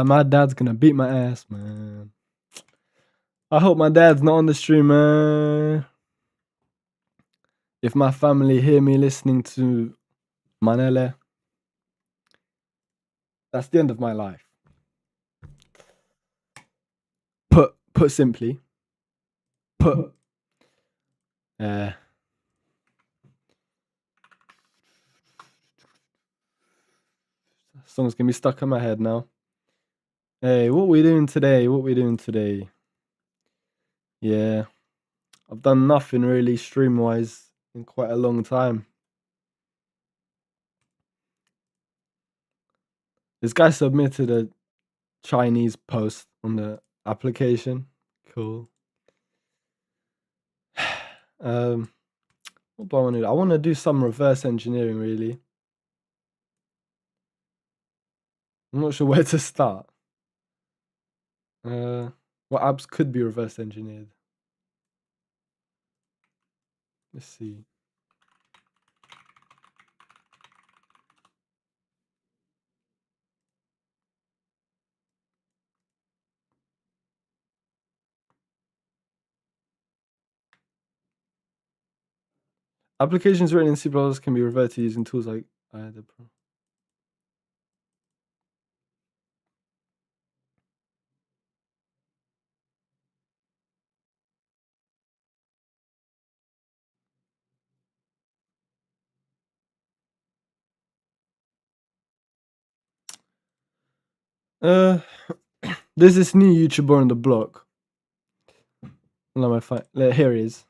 My dad's gonna beat my ass, man. I hope my dad's not on the stream, man. If my family hear me listening to Manele, that's the end of my life. Put simply. Song's gonna be stuck in my head now. Hey, what we doing today? What we doing today? Yeah, I've done nothing really stream-wise in quite a long time. This guy submitted a Chinese post on the application. Cool. What do I want to do? I want to do some reverse engineering, really. I'm not sure where to start. What apps could be reverse engineered? Let's see. Applications written in C++ can be reverted using tools like IDEPRO. There's this new YouTuber on the block. Let me find. Here he is.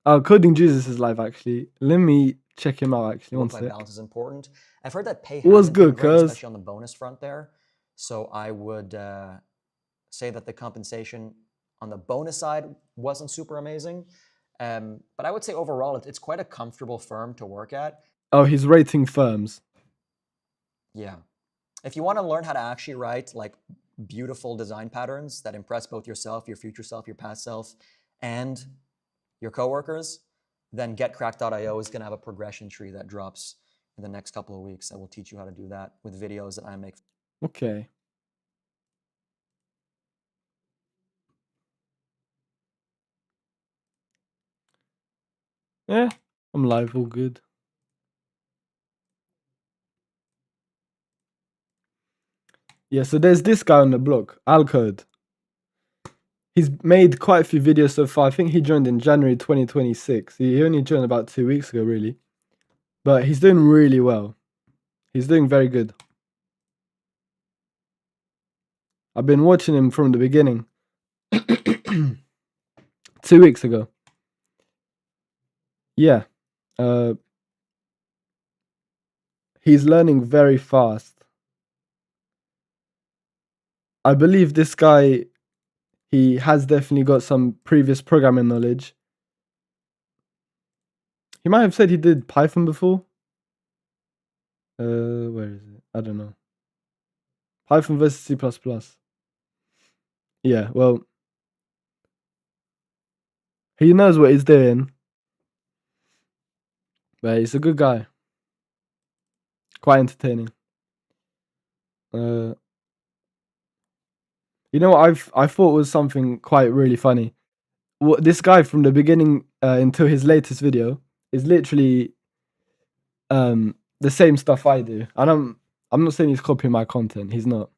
Oh, Coding Jesus is live actually. Let me check him out actually. One sec. Balance is important. I've heard that pay What's hasn't been good, great, cuz? especially on the bonus front there. So I would say that the compensation on the bonus side wasn't super amazing. But I would say overall, it's quite a comfortable firm to work at. Oh, he's rating firms. Yeah. If you want to learn how to actually write like beautiful design patterns that impress both yourself, your future self, your past self, and your coworkers, then getcracked.io is going to have a progression tree that drops in the next couple of weeks that will teach you how to do that with videos that I make. Okay. Yeah, I'm live, all good. Yeah, so there's this guy on the block, Alcode. He's made quite a few videos so far. I think he joined in January 2026. He only joined about 2 weeks ago, really. But he's doing really well. He's doing very good. I've been watching him from the beginning. 2 weeks ago. Yeah. He's learning very fast. I believe this guy, he has definitely got some previous programming knowledge. He might have said he did Python before. Where is it? I don't know. Python versus C++. Yeah, well, he knows what he's doing. But he's a good guy. Quite entertaining. You know what I thought was something quite really funny. This guy from the beginning until his latest video is literally the same stuff I do. And I'm not saying he's copying my content. He's not,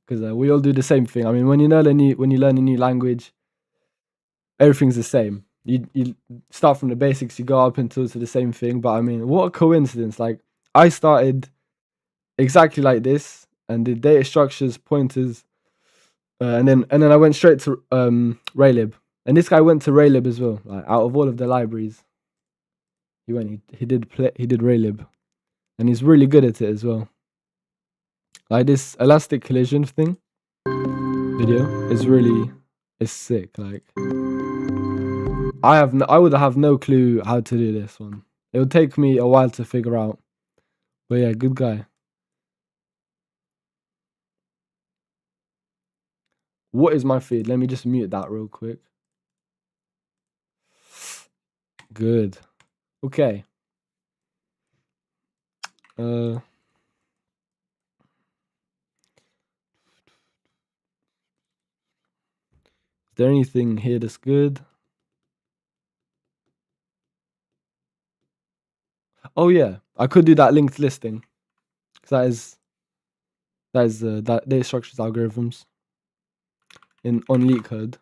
because we all do the same thing. I mean, when you learn a new language, everything's the same. You start from the basics, you go up until to the same thing. But I mean, what a coincidence! Like I started exactly like this and did data structures, pointers, and then I went straight to Raylib. And this guy went to Raylib as well. Like out of all of the libraries, he did Raylib, and he's really good at it as well. Like this elastic collision thing video is sick. Like I would have no clue how to do this one. It would take me a while to figure out. But yeah, good guy. What is my feed? Let me just mute that real quick. Good. Okay. Is there anything here that's good? Oh yeah, I could do that linked listing. 'Cause that data structures algorithms on LeetCode.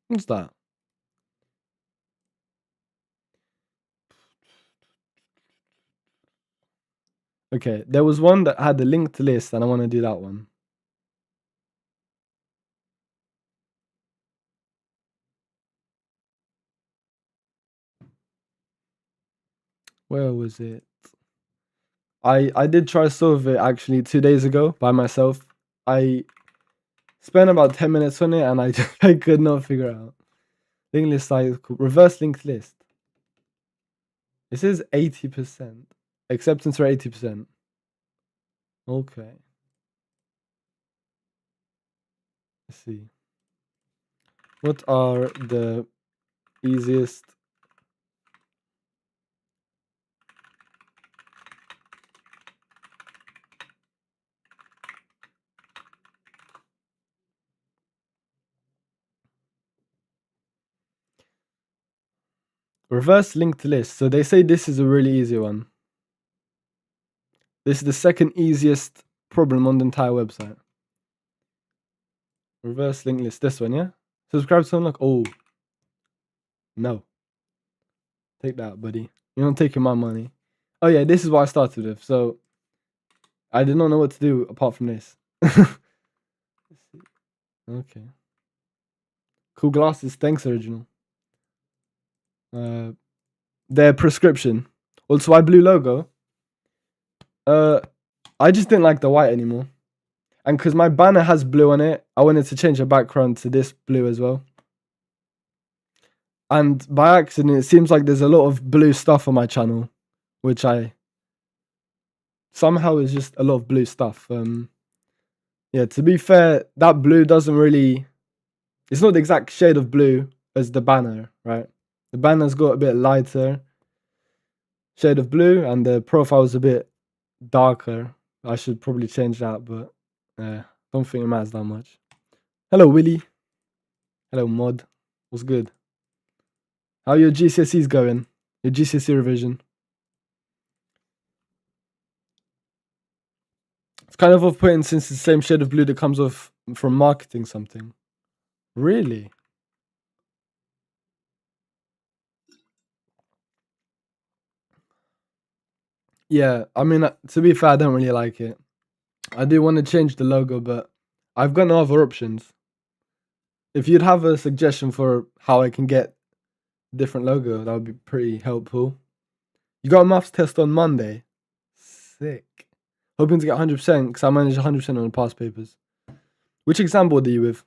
What's that? Okay, there was one that had the linked list, and I want to do that one. Where was it? I did try to solve it actually 2 days ago by myself. I spent about 10 minutes on it, and I I could not figure it out. Linked list size reverse linked list. This is 80%. Acceptance rate 80%. Okay. Let's see. What are the easiest reverse linked list? So they say this is a really easy one. This is the second easiest problem on the entire website. Reverse linked list. This one, yeah? Subscribe to unlock. Oh. No. Take that, buddy. You're not taking my money. Oh yeah, this is what I started with. So I did not know what to do apart from this. Okay. Cool glasses. Thanks, original. Their prescription. Also, why blue logo? I just didn't like the white anymore. And because my banner has blue on it, I wanted to change the background to this blue as well. And by accident, it seems like there's a lot of blue stuff on my channel, which somehow is just a lot of blue stuff. Yeah, to be fair, that blue doesn't really, it's not the exact shade of blue as the banner, right? The banner's got a bit lighter shade of blue, and the profile's a bit darker. I should probably change that, but don't think it matters that much. Hello, Willie. Hello, Mod. What's good? How are your GCSEs going? Your GCSE revision? It's kind of off-putting since it's the same shade of blue that comes off from marketing something. Really? Yeah, I mean, to be fair, I don't really like it. I do want to change the logo, but I've got no other options. If you'd have a suggestion for how I can get a different logo, that would be pretty helpful. You got a maths test on Monday? Sick. Hoping to get 100% because I managed 100% on the past papers. Which exam board are you with?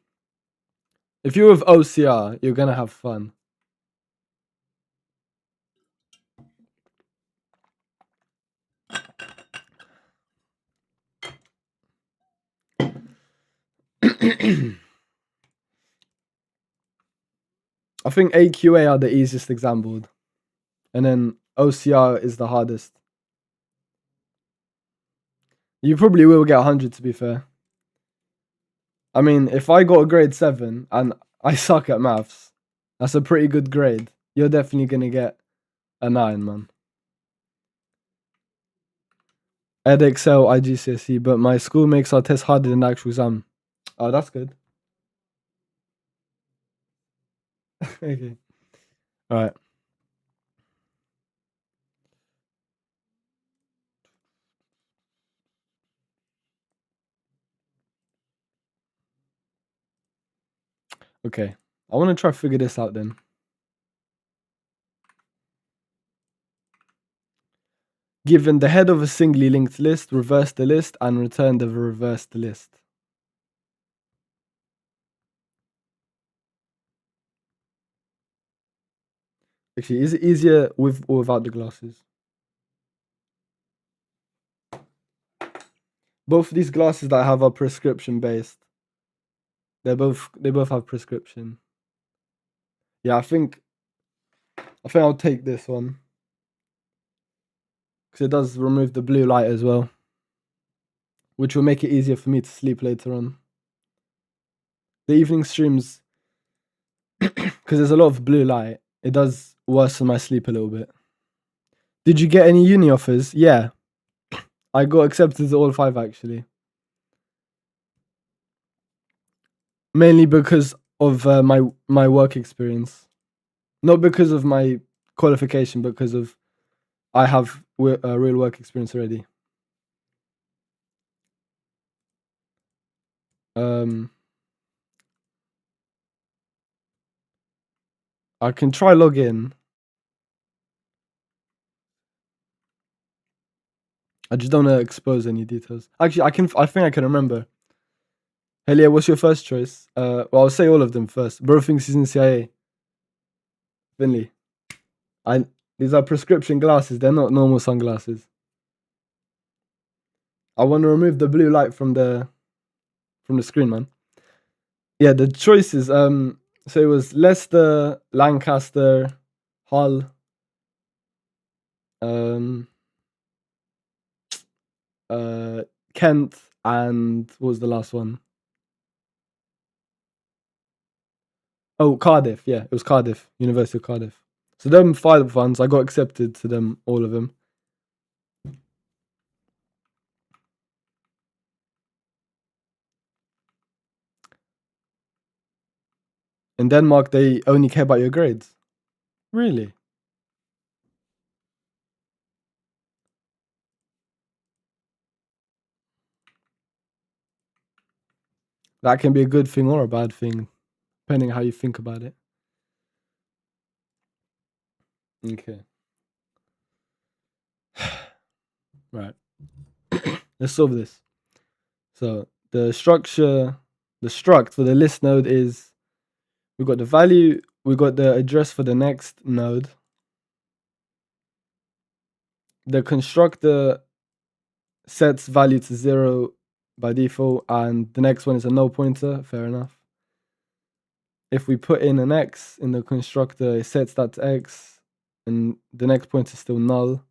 If you're with OCR, you're going to have fun. I think AQA are the easiest exam board. And then OCR is the hardest. You probably will get 100 to be fair. I mean, if I got a grade 7 and I suck at maths, that's a pretty good grade. You're definitely going to get a 9, man. EdXL, IGCSE, but my school makes our test harder than the actual exam. Oh, that's good. Okay. All right. Okay. I want to try to figure this out then. Given the head of a singly linked list, reverse the list and return the reversed list. Actually, is it easier with or without the glasses? Both of these glasses that I have are prescription based. They both have prescription. Yeah, I think I'll take this one because it does remove the blue light as well, which will make it easier for me to sleep later on. The evening streams, because there's a lot of blue light, it does worsen my sleep a little bit. Did you get any uni offers? Yeah, I got accepted to all 5 actually. Mainly because of my work experience, not because of my qualification, because of I have real work experience already. I can try log in. I just don't want to expose any details. Actually, I think I can remember. Helia, what's your first choice? Well, I'll say all of them first. Bro thinks he's in CIA. Finley. These are prescription glasses. They're not normal sunglasses. I want to remove the blue light from the screen, man. Yeah, the choices. So it was Leicester, Lancaster, Hull, Kent, and what was the last one? Oh, Cardiff. Yeah, it was Cardiff, University of Cardiff. So them 5 ones, I got accepted to them, all of them. In Denmark, they only care about your grades. Really? That can be a good thing or a bad thing, depending how you think about it. Okay. Right. Let's solve this. So the struct for the list node is, we've got the value, we've got the address for the next node. The constructor sets value to 0 by default, and the next one is a null pointer. Fair enough. If we put in an x in the constructor, it sets that to x, and the next pointer is still null.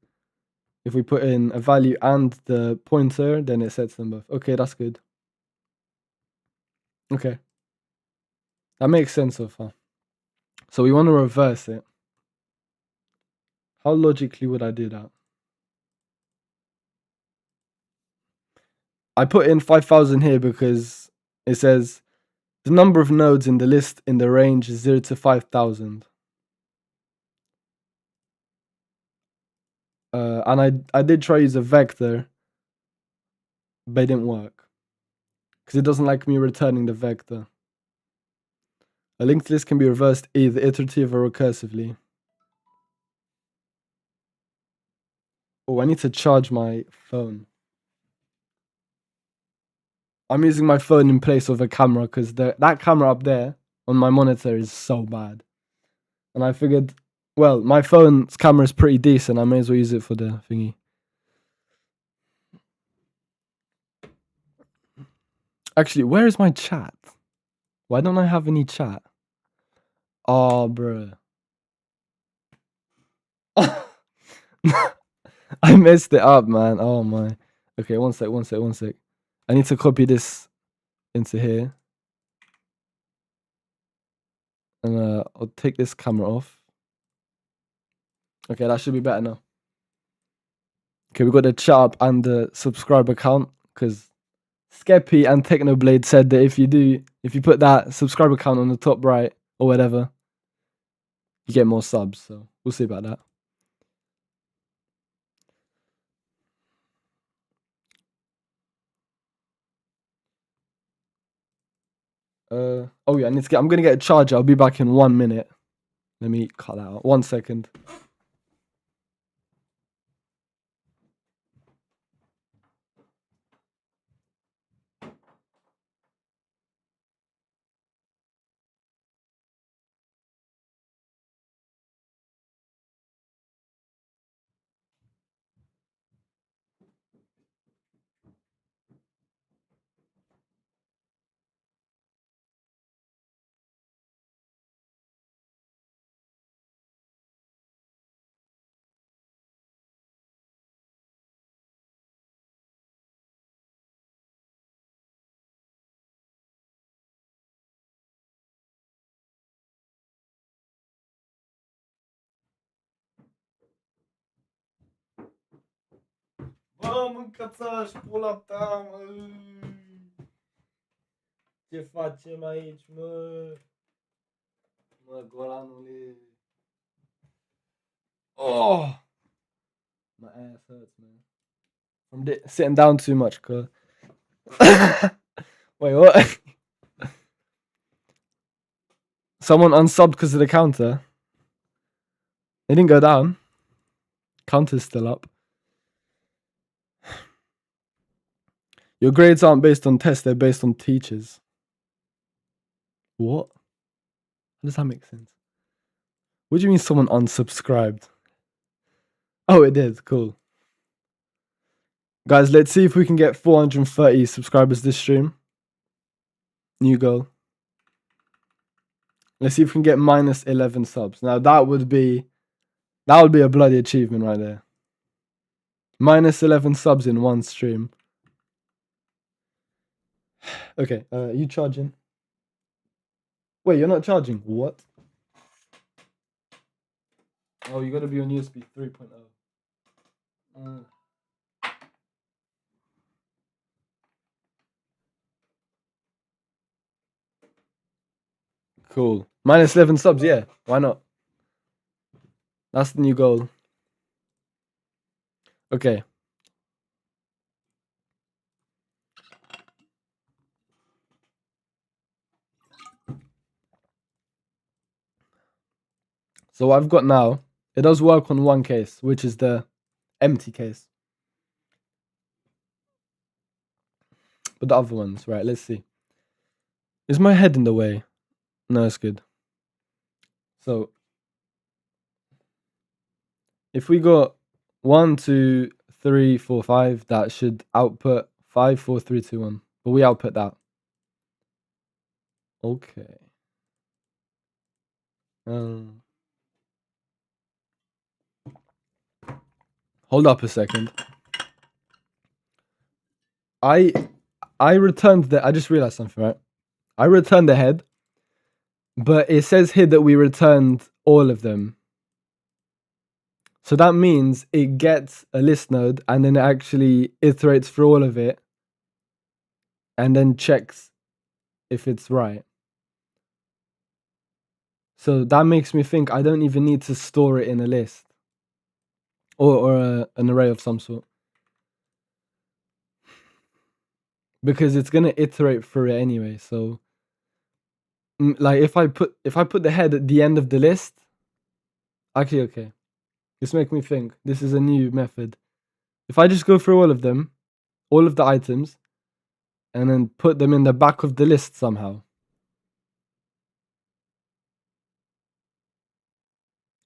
If we put in a value and the pointer, then it sets them both. Okay, that's good. Okay. That makes sense so far. So we want to reverse it. How logically would I do that? I put in 5,000 here because it says the number of nodes in the list in the range is 0 to 5,000. And I did try use a vector, but it didn't work because it doesn't like me returning the vector. A linked list can be reversed either iterative or recursively. Oh, I need to charge my phone. I'm using my phone in place of a camera because that camera up there on my monitor is so bad. And I figured, well, my phone's camera is pretty decent. I may as well use it for the thingy. Actually, where is my chat? Why don't I have any chat? Oh, bruh. I messed it up, man. Oh my. Okay, one sec. I need to copy this into here. And I'll take this camera off. Okay, that should be better now. Okay, we got the chat up and the subscriber count because Skeppy and Technoblade said that if you put that subscriber count on the top right or whatever, you get more subs. So we'll see about that. Oh yeah, I'm gonna get a charger. I'll be back in 1 minute. Let me cut that out. 1 second. mâncați-aș pula ta, mă! Ce facem aici, mă? Mă, Golanule! Oh! My ass hurts, man. I'm sitting down too much, cuz. Wait, what? Someone unsubbed because of the counter. They didn't go down. Counter's still up. Your grades aren't based on tests, they're based on teachers. What? How does that make sense? What do you mean someone unsubscribed? Oh, it did. Cool. Guys, let's see if we can get 430 subscribers this stream. New goal. Let's see if we can get minus 11 subs. Now that would be a bloody achievement right there. Minus 11 subs in one stream. Okay, you charging? Wait, you're not charging? What? Oh, you gotta be on USB 3.0. Cool. Minus 11 subs, yeah. Why not? That's the new goal. Okay. So what I've got now, it does work on one case, which is the empty case. But the other ones, right, let's see. Is my head in the way? No, it's good. So if we got 1, 2, 3, 4, 5, that should output 5, 4, 3, 2, 1. But we output that. Okay. Hold up a second. I returned I just realized something, right? I returned the head, but it says here that we returned all of them. So that means it gets a list node and then it actually iterates through all of it and then checks if it's right. So that makes me think I don't even need to store it in a list or an array of some sort. Because it's going to iterate through it anyway. So like if I put the head at the end of the list, actually, okay. This makes me think. This is a new method. If I just go through all of them, all of the items, and then put them in the back of the list somehow.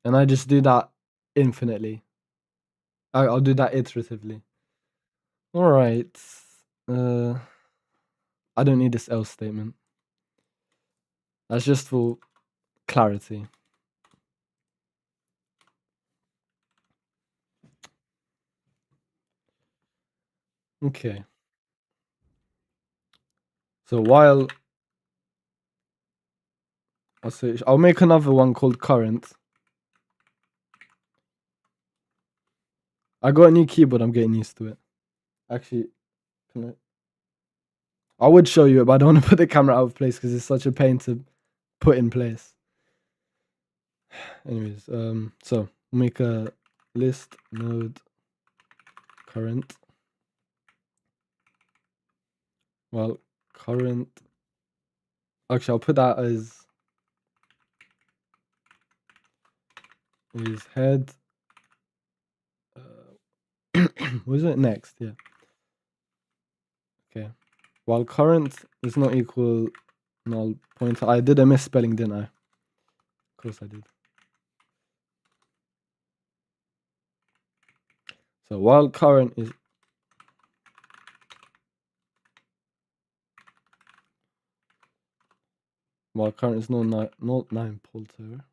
And I just do that infinitely. I'll do that iteratively. All right. I don't need this else statement. That's just for clarity. Okay. So while I'll make another one called current. I got a new keyboard. I'm getting used to it. Actually, I would show you it, but I don't want to put the camera out of place because it's such a pain to put in place. Anyways, so make a list node current. Well, current. Actually, I'll put that as head. What is it next? Yeah. Okay. While current is not equal null pointer. I did a misspelling, didn't I? Of course I did. So while current is not 9 pointer.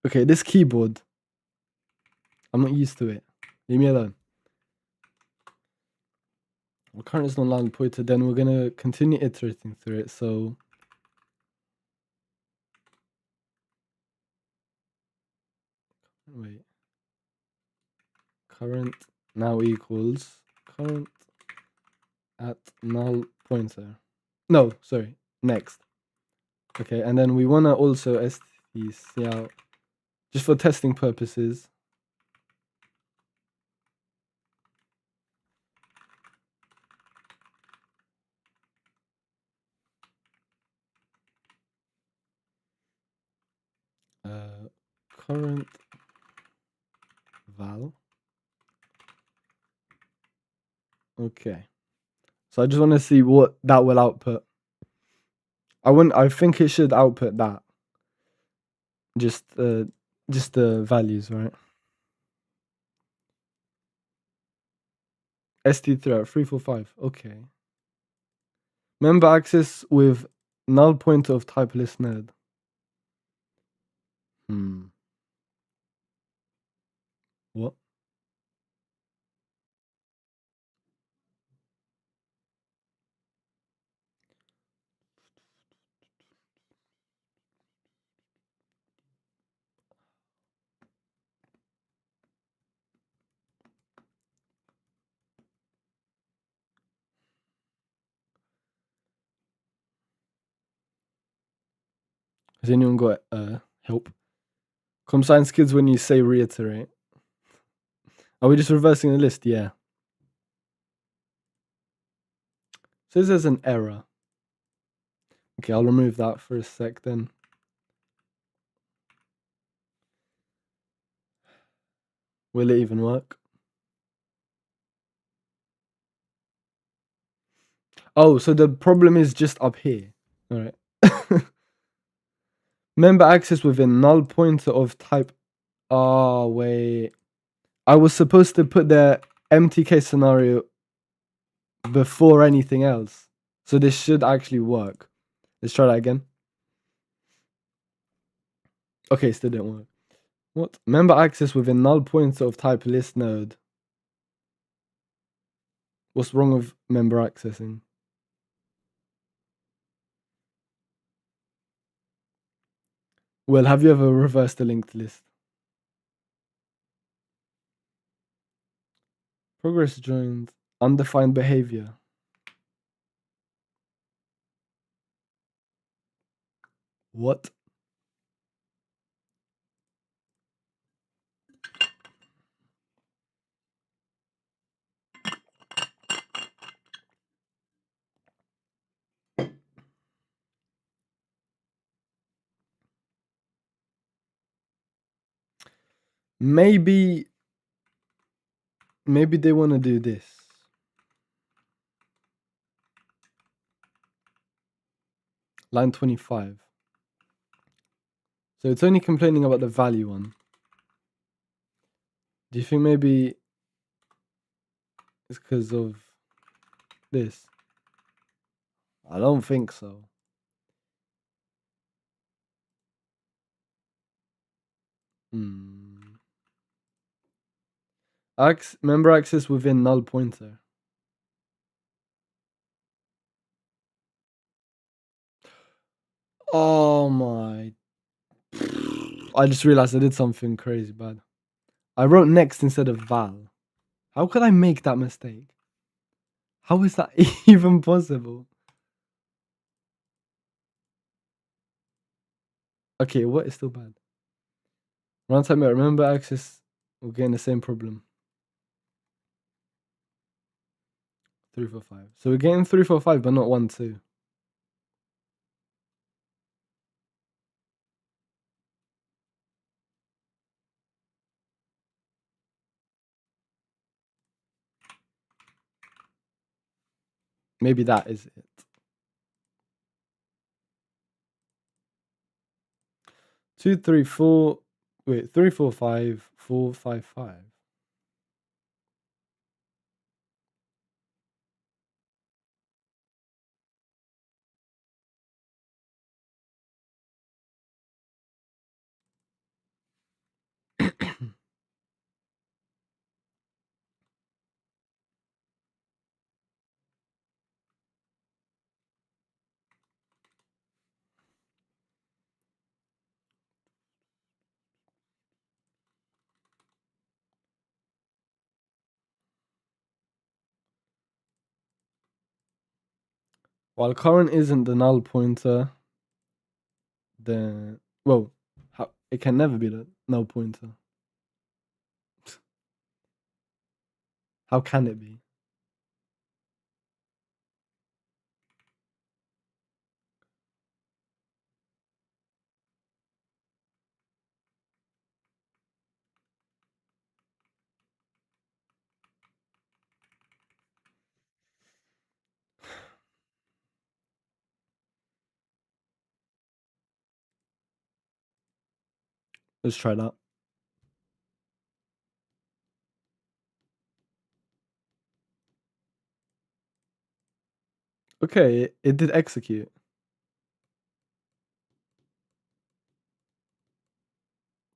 Okay, this keyboard. I'm not used to it. Leave me alone. While current is not null pointer, then we're gonna continue iterating through it. So wait. Current now equals current at null pointer. No, sorry, next. Okay, and then we want to also stcout, just for testing purposes. Current val. Okay. So I just want to see what that will output. I think it should output that. Just the values, right? st3 345. Okay. Member access with null pointer of type list node. What? Has anyone got help? Com science kids when you say reiterate. Are we just reversing the list? Yeah. Says there's an error. Okay, I'll remove that for a sec then. Will it even work? Oh, so the problem is just up here. All right. Member access within null pointer of type. Oh, wait. I was supposed to put the empty case scenario before anything else. So this should actually work. Let's try that again. Okay, still didn't work. What? Member access within null pointer of type list node. What's wrong with member accessing? Well, have you ever reversed a linked list? Progress joined. Undefined behavior. What? Maybe they want to do this. Line 25. So it's only complaining about the value one. Do you think maybe it's because of this? I don't think so. Member access within null pointer. Oh my. I just realized I did something crazy bad. I wrote next instead of val. How could I make that mistake? How is that even possible? Okay, what is still bad? Runtime error. Remember access. We're getting the same problem. 345. So we're getting 345, but not 1, 2. Maybe that is it. 2, 3, 4. Wait, 3, 4, 5, 4, 5, 5. While current isn't the null pointer, then well, it can never be the null pointer. How can it be? Let's try that. Okay, it did execute.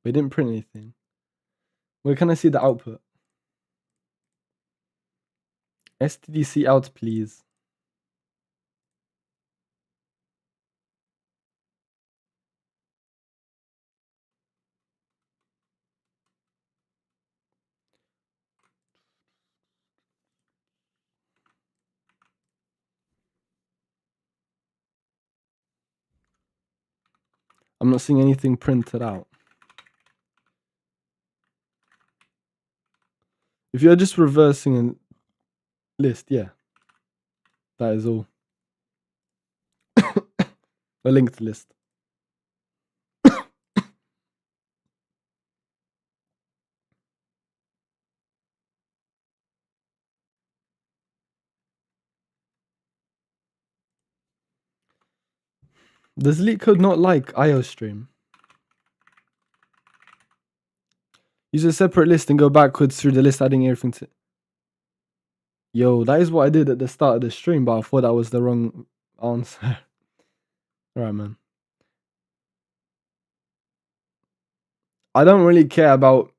We didn't print anything. Where can I see the output? STDC out, please. I'm not seeing anything printed out. If you're just reversing a list, yeah. That is all. A linked list. Does LeetCode not like IOStream? Use a separate list and go backwards through the list, adding everything to. Yo, that is what I did at the start of the stream, but I thought that was the wrong answer. Alright, man. I don't really care about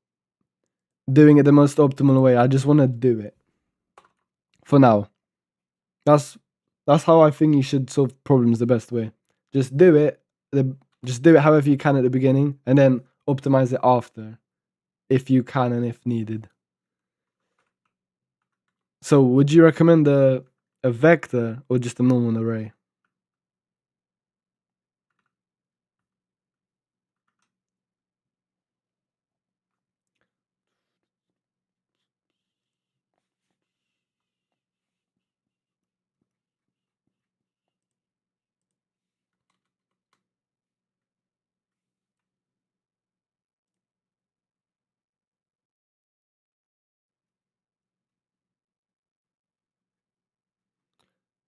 doing it the most optimal way. I just want to do it. For now. That's how I think you should solve problems the best way. Just do it. Just do it however you can at the beginning, and then optimize it after, if you can and if needed. So, would you recommend a vector or just a normal array?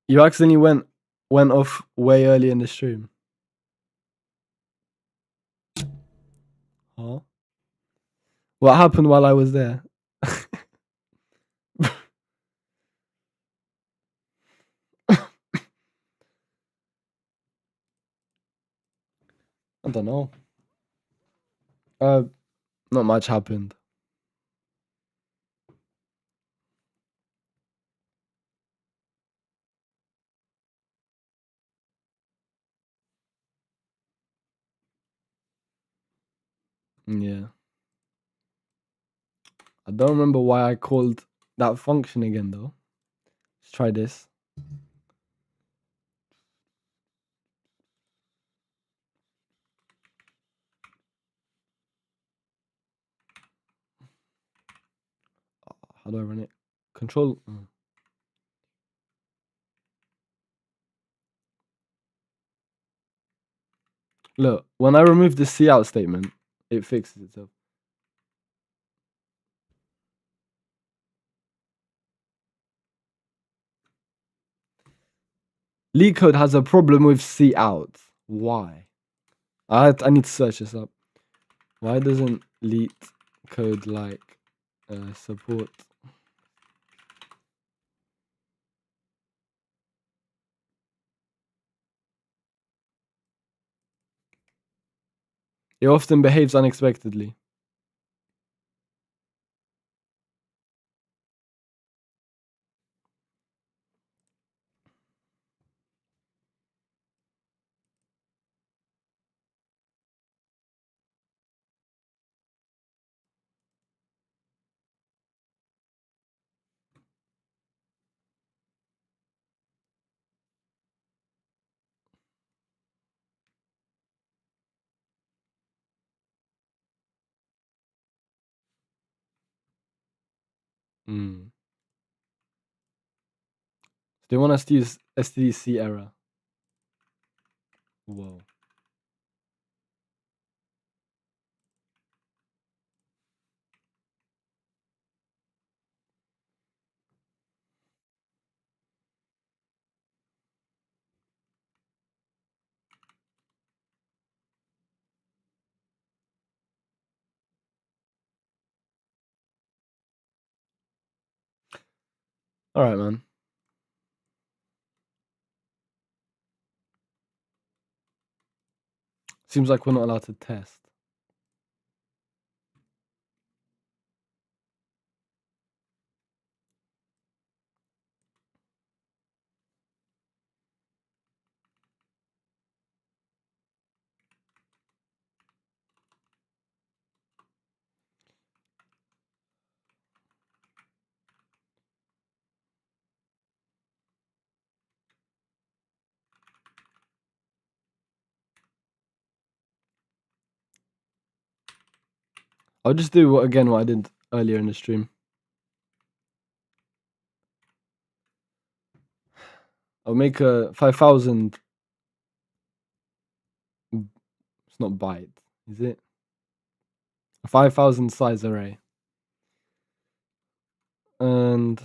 You accidentally went off way early in the stream. Huh? What happened while I was there? I don't know. Not much happened. Yeah. I don't remember why I called that function again though. Let's try this. How do I run it? Control. Look, when I remove the cout statement, it fixes itself. LeetCode has a problem with cout. Why? I need to search this up. Why doesn't LeetCode like support? It often behaves unexpectedly. Mm. They want us to use STDC error. Whoa. All right, man. Seems like we're not allowed to test. I'll just do what I did earlier in the stream. I'll make a 5,000. It's not byte, is it? A 5,000 size array. And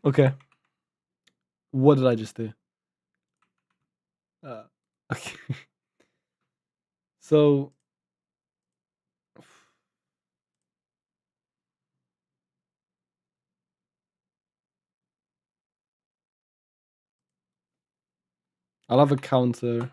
okay. What did I just do? Okay. So I'll have a counter.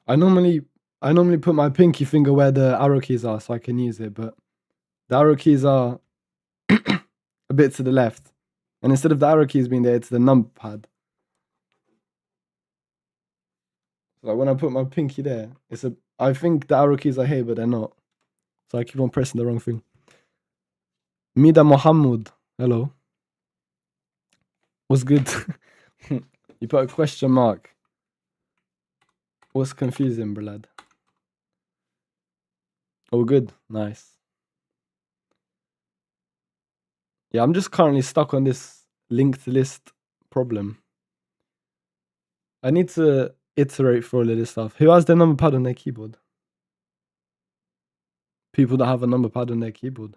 I normally put my pinky finger where the arrow keys are so I can use it, but the arrow keys are a bit to the left. And instead of the arrow keys being there, it's the number pad. Like when I put my pinky there, I think the arrow keys are here, but they're not. So I keep on pressing the wrong thing. Mida Mohammed, hello. What's good? You put a question mark. What's confusing, lad? Oh, good. Nice. Yeah, I'm just currently stuck on this linked list problem. I need to iterate for all of this stuff. Who has their number pad on their keyboard? People that have a number pad on their keyboard.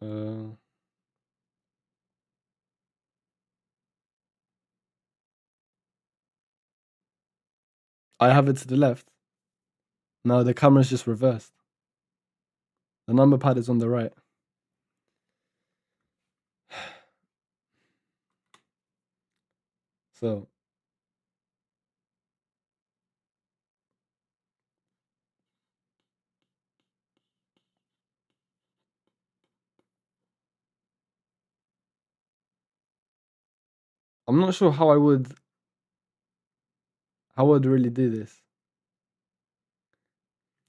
Uh, I have it to the left. No, the camera's just reversed. The number pad is on the right. So I'm not sure how I would really do this.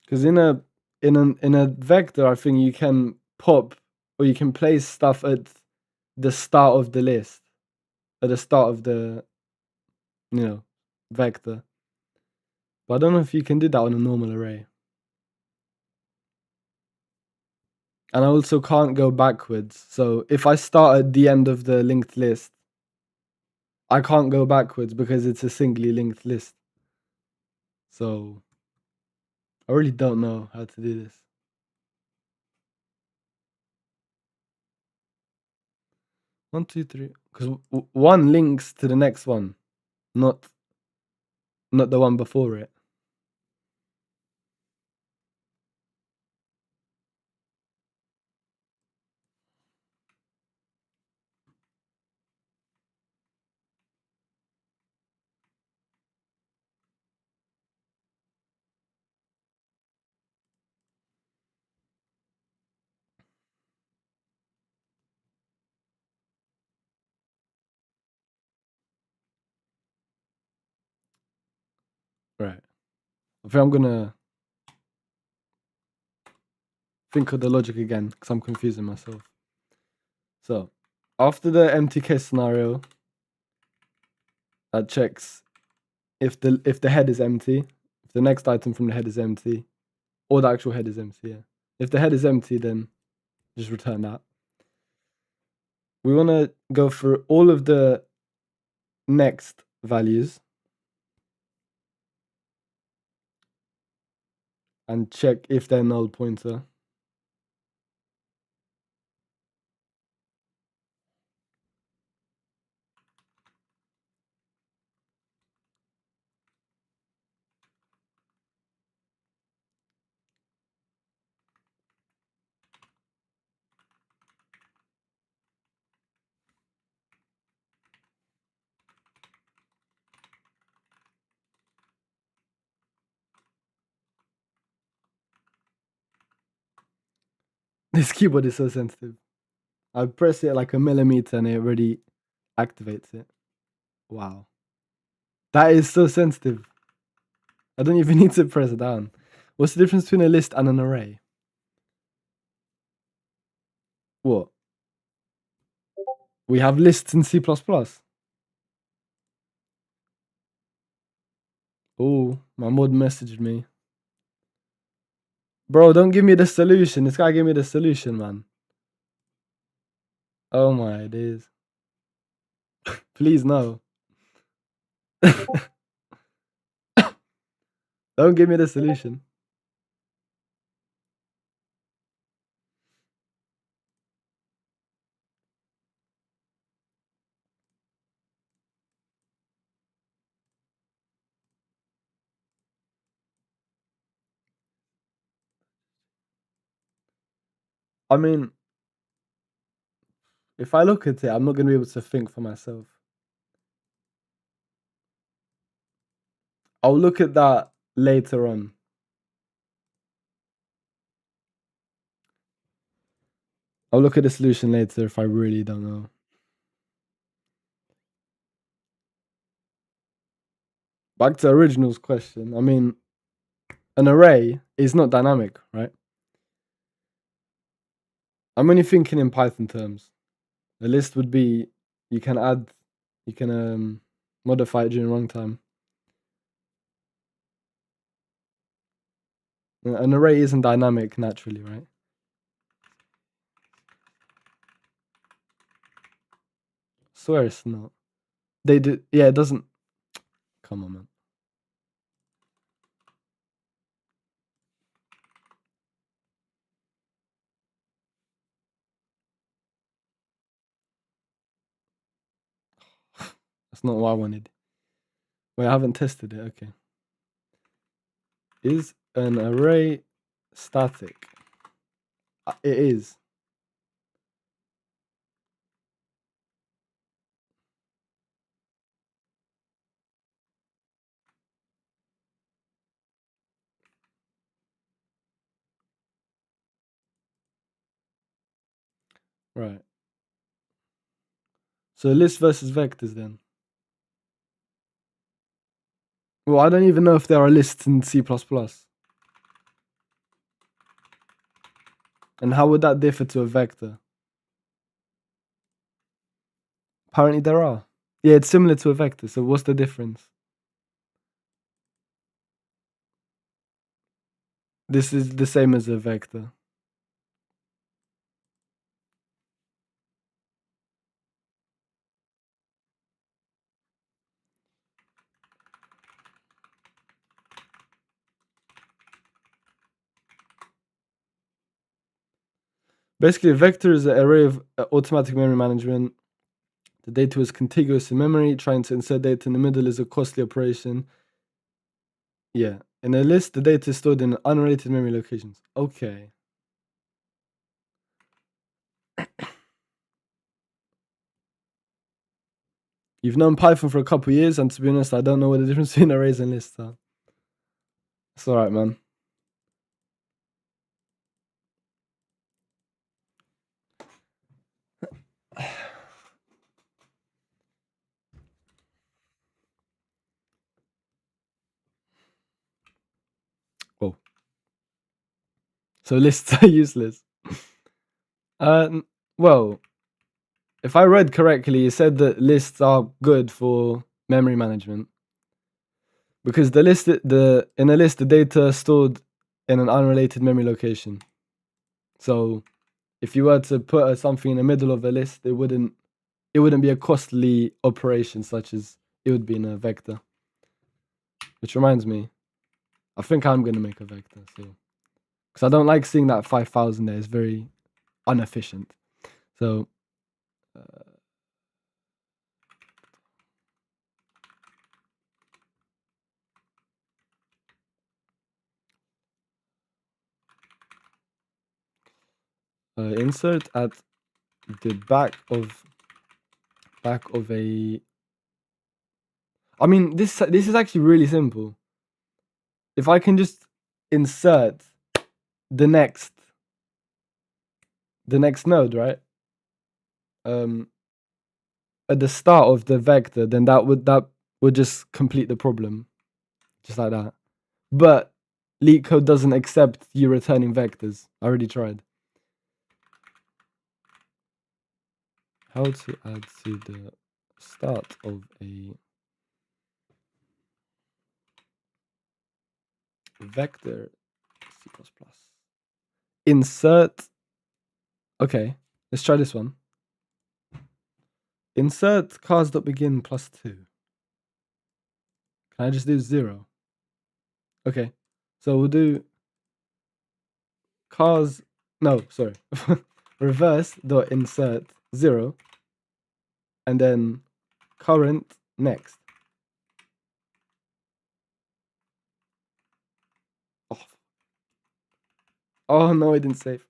Because in a in a vector, I think you can pop or you can place stuff at the start of the list, at the start of the vector. But I don't know if you can do that on a normal array. And I also can't go backwards. So if I start at the end of the linked list, I can't go backwards because it's a singly linked list. So I really don't know how to do this. One, two, three. Because one links to the next one, not the one before it. Right. I think I'm gonna think of the logic again because I'm confusing myself. So after the empty case scenario, that checks if the head is empty, if the next item from the head is empty, or the actual head is empty. Yeah. If the head is empty, then just return that. We want to go through all of the next values and check if they're null pointer. This keyboard is so sensitive. I press it like a millimeter and it already activates it. Wow. That is so sensitive. I don't even need to press it down. What's the difference between a list and an array? What? We have lists in C++. Oh, my mod messaged me. Bro, don't give me the solution. This guy gave me the solution, man. Oh my days. Please no. Don't give me the solution. I mean, if I look at it, I'm not going to be able to think for myself. I'll look at that later on. I'll look at the solution later if I really don't know. Back to original's question. I mean, an array is not dynamic, right? I'm only thinking in Python terms. A list would be you can modify it during runtime. An array isn't dynamic naturally, right? Swear it's not. They do. Yeah, it doesn't. Come on, man. That's not what I wanted. Wait, I haven't tested it. Okay. Is an array static? It is. Right. So list versus vectors then. Well, I don't even know if there are lists in C++. And how would that differ to a vector? Apparently there are. Yeah, it's similar to a vector. So what's the difference? This is the same as a vector. Basically, a vector is an array of automatic memory management. The data is contiguous in memory. Trying to insert data in the middle is a costly operation. Yeah. In a list, the data is stored in unrelated memory locations. Okay. You've known Python for a couple years, and to be honest, I don't know what the difference between arrays and lists are. It's alright, man. Oh. So lists are useless. Well, if I read correctly, it said that lists are good for memory management. Because in a list, the data is stored in an unrelated memory location. So if you were to put something in the middle of a list, it wouldn't be a costly operation such as it would be in a vector. Which reminds me, I think I'm gonna make a vector, so because I don't like seeing that 5,000 there. It's very inefficient. So insert at the back of a. I mean, this is actually really simple. If I can just insert the next node, right? At the start of the vector, then that would just complete the problem, just like that. But LeetCode doesn't accept you returning vectors. I already tried. How to add to the start of a vector C++. Insert. Okay, let's try this one. Insert cars.begin +2. Can I just do 0? Okay, so we'll do cars. No, sorry. Reverse dot insert 0, and then current next. Oh, oh no, I didn't save.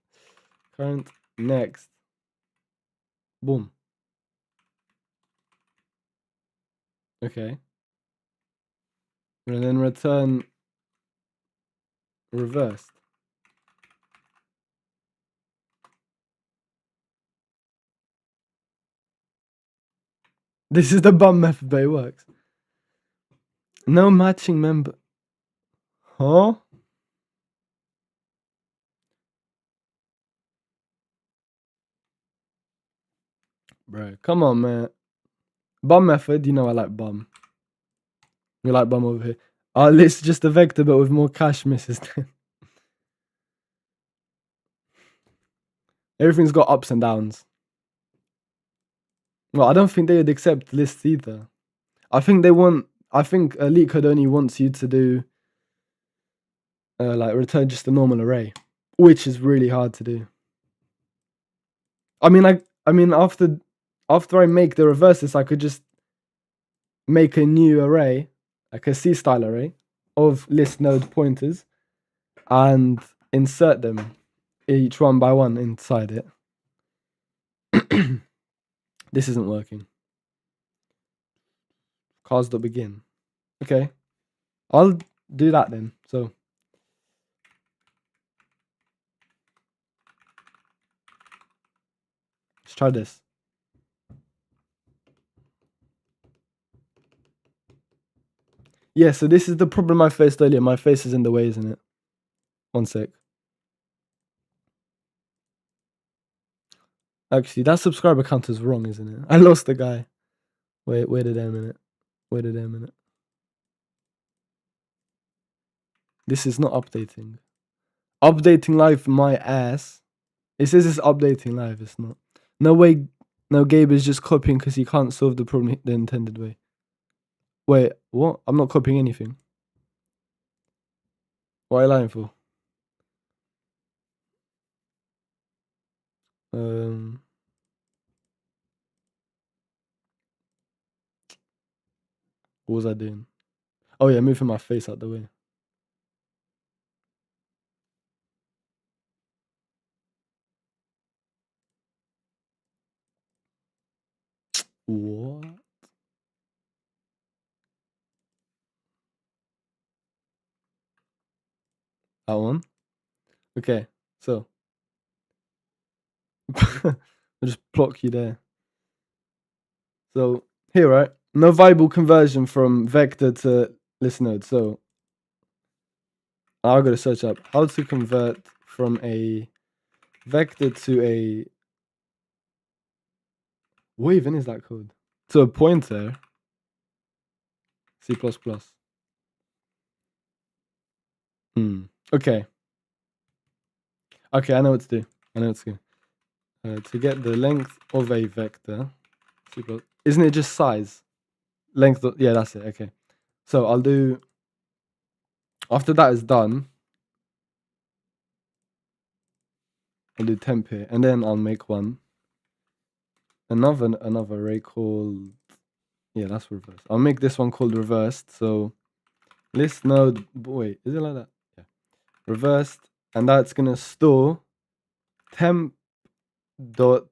Current next. Boom. Okay. And then return reversed. This is the bum method, but it works. No matching member. Huh? Bro, come on, man. Bum method, you know I like bum. We like bum over here. Our list just a vector, but with more cache misses. Everything's got ups and downs. Well, I don't think they would accept lists either. I think LeetCode only wants you to do like return just a normal array, which is really hard to do. I mean, after I make the reverses, I could just make a new array, like a C style array of list node pointers, and insert them each one by one inside it. This isn't working. Cars.begin. Okay, I'll do that then. So let's try this. Yeah, so this is the problem I faced earlier. My face is in the way, isn't it? One sec. Actually, that subscriber count is wrong, isn't it? I lost the guy. Wait a damn minute. Wait a damn minute. This is not updating. Updating live my ass. It says it's updating live. It's not. No way. No, Gabe is just copying because he can't solve the problem the intended way. Wait, what? I'm not copying anything. What are you lying for? What was I doing? Oh yeah, moving my face out the way. What? That one? Okay, so I'll just block you there. So here, right? No viable conversion from vector to list node. So I've got to search up how to convert from a vector to a. What even is that code? To a pointer. C++. Okay. Okay, I know what to do. To get the length of a vector. Isn't it just size? Length. Yeah, that's it. Okay. So I'll do. After that is done, I'll do temp here, and then I'll make another array called. Yeah, that's reversed. I'll make this one called reversed. So list node. Wait, is it like that? Yeah. Reversed, and that's gonna store temp dot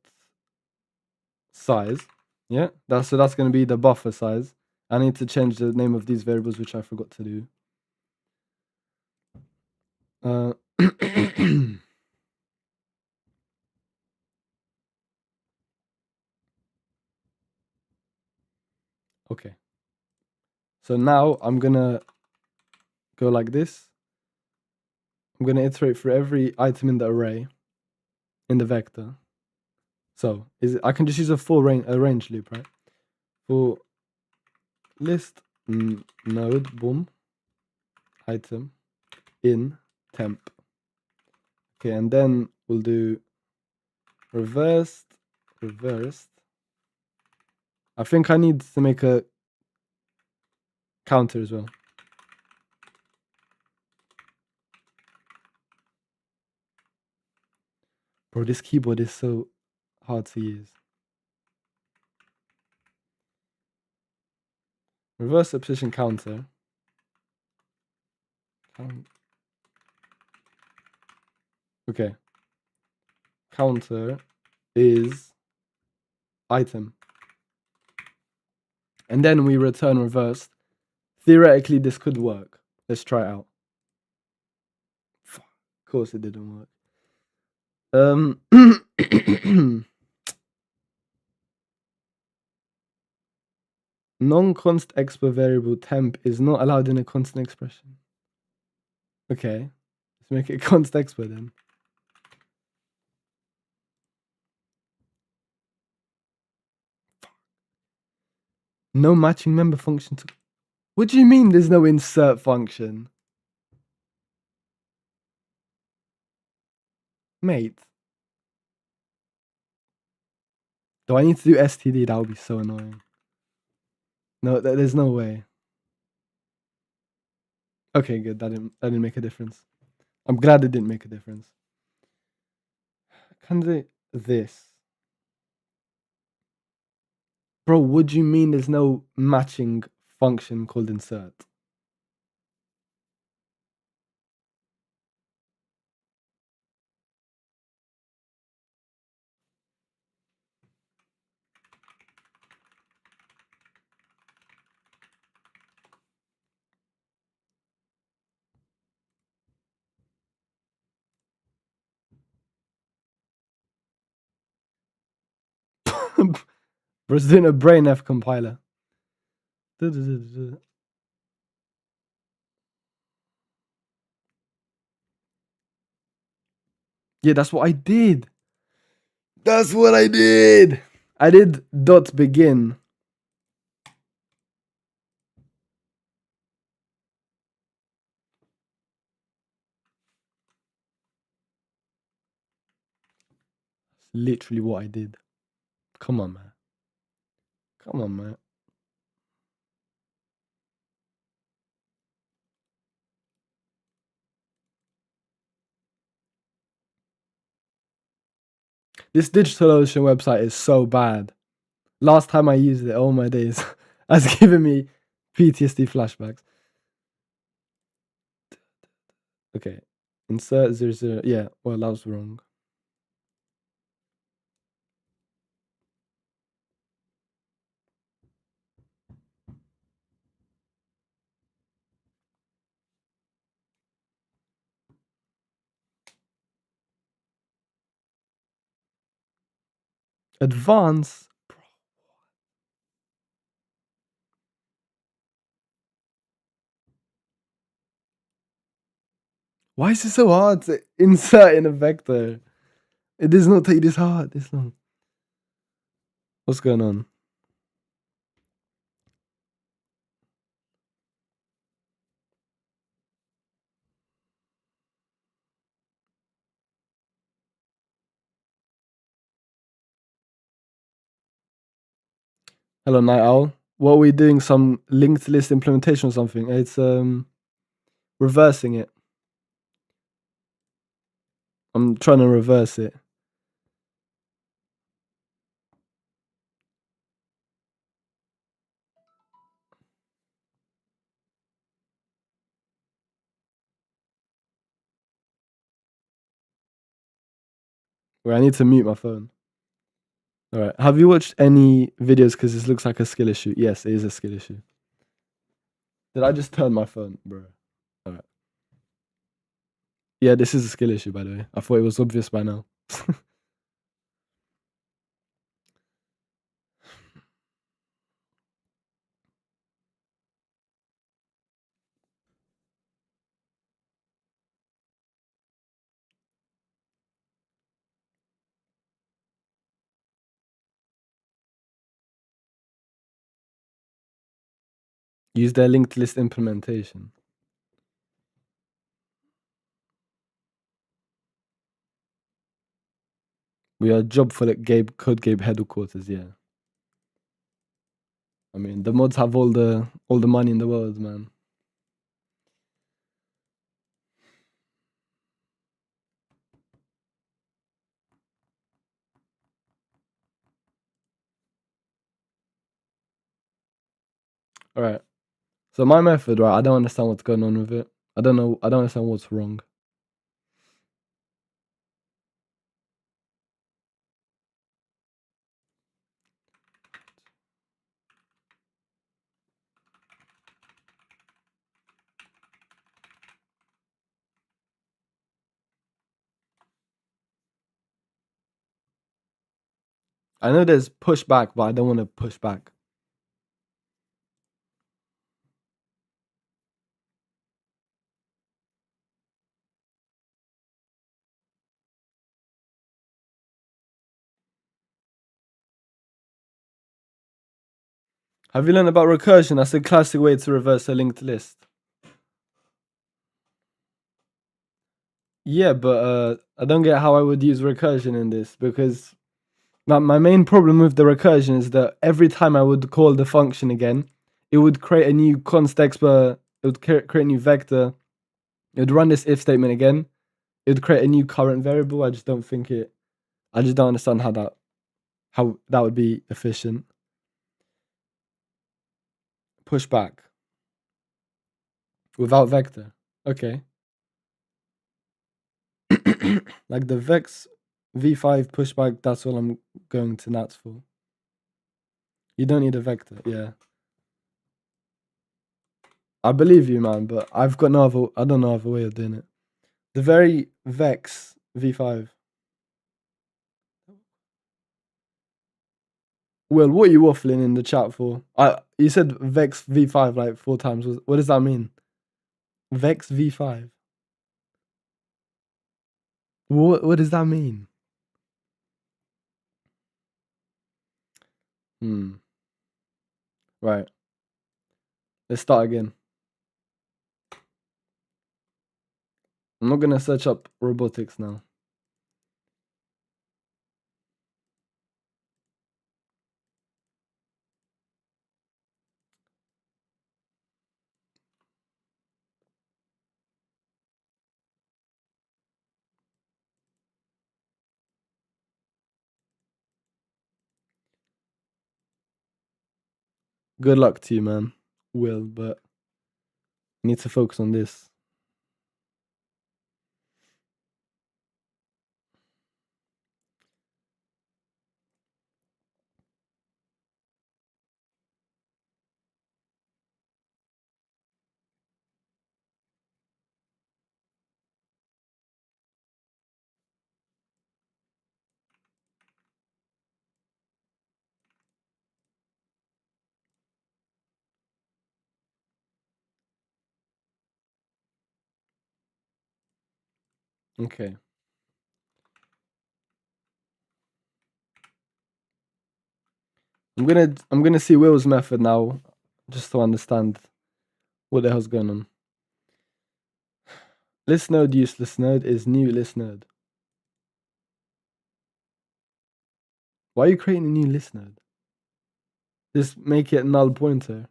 size. Yeah, that's gonna be the buffer size. I need to change the name of these variables, which I forgot to do. Okay. So now I'm gonna go like this. I'm gonna iterate for every item in the array in the vector. So I can just use a full range loop, right? For list node boom item in temp. Okay, and then we'll do reversed. I think I need to make a counter as well. Bro, this keyboard is so hard to use. Reverse the position counter. Okay. Counter is item. And then we return reversed. Theoretically, this could work. Let's try it out. Of course it didn't work. Non-const exp variable temp is not allowed in a constant expression. Okay, let's make it const exp then. No matching member function to. What do you mean there's no insert function? Mate. Do I need to do STD? That would be so annoying. No, there's no way. Okay, good. That didn't make a difference. I'm glad it didn't make a difference. Can they this? Bro, what do you mean there's no matching function called insert? Bro's doing a brain F compiler. Yeah, that's what I did. That's what I did. I did dot begin. Literally what I did. Come on, man. Come on, man. This DigitalOcean website is so bad. Last time I used it, oh my days, has given me PTSD flashbacks. Okay, insert 00. Yeah, well, that was wrong. Advance. Why is it so hard to insert in a vector? It does not take this hard, this long. What's going on? Hello, Night Owl. What are we doing? Some linked list implementation or something? It's reversing it. I'm trying to reverse it. Wait, I need to mute my phone. All right. Have you watched any videos? Because this looks like a skill issue. Yes, it is a skill issue. Did I just turn my phone, bro? All right. Yeah, this is a skill issue, by the way. I thought it was obvious by now. Use their linked list implementation. We are job for the Code Gabe headquarters, yeah. I mean, the mods have all the money in the world, man. All right. So my method, right? I don't understand what's going on with it. I don't know. I don't understand what's wrong. I know there's pushback, but I don't want to push back. Have you learned about recursion? That's a classic way to reverse a linked list. Yeah, but I don't get how I would use recursion in this, because my main problem with the recursion is that every time I would call the function again, it would create a new const expr, it would create a new vector, it would run this if statement again, it would create a new current variable. I just don't understand how that would be efficient. Push back without vector. Okay. Like the vex v5 pushback, that's all I'm going to nats for. You don't need a vector, yeah. I believe you, man, but I don't know other way of doing it. The very vex v5. Well, what are you waffling in the chat for? You said vex v5 like 4 times. What does that mean? Vex v5. What does that mean? Right. Let's start again. I'm not gonna search up robotics now. Good luck to you, man. Will, but I need to focus on this. Okay. I'm gonna see Will's method now, just to understand what the hell's going on. List node, useless node is new list node. Why are you creating a new list node? Just make it null pointer.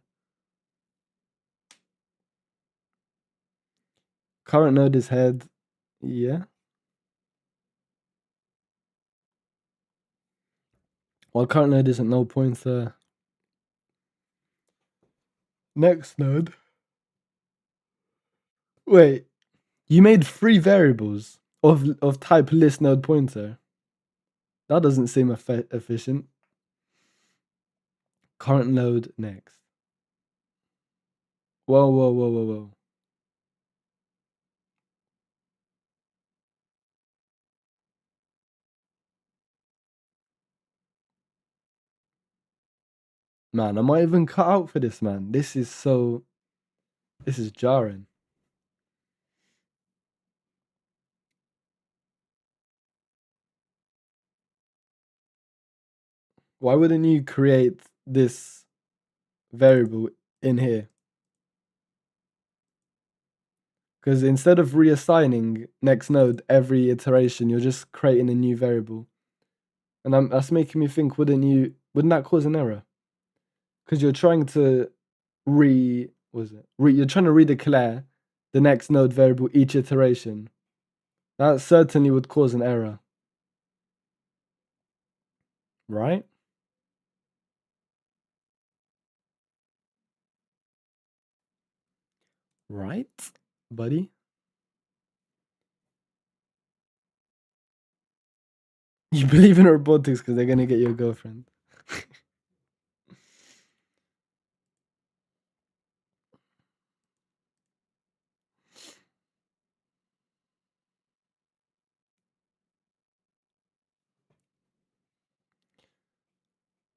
Current node is head. Yeah. Well, current node isn't null pointer. Next node. Wait, you made 3 variables of type list node pointer. That doesn't seem efficient. Current node next. Whoa, whoa, whoa, whoa, whoa. Man, am I even cut out for this, man? This is jarring. Why wouldn't you create this variable in here? Because instead of reassigning next node every iteration, you're just creating a new variable. And that's making me think, wouldn't that cause an error? Because you're trying to you're trying to redeclare the next node variable each iteration. That certainly would cause an error. Right? Right, buddy? You believe in robotics because they're gonna get you a girlfriend.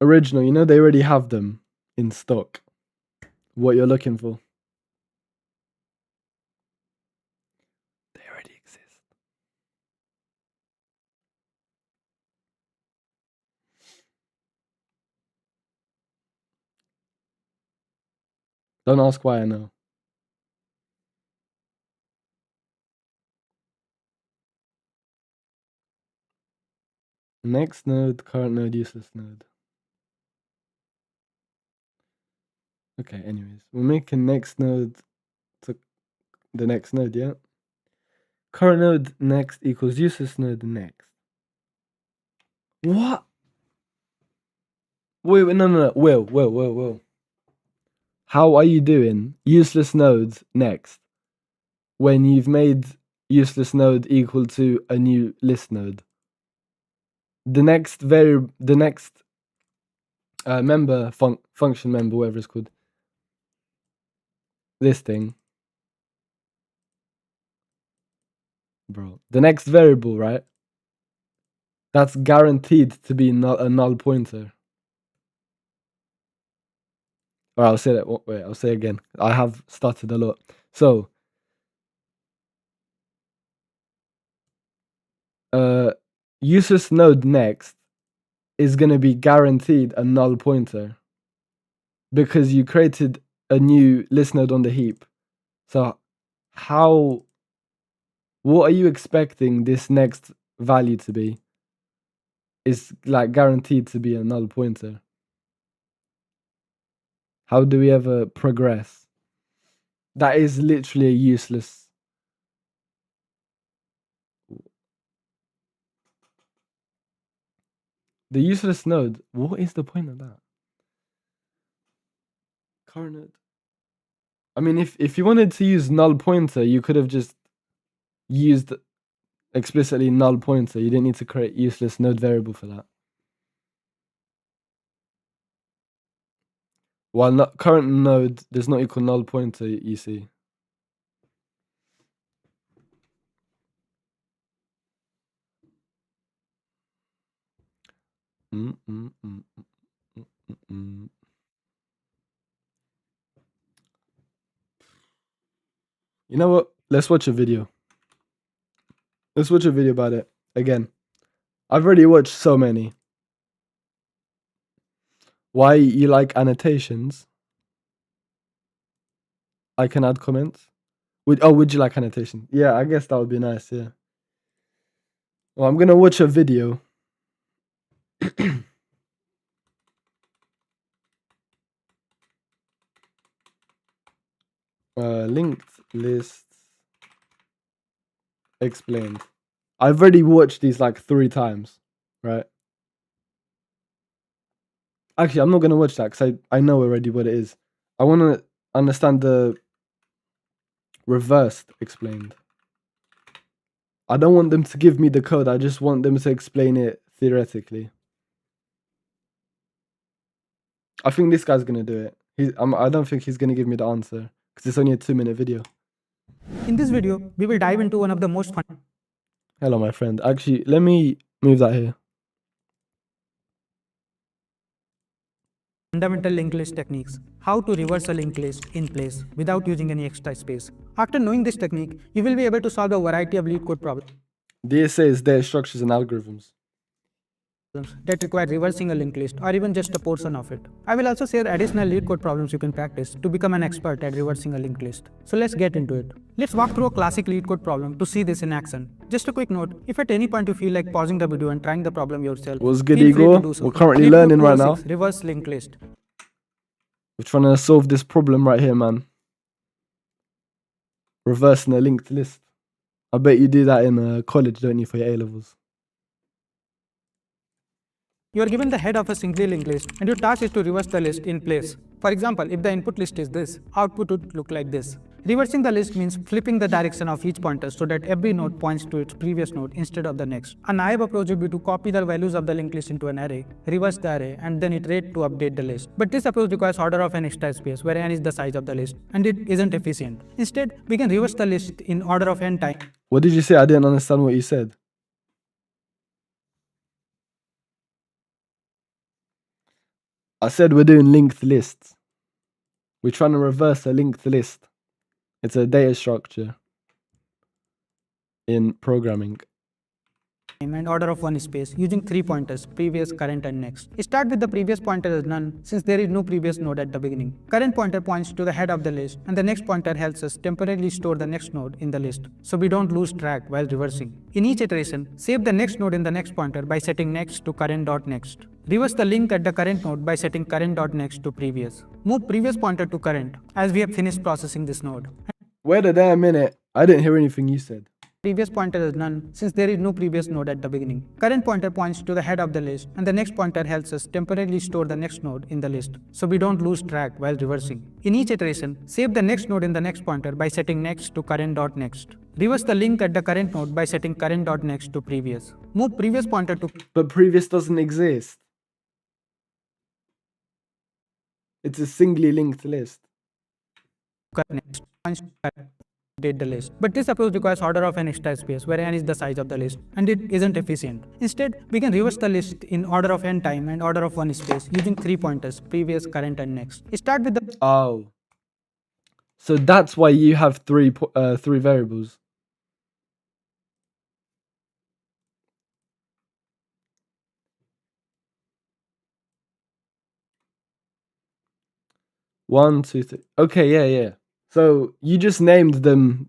Original, you know they already have them in stock. What you're looking for. They already exist. Don't ask why I know. Next node, current node, useless node. Okay, anyways. We'll make a next node to the next node, yeah? Current node next equals useless node next. What? Wait, no. Will. How are you doing useless nodes next when you've made useless node equal to a new list node? The next member function member, whatever it's called. This thing. Bro. The next variable, right? That's guaranteed to be a null pointer. Or I'll say that. Wait, I'll say again. I have stuttered a lot. So, useless node next is going to be guaranteed a null pointer because you created a new list node on the heap. So what are you expecting this next value to be? Is like guaranteed to be a null pointer. How do we ever progress? That is literally a useless. The useless node. What is the point of that? Current node. I mean, if you wanted to use null pointer, you could have just used explicitly null pointer. You didn't need to create useless node variable for that. While current node does not equal null pointer, you see. You know what? Let's watch a video. Let's watch a video about it again. I've already watched so many. Why you like annotations? I can add comments. Would you like annotation? Yeah, I guess that would be nice. Yeah. Well, I'm gonna watch a video. Linked lists explained. I've already watched these like 3 times, right? Actually, I'm not gonna watch that because I know already what it is. I want to understand the reversed explained. I don't want them to give me the code. I just want them to explain it theoretically. I think this guy's gonna do it. I don't think he's gonna give me the answer because it's only a 2-minute video. In this video, we will dive into one of the most Hello, my friend. Actually, let me move that here. fundamental linked list techniques. How to reverse a linked list in place without using any extra space. After knowing this technique, you will be able to solve a variety of LeetCode problems DSA is data structures and algorithms that require reversing a linked list or even just a portion of it. I will also share additional LeetCode problems you can practice to become an expert at reversing a linked list. So let's get into it. Let's walk through a classic LeetCode problem to see this in action. Just a quick note, if at any point you feel like pausing the video and trying the problem yourself, What's good, feel free Igor? to do so. We're currently LeetCode learning right now. 206, reverse linked list. We're trying to solve this problem right here, man. Reversing a linked list. I bet you do that in college, don't you, for your A-levels? You are given the head of a singly linked list and your task is to reverse the list in place. For example, if the input list is this, output would look like this. Reversing the list means flipping the direction of each pointer so that every node points to its previous node instead of the next. A naive approach would be to copy the values of the linked list into an array, reverse the array, and then iterate to update the list. But this approach requires order of n extra space, where n is the size of the list, and it isn't efficient. Instead, we can reverse the list in order of n times. What did you say? I didn't understand what you said. I said we're doing linked lists. We're trying to reverse a linked list. It's a data structure in programming. And order of one space using 3 pointers, previous, current, and next. Start with the previous pointer as none since there is no previous node at the beginning. Current pointer points to the head of the list and the next pointer helps us temporarily store the next node in the list so we don't lose track while reversing. In each iteration, save the next node in the next pointer by setting next to current.next. Reverse the link at the current node by setting current.next to previous. Move previous pointer to current as we have finished processing this node. Wait a damn minute. I didn't hear anything you said. Previous pointer is none since there is no previous node at the beginning. Current pointer points to the head of the list and the next pointer helps us temporarily store the next node in the list so we don't lose track while reversing. In each iteration, save the next node in the next pointer by setting next to current.next. Reverse the link at the current node by setting current.next to previous. Move previous pointer to But previous doesn't exist. It's a singly linked list. next. Update the list. But this approach requires order of n extra space where n is the size of the list and it isn't efficient. Instead, we can reverse the list in order of n time and order of one space using 3 pointers, previous, current, and next. Start with the Oh. So that's why you have three variables. 1, 2, 3. Okay, yeah. So you just named them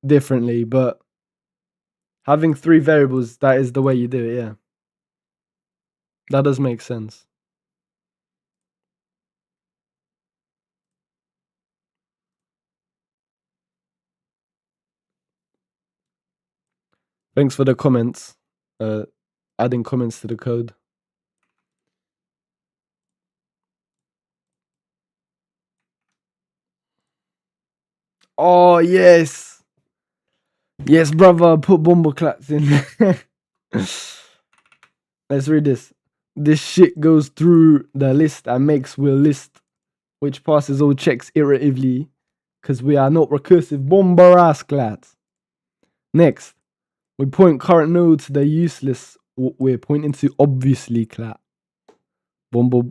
differently, but having 3 variables, that is the way you do it, yeah. That does make sense. Thanks for the comments. Adding comments to the code. Oh, yes. Yes, brother. Put bomber claps in. Let's read this. This shit goes through the list and makes will list, which passes all checks iteratively, because we are not recursive bomber ass clats. Next, we point current node to the useless. We're pointing to obviously clat. Bombo,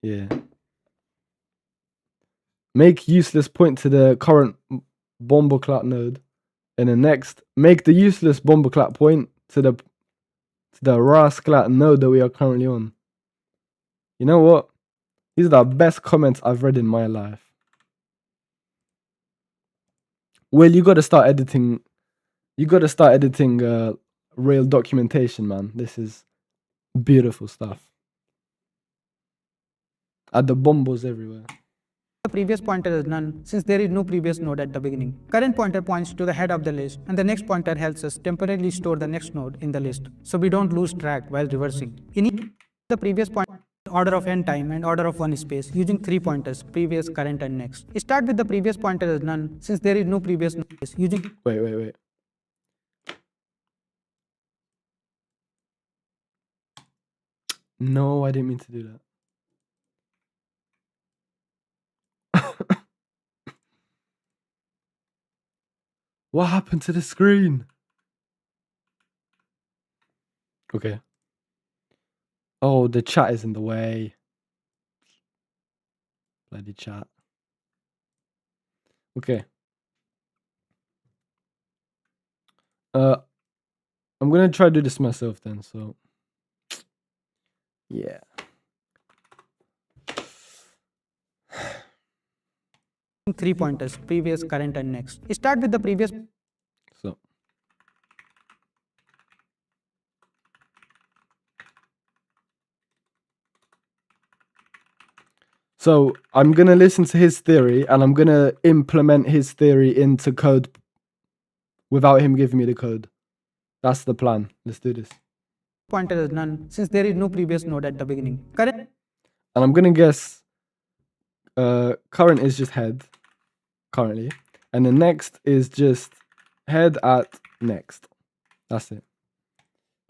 yeah. Make useless point to the current bomboclat node, and then next make the useless bomboclat point to the rasclat node that we are currently on. You know what? These are the best comments I've read in my life. Well, you gotta start editing. You gotta start editing real documentation, man. This is beautiful stuff. Add the bombos everywhere. The previous pointer is none since there is no previous node at the beginning. Current pointer points to the head of the list, and the next pointer helps us temporarily store the next node in the list, so we don't lose track while reversing. In the previous point, order of n time and order of 1 space using 3 pointers, previous, current, and next. Start with the previous pointer as none since there is no previous node using. Wait. No, I didn't mean to do that. What happened to the screen? Okay. Oh, the chat is in the way. Bloody chat. Okay. I'm gonna try to do this myself then, so yeah. Three pointers, previous, current, and next. Start with the previous. So I'm gonna listen to his theory and I'm gonna implement his theory into code without him giving me the code. That's the plan. Let's do this. Pointer is none since there is no previous node at the beginning. Current. And I'm gonna guess current is just head currently, and the next is just head at next. That's it.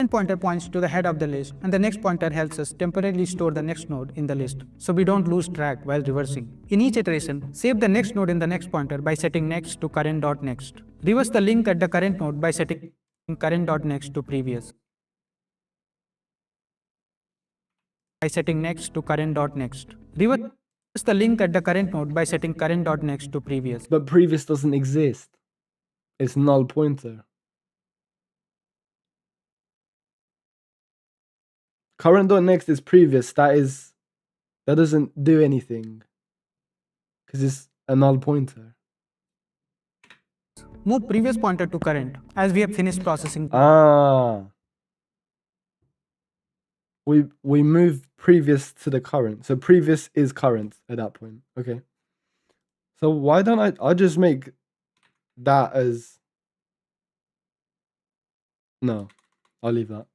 Pointer points to the head of the list, and the next pointer helps us temporarily store the next node in the list, so we don't lose track while reversing. In each iteration, save the next node in the next pointer by setting next to current.next. Reverse the link at the current node by setting current.next to previous. By setting next to current.next. Reverse the link at the current node by setting current.next to previous. But previous doesn't exist. It's null pointer. Current.next is previous. That doesn't do anything because it's a null pointer. Move previous pointer to current as we have finished processing. We move previous to the current. So previous is current at that point. Okay. So why don't I just make that as... No, I'll leave that.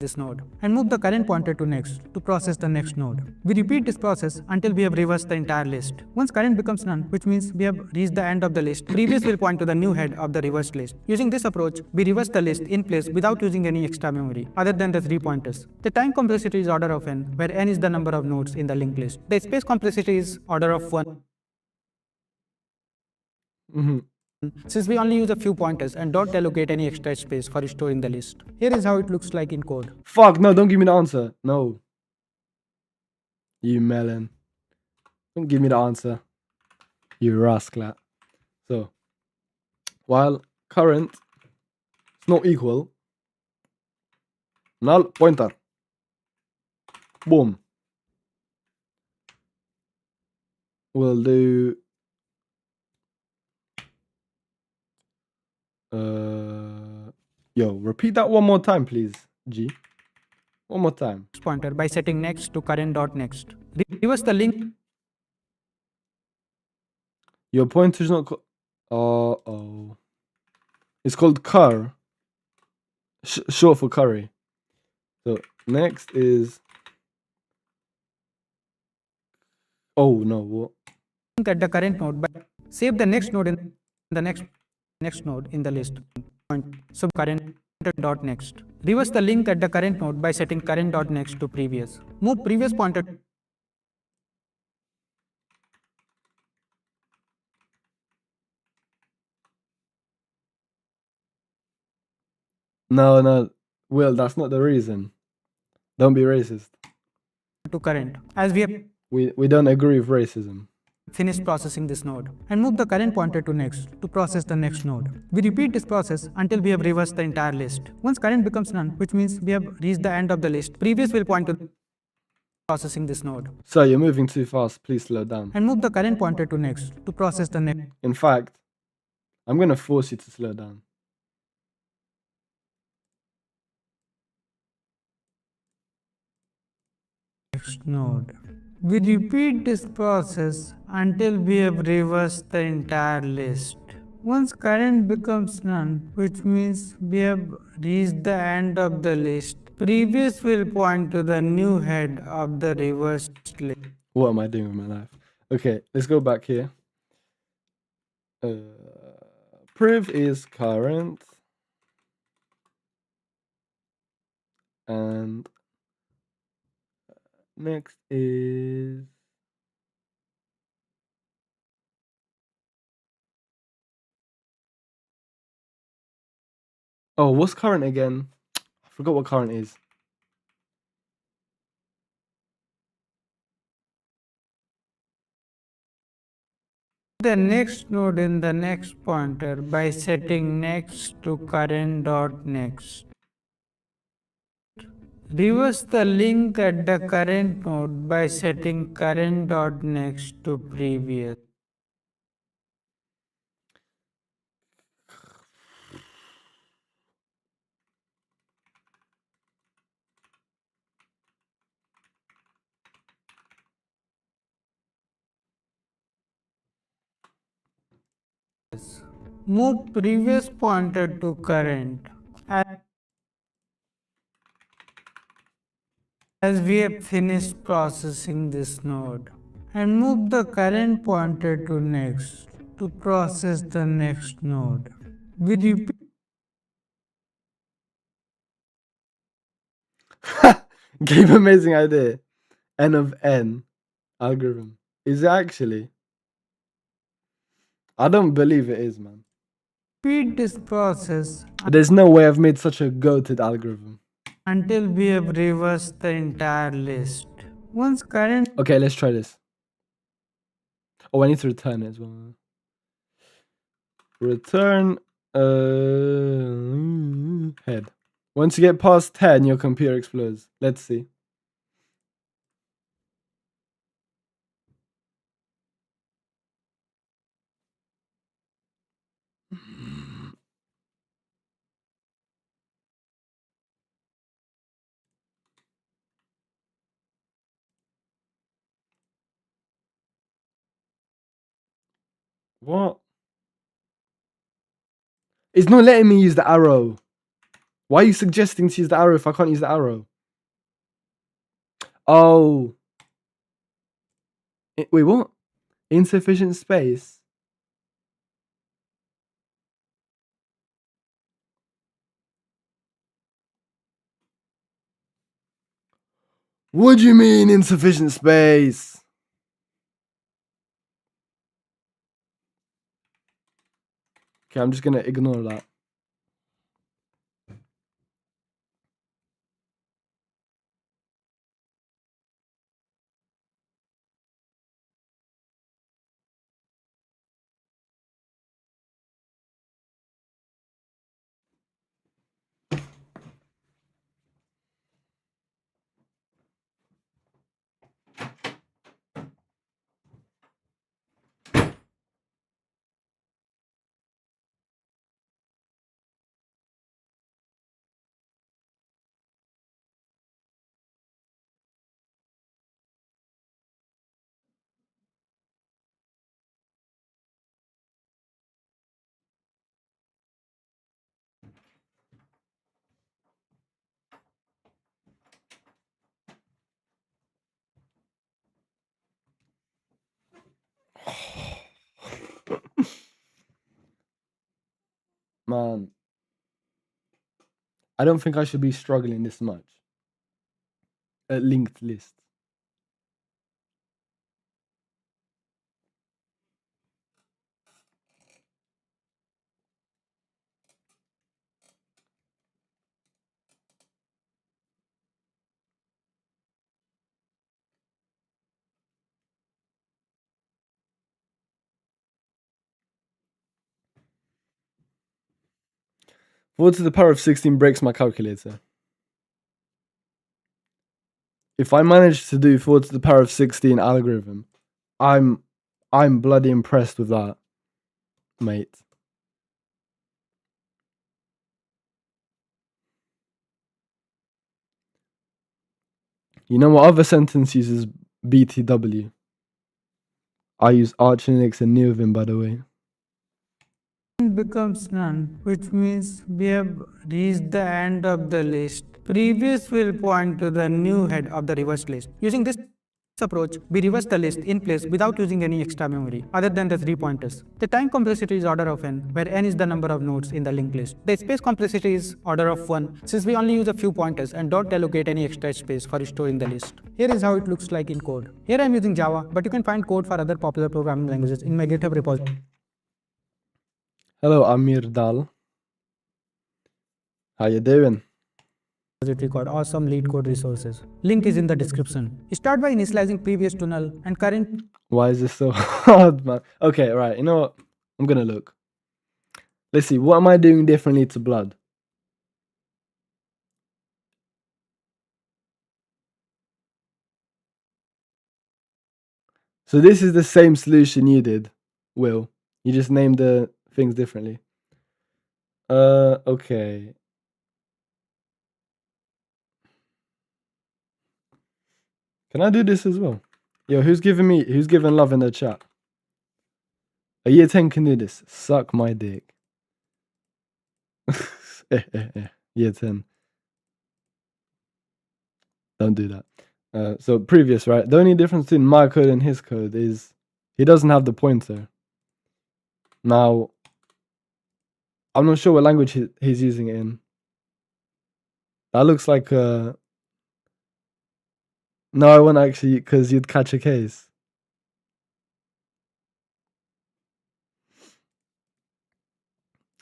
This node and move the current pointer to next to process the next node. We repeat this process until we have reversed the entire list. Once current becomes none, which means we have reached the end of the list, previous will point to the new head of the reversed list. Using this approach, we reverse the list in place without using any extra memory other than the 3 pointers. The time complexity is order of n, where n is the number of nodes in the linked list. The space complexity is order of 1. Since we only use a few pointers and don't allocate any extra space for storing the list. Here is how it looks like in code. Fuck, no, don't give me the answer. No. You melon. Don't give me the answer. You rascal. So, while current is not equal, null pointer. Boom. we'll do yo, repeat that one more time, please, G. One more time. pointer by setting next to current dot next. Reverse the link Your pointer's not called. Oh. It's called cur. Short for curry. So next is. Oh no, what? at the current node by save the next node in the next node in the list. Point so current dot next. Reverse the link at the current node by setting current dot next to previous. Move previous pointer No. Will, that's not the reason. Don't be racist. to current. As we have We don't agree with racism. finished processing this node and move the current pointer to next to process the next node. We repeat this process until we have reversed the entire list. Once current becomes none, which means we have reached the end of the list, previous will point to processing this node So you're moving too fast. Please slow down. and move the current pointer to next to process the next In fact, I'm gonna force you to slow down. node. We repeat this process until we have reversed the entire list. Once current becomes none, which means we have reached the end of the list, previous will point to the new head of the reversed list. What am I doing with my life? Okay, let's go back here. Priv is current. And next is oh, what's current again? I forgot what current is. The next node in the next pointer by setting next to current dot next. Reverse the link at the current node by setting current dot next to previous. Move previous pointer to current as we have finished processing this node and move the current pointer to next to process the next node. We repeat Game amazing idea. N of N algorithm. Is it actually? I don't believe it is, man. this process There's no way I've made such a goated algorithm. until we have reversed the entire list. Once current Okay, let's try this. Oh, I need to return it as well. Return head. Once you get past 10, your computer explodes. Let's see. What? It's not letting me use the arrow. Why are you suggesting to use the arrow if I can't use the arrow? Oh. Wait, what? Insufficient space? What do you mean insufficient space? Okay, I'm just gonna ignore that. I don't think I should be struggling this much at linked lists. What to the power of 16 breaks my calculator? If I manage to do 4 to the power of 16 algorithm, I'm bloody impressed with that, mate. You know what other sentence uses BTW? I use Arch Linux and Neovim, by the way. Becomes none, which means we have reached the end of the list. Previous will point to the new head of the reversed list. Using this approach, we reverse the list in place without using any extra memory other than the 3 pointers. The time complexity is order of n, where n is the number of nodes in the linked list. The space complexity is order of 1, since we only use a few pointers and don't allocate any extra space for storing the list. Here is how it looks like in code. Here I am using Java, but you can find code for other popular programming languages in my GitHub repository. Hello, Amir Dal. How you doing? Called Awesome Lead Code Resources. Link is in the description. Start by initializing previous to null and current. Why is this so hard, man? Okay, right. You know what? I'm gonna look. Let's see. What am I doing differently to Blood? So this is the same solution you did, Will. You just named the things differently. Okay. Can I do this as well? Yo, who's giving love in the chat? A year 10 can do this. Suck my dick. Year 10. Don't do that. So previous, right? The only difference between my code and his code is he doesn't have the pointer. Now, I'm not sure what language he's using it in. That looks like no, I won't actually, because you'd catch a case.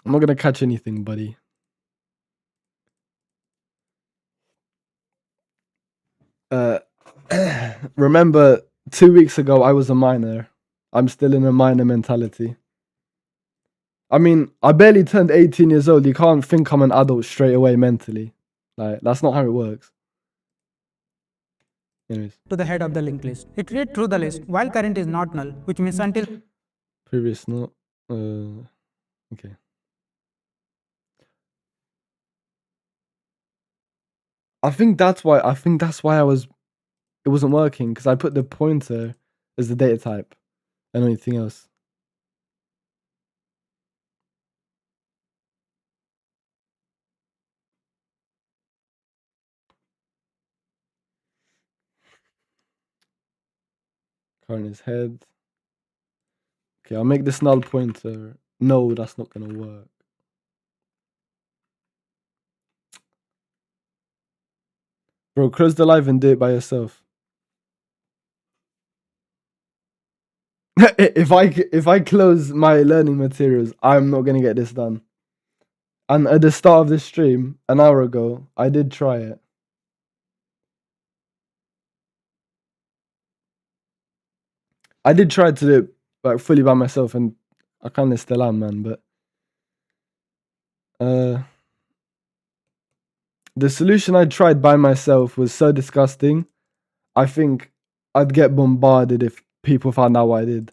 I'm not gonna catch anything, buddy. Remember, 2 weeks ago I was a minor. I'm still in a minor mentality. I mean, I barely turned 18 years old. You can't think I'm an adult straight away mentally. Like, that's not how it works. Anyways. To the head of the linked list. It read through the list while current is not null, which means until Previous not. Okay. I think that's why it wasn't working, because I put the pointer as the data type and anything else. Current is head. Okay, I'll make this null pointer. No, that's not gonna work. Bro, close the live and do it by yourself. If I close my learning materials, I'm not gonna get this done. And at the start of this stream, an hour ago, I did try it. I did try to do it like fully by myself, and I kind of still am, man. But the solution I tried by myself was so disgusting. I think I'd get bombarded if people found out what I did.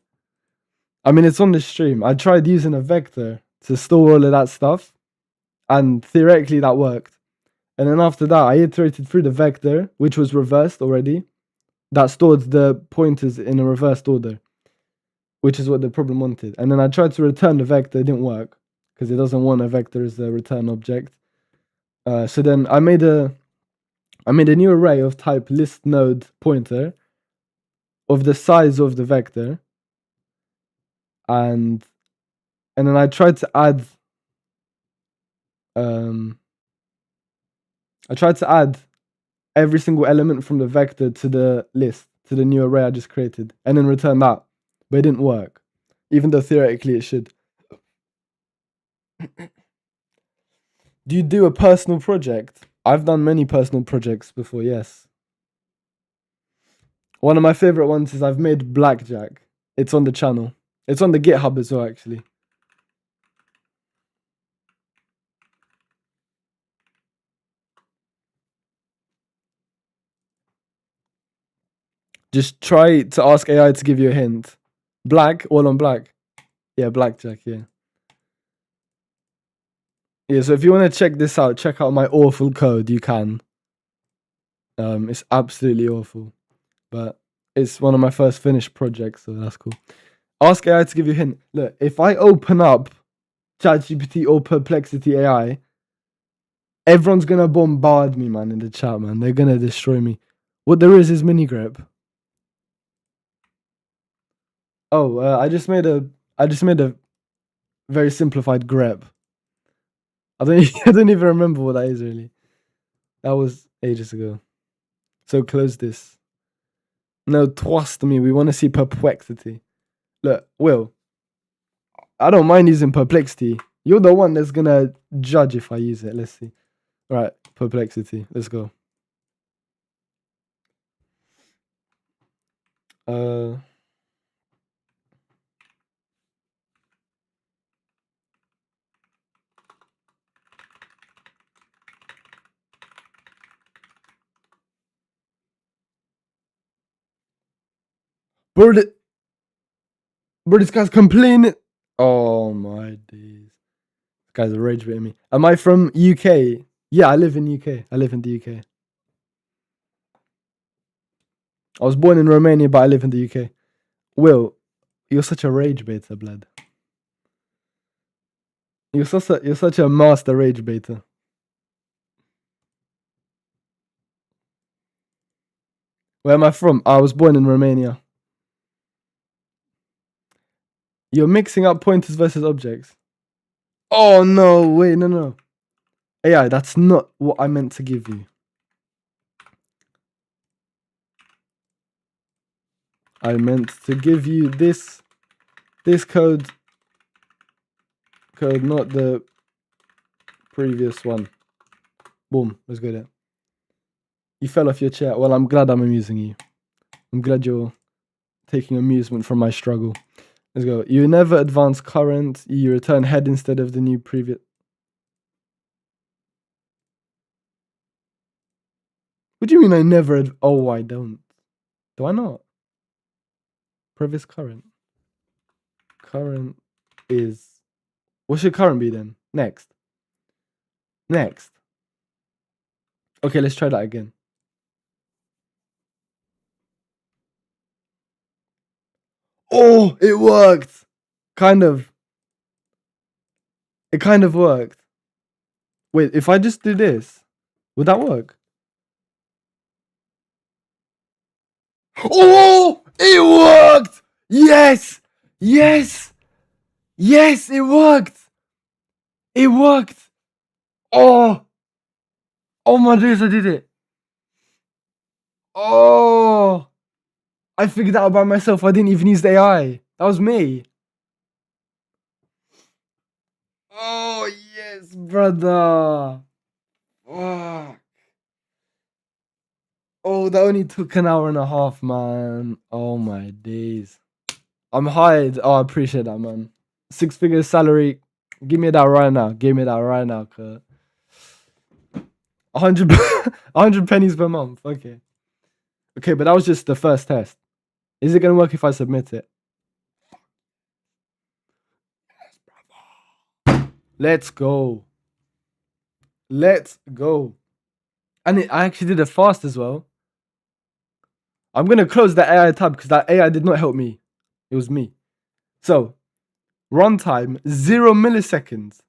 I mean, it's on the stream. I tried using a vector to store all of that stuff, and theoretically that worked. And then after that, I iterated through the vector, which was reversed already. That stored the pointers in a reversed order, which is what the problem wanted. And then I tried to return the vector, it didn't work, because it doesn't want a vector as a return object. So then I made a new array of type list node pointer of the size of the vector, and then I tried to add I tried to add every single element from the vector to the list, to the new array I just created, and then return that. But it didn't work, even though theoretically it should. Do you do a personal project? I've done many personal projects before, yes. One of my favorite ones is I've made Blackjack. It's on the channel. It's on the GitHub as well, actually. Just try to ask AI to give you a hint. Black, all on black. Yeah, Blackjack, yeah. Yeah, so if you want to check this out, check out my awful code, you can. It's absolutely awful. But it's one of my first finished projects, so that's cool. Ask AI to give you a hint. Look, if I open up ChatGPT or Perplexity AI, everyone's gonna bombard me, man, in the chat, man. They're gonna destroy me. What there is mini grep. Oh, I just made a very simplified grep. I don't even remember what that is really. That was ages ago. So close this. No, trust me, we want to see Perplexity. Look, Will, I don't mind using Perplexity. You're the one that's gonna judge if I use it. Let's see. All right, Perplexity. Let's go. Bro, this guy's complaining. Oh my days. This guy's a rage baiting me. Am I from UK? Yeah, I live in UK. I live in the UK. I was born in Romania, but I live in the UK. Will, you're such a rage baiter, blood. You're such a master rage baiter. Where am I from? I was born in Romania. You're mixing up pointers versus objects. Oh no, wait, no. AI, that's not what I meant to give you. I meant to give you this code, not the previous one. Boom, let's go there. You fell off your chair. Well, I'm glad I'm amusing you. I'm glad you're taking amusement from my struggle. Let's go. You never advance current. You return head instead of the new previous. What do you mean I never? Oh, I don't. Do I not? Previous current. Current is. What should current be then? Next. Okay, let's try that again. Oh, it worked. Kind of. It kind of worked. Wait, if I just do this, would that work? Oh, it worked. Yes, it worked. Oh my days, I did it. Oh, I figured that out by myself. I didn't even use the AI. That was me. Oh yes, brother. Fuck. Oh, that only took an hour and a half, man. Oh my days. I'm hired. Oh, I appreciate that, man. 6-figure salary. Give me that right now. Kurt. 100 pennies per month. Okay, but that was just the first test. Is it gonna work if I submit it? Let's go. And I actually did it fast as well. I'm gonna close the AI tab because that AI did not help me. It was me. So, runtime 0 milliseconds.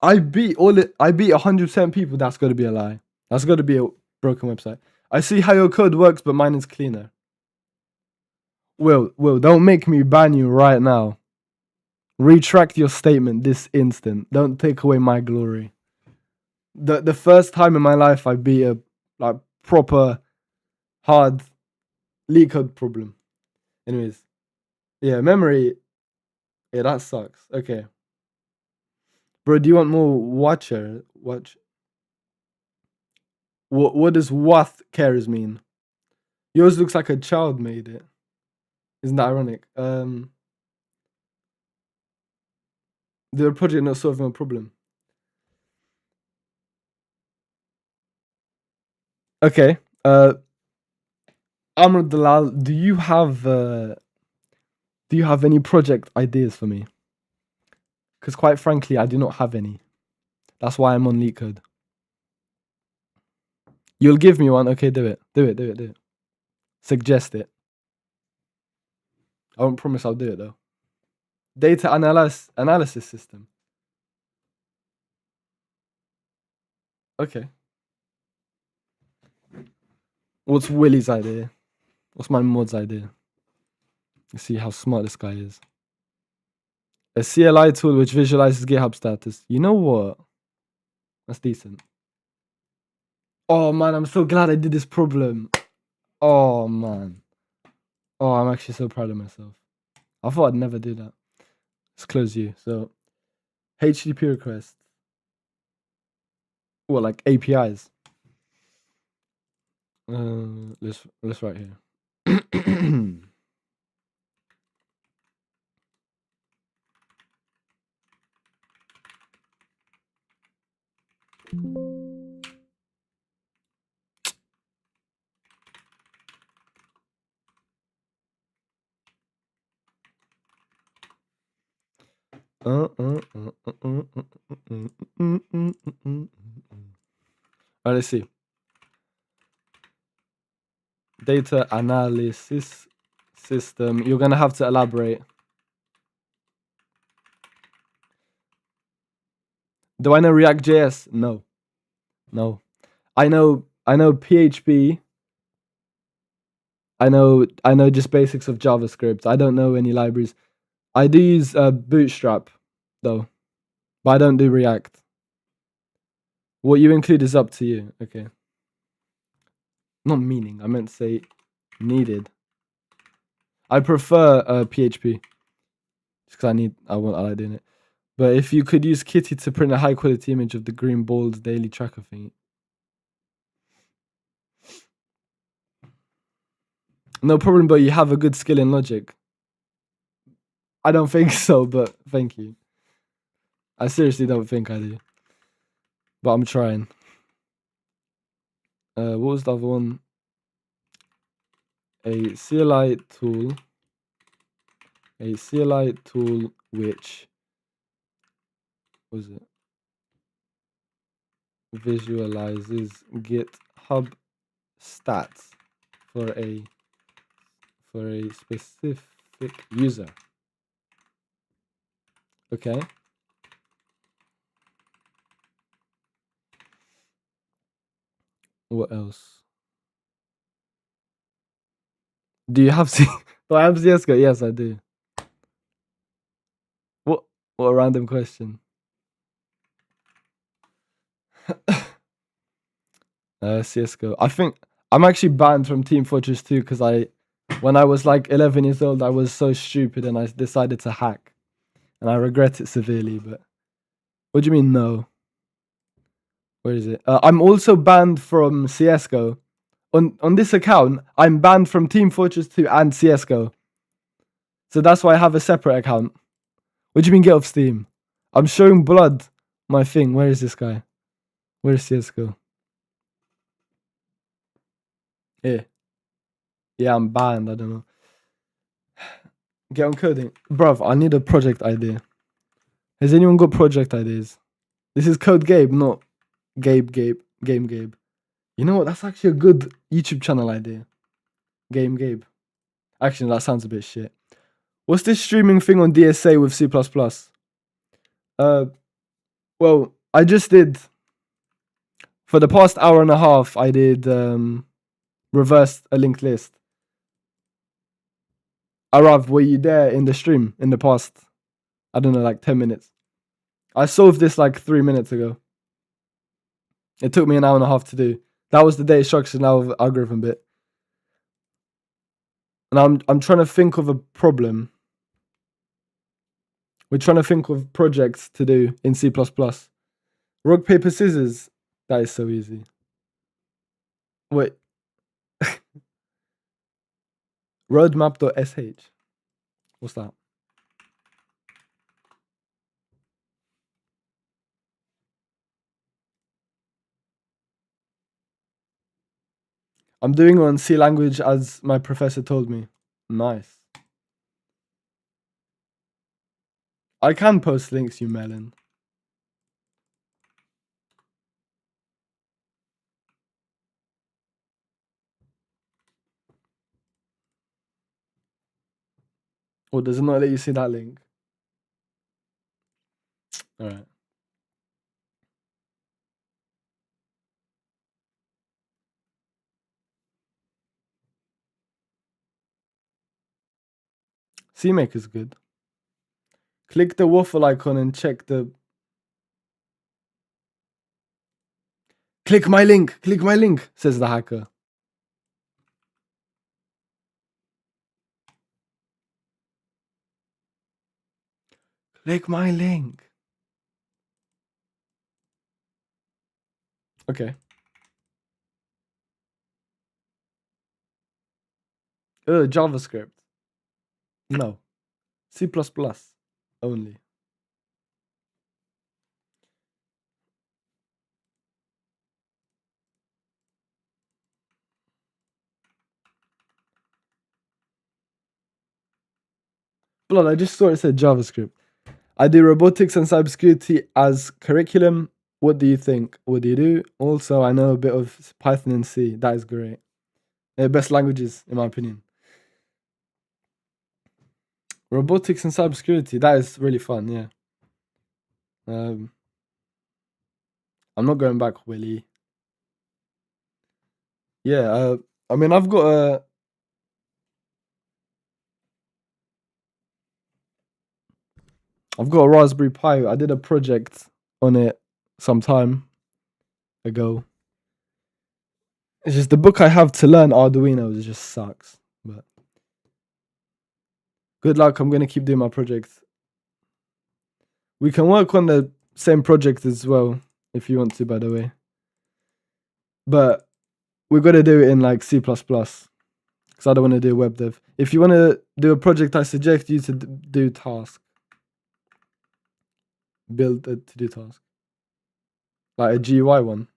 I beat 100% people. That's got to be a lie. That's got to be a broken website. I see how your code works, but mine is cleaner. Will, don't make me ban you right now. Retract your statement this instant. Don't take away my glory. The first time in my life I beat a like proper hard leak code problem. Anyways, yeah, memory. Yeah, that sucks. Okay, bro. Do you want more watcher? Watch. What does what cares mean? Yours looks like a child made it. Isn't that ironic? The project not solving a problem. Okay. Amr Dalal, do you have any project ideas for me? Because quite frankly, I do not have any. That's why I'm on LeetCode. You'll give me one. Okay, do it. Do it. Suggest it. I won't promise I'll do it though. Data analysis system. Okay. What's Willie's idea? What's my mod's idea? Let's see how smart this guy is. A CLI tool which visualizes GitHub status. You know what? That's decent. Oh man, I'm so glad I did this problem. Oh man. Oh, I'm actually so proud of myself. I thought I'd never do that. Let's close you. So, HTTP request. What, like APIs? Let's write here. Let's see. Data analysis system. You're gonna have to elaborate. Do I know React.js? No. I know PHP. I know just basics of JavaScript. I don't know any libraries. I do use Bootstrap though, but I don't do React. What you include is up to you. Okay. Not meaning. I meant to say needed. I prefer PHP just because I like doing it. But if you could use Kitty to print a high quality image of the green bold daily tracker thing. No problem, but you have a good skill in logic. I don't think so, but thank you. I seriously don't think I do. But I'm trying. What was the other one? A CLI tool which was it? Visualizes GitHub stats for a specific user. Okay. What else? Do you have do I have CSGO? Yes, I do. What a random question. CSGO. I think I'm actually banned from Team Fortress 2 because when I was like 11 years old, I was so stupid and I decided to hack. And I regret it severely, but what do you mean no? Where is it? I'm also banned from CSGO. On this account, I'm banned from Team Fortress 2 and CSGO. So that's why I have a separate account. What do you mean get off Steam? I'm showing blood. My thing. Where is this guy? Where is CSGO? Here. Yeah, I'm banned. I don't know. Get on coding. Bruv, I need a project idea. Has anyone got project ideas? This is Code Gabe, not Game Gabe. You know what? That's actually a good YouTube channel idea. Game Gabe. Actually, that sounds a bit shit. What's this streaming thing on DSA with C++? Well, I just did... For the past hour and a half, I did reverse a linked list. Arav, were you there in the stream in the past I don't know, like 10 minutes. I solved this like 3 minutes ago. It took me an hour and a half to do. That was the data structure now algorithm bit. And I'm trying to think of a problem. We're trying to think of projects to do in C++. Rock, paper, scissors. That is so easy. Wait. Roadmap.sh. What's that? I'm doing on C language as my professor told me. Nice. I can post links, you melon. Or does it not let you see that link? All right. CMake is good. Click the waffle icon and check the... Click my link, says the hacker. Click my link. Okay. JavaScript. No. C++ only. Blood, I just saw it said JavaScript. I do robotics and cybersecurity as curriculum. What do you think? What do you do? Also, I know a bit of Python and C. That is great. They're best languages, in my opinion. Robotics and cybersecurity. That is really fun, yeah. I'm not going back, Willie. Yeah, I mean, I've got a... Raspberry Pi. I did a project on it some time ago. It's just the book I have to learn Arduino just sucks. But good luck. I'm going to keep doing my project. We can work on the same project as well, if you want to, by the way. But we're going to do it in like C++. Because I don't want to do web dev. If you want to do a project, I suggest you to do task. Build a to-do task. Like a GUI one.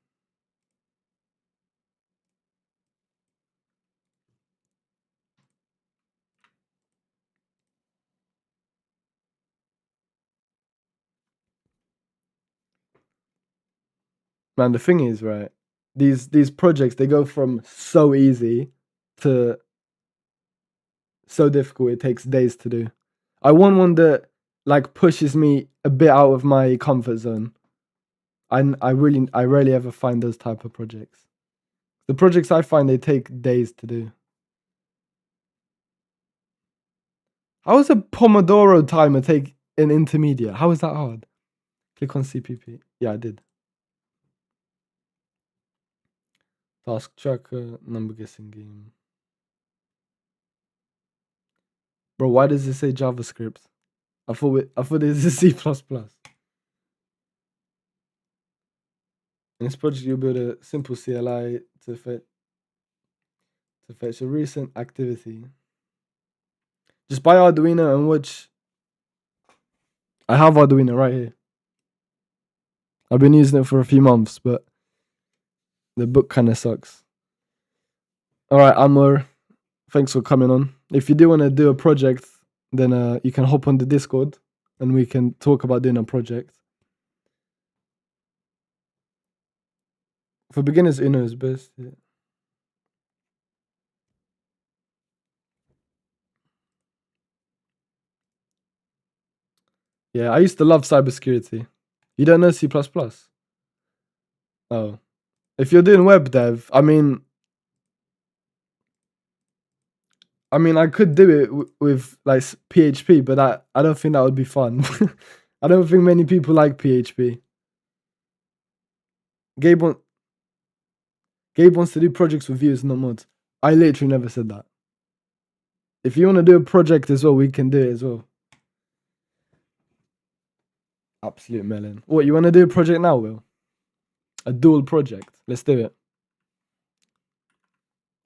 Man, the thing is, right, these projects, they go from so easy to so difficult it takes days to do. I want one that like pushes me a bit out of my comfort zone. I rarely ever find those type of projects. The projects I find, they take days to do. How does a Pomodoro timer take an intermediate? How is that hard? Click on CPP. Yeah, I did. Task tracker, number guessing game. Bro, why does it say JavaScript? I thought this is C++. In this project, you build a simple CLI to fetch a recent activity. Just buy Arduino and watch. I have Arduino right here. I've been using it for a few months, but the book kind of sucks. All right, Amor, thanks for coming on. If you do want to do a project, then you can hop on the Discord and we can talk about doing a project. For beginners, Uno is best. Yeah. Yeah, I used to love cybersecurity. You don't know C++? Oh. If you're doing web dev, I mean, I mean, I could do it with like PHP, but I don't think that would be fun. I don't think many people like PHP. Gabe wants to do projects with views, not mods. I literally never said that. If you want to do a project as well, we can do it as well. Absolute melon. What, you want to do a project now, Will? A dual project. Let's do it.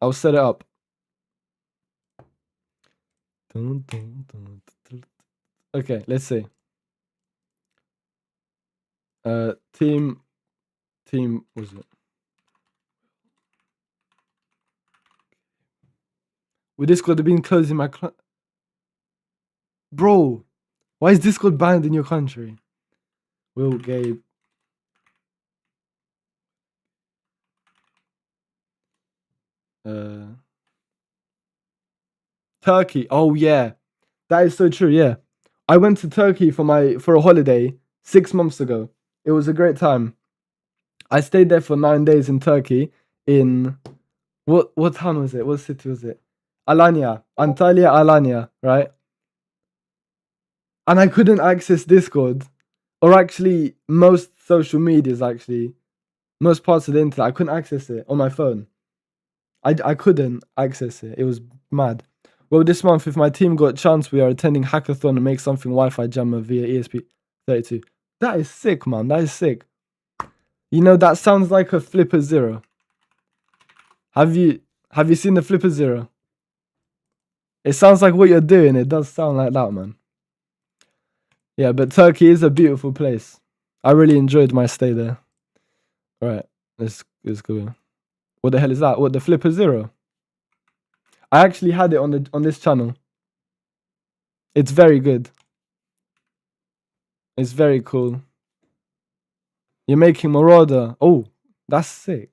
I'll set it up. Okay, let's see. Team was it? Would Discord have been closing my Bro, why is Discord banned in your country? Will, Gabe. Turkey. Oh yeah. That is so true, yeah. I went to Turkey for a holiday 6 months ago. It was a great time. I stayed there for 9 days in Turkey in what town was it? What city was it? Alanya. Antalya, Alanya, right? And I couldn't access Discord. Or actually most social medias actually. Most parts of the internet. I couldn't access it on my phone. I couldn't access it. It was mad. Well, this month, if my team got a chance, we are attending Hackathon and make something Wi-Fi jammer via ESP32. That is sick, man. That is sick. You know, that sounds like a Flipper Zero. Have you seen the Flipper Zero? It sounds like what you're doing. It does sound like that, man. Yeah, but Turkey is a beautiful place. I really enjoyed my stay there. All right, let's go. What the hell is that? What, the Flipper Zero? I actually had it on this channel. It's very good. It's very cool. You're making Marauder. Oh, that's sick.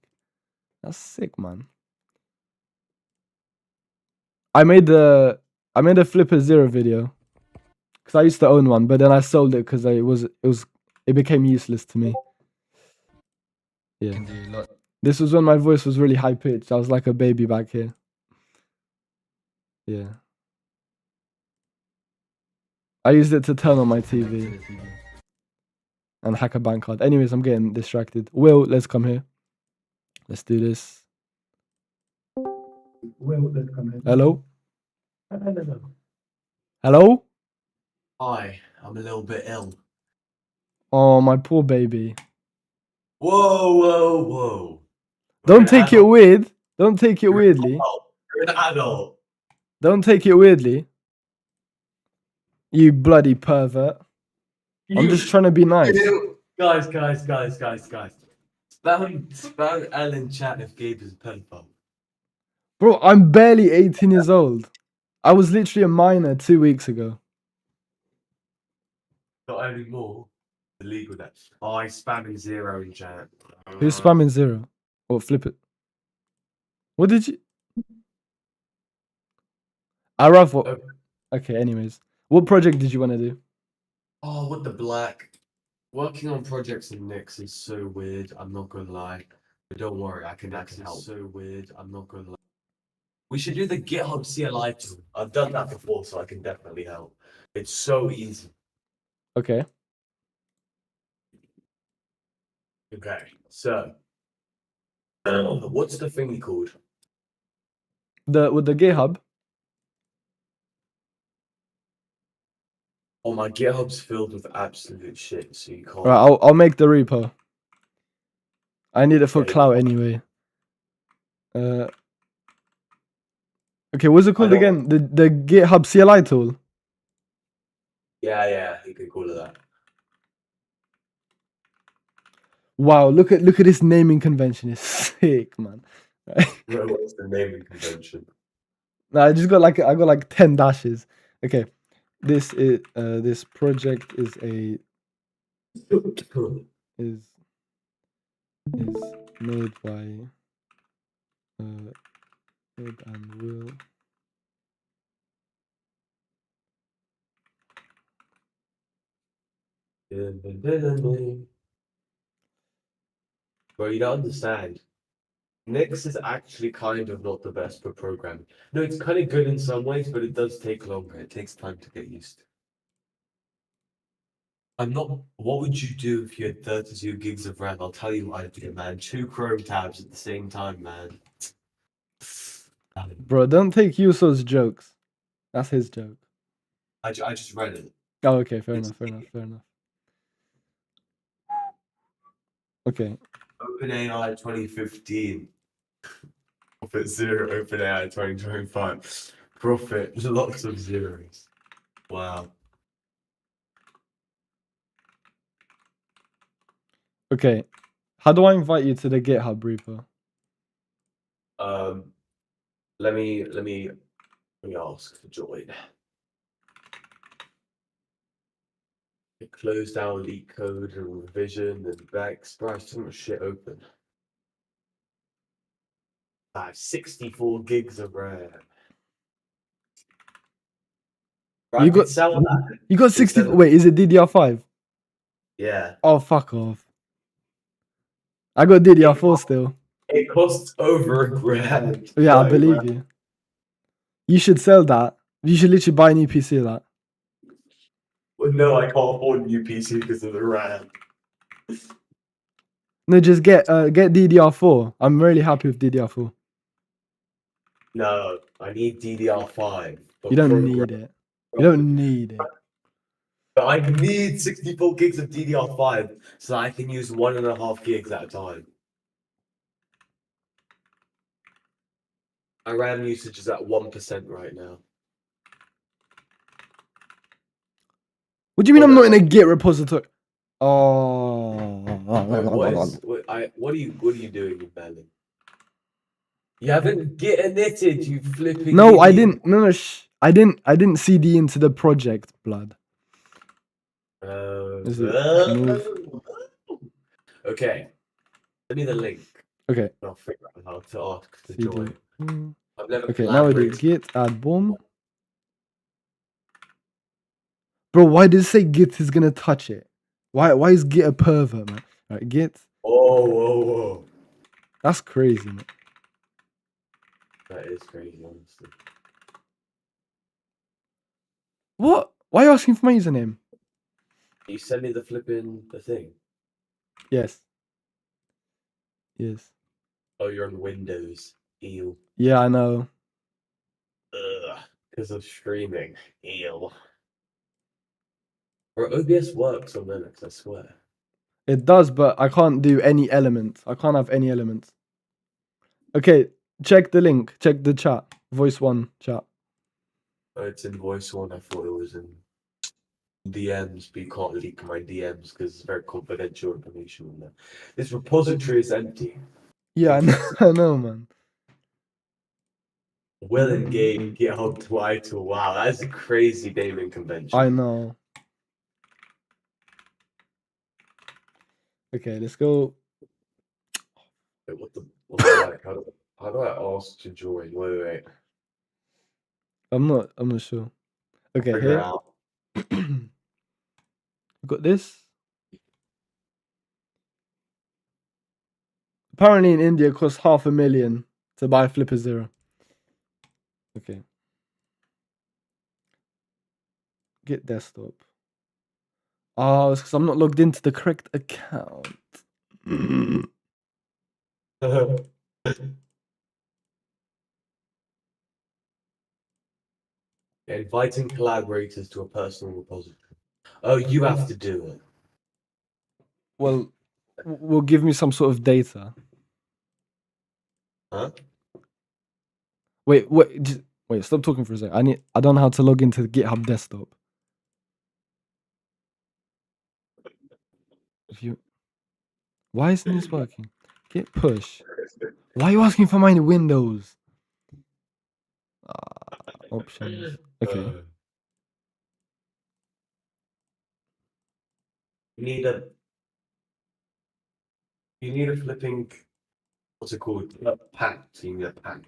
That's sick, man. I made a Flipper Zero video because I used to own one, but then I sold it because it became useless to me. Yeah. This was when my voice was really high pitched. I was like a baby back here. Yeah. I used it to turn on my TV and hack a bank card. Anyways, I'm getting distracted. Will, let's come here. Let's do this. Will, let's come here. Hello? Hello? Hi, I'm a little bit ill. Oh, my poor baby. Whoa. Don't take it weird. Don't take it weirdly. You're an adult. Don't take it weirdly. You bloody pervert. I'm just trying to be nice. Guys. Spam L in chat if Gabe is a pedophile. Bro, I'm barely 18 years old. I was literally a minor 2 weeks ago. Not anymore. Illegal that. Oh, he's spamming 0 in chat. Who's spamming 0? Or flip it. What did you... Araf, what... Okay, anyways. What project did you want to do? Oh, what the black. Working on projects in Nix is so weird, I'm not gonna lie. But don't worry, I can help. It's so weird, I'm not gonna lie. We should do the GitHub CLI tool. I've done that before, so I can definitely help. It's so easy. Okay. Okay, so what's the thing called? With the GitHub? Oh, my GitHub's filled with absolute shit, so you can't. Right, I'll make the repo. I need it for clout anyway. Okay, what's it called again? The GitHub CLI tool? Yeah, you could call it that. Wow, look at this naming convention. It's sick, man. What's the naming convention? No, I got like 10 dashes. Okay. This is this project is made by Ed and Will. Bro, you don't understand. Nix is actually kind of not the best for programming. No, it's kind of good in some ways, but it does take longer. It takes time to get used to. I'm not. What would you do if you had 32 gigs of RAM? I'll tell you what I'd do, man. 2 Chrome tabs at the same time, man. Bro, don't take Yuso's jokes. That's his joke. I just read it. Oh, okay, fair It's- enough, fair enough. Okay. OpenAI 2015. Profit 0. OpenAI 2025. Profit lots of zeros. Wow. Okay. How do I invite you to the GitHub repo? Let me ask to join. Close down leak code and revision and Vex. Bro, I still have shit open. I have 64 gigs of RAM. Bro, You I got- could sell that. You got 60. Instead of- Wait, is it DDR5? Yeah. Oh, fuck off. I got DDR4 still. It costs over $1,000. Yeah, I Like, believe you. You should sell that. You should literally buy a new PC of that. Well, no, I can't afford a new PC because of the RAM. No, just get DDR4. I'm really happy with DDR4. No, I need DDR5. You don't need it. You don't need it. But I need 64 gigs of DDR5 so I can use 1.5 gigs at a time. My RAM usage is at 1% right now. What do you mean Oh, I'm no. not in a Git repository? Oh. What are you doing in Berlin? You haven't get knitted, you flipping. No, I idiot. didn't. No, I didn't CD into the project, blood. Is it move? Okay. Send me the link. Okay. I'll figure out how to ask to CD. join. I've never Okay, now we do collaborated. git add boom. Bro, why did it say git is gonna touch it? Why is git a pervert, man? Right, git. Whoa. That's crazy, man. That is crazy, honestly. What? Why are you asking for my username? You send me the thing. Yes. Yes. Oh, you're on Windows. Ew. Yeah, I know. Ugh. Because of streaming. Ew. Or OBS works on Linux, I swear. It does, but I can't do any element. I can't have any elements. Okay, check the link. Check the chat. Voice one chat. Oh, it's in voice one. I thought it was in DMs, but you can't leak my DMs because it's very confidential information on there. This repository is empty. Yeah, I know, I know, man. Will engage GitHub title. Wow, that's a crazy naming convention. I know. Okay, let's go. Wait, what the heck? How do I ask to join? Wait. I'm not sure. Okay, Figure here. out. Got this. Apparently in India it costs $500,000 to buy Flipper Zero. Okay. Get desktop. Oh, it's because I'm not logged into the correct account. Inviting collaborators to a personal repository. Oh, you have to do it. Well, will give me some sort of data. Huh? Wait, stop talking for a sec. I don't know how to log into the GitHub desktop. Why isn't this working? Git push. Why are you asking for my Windows? Options. Okay. You need a flipping, what's it called? A pact. You need a pact.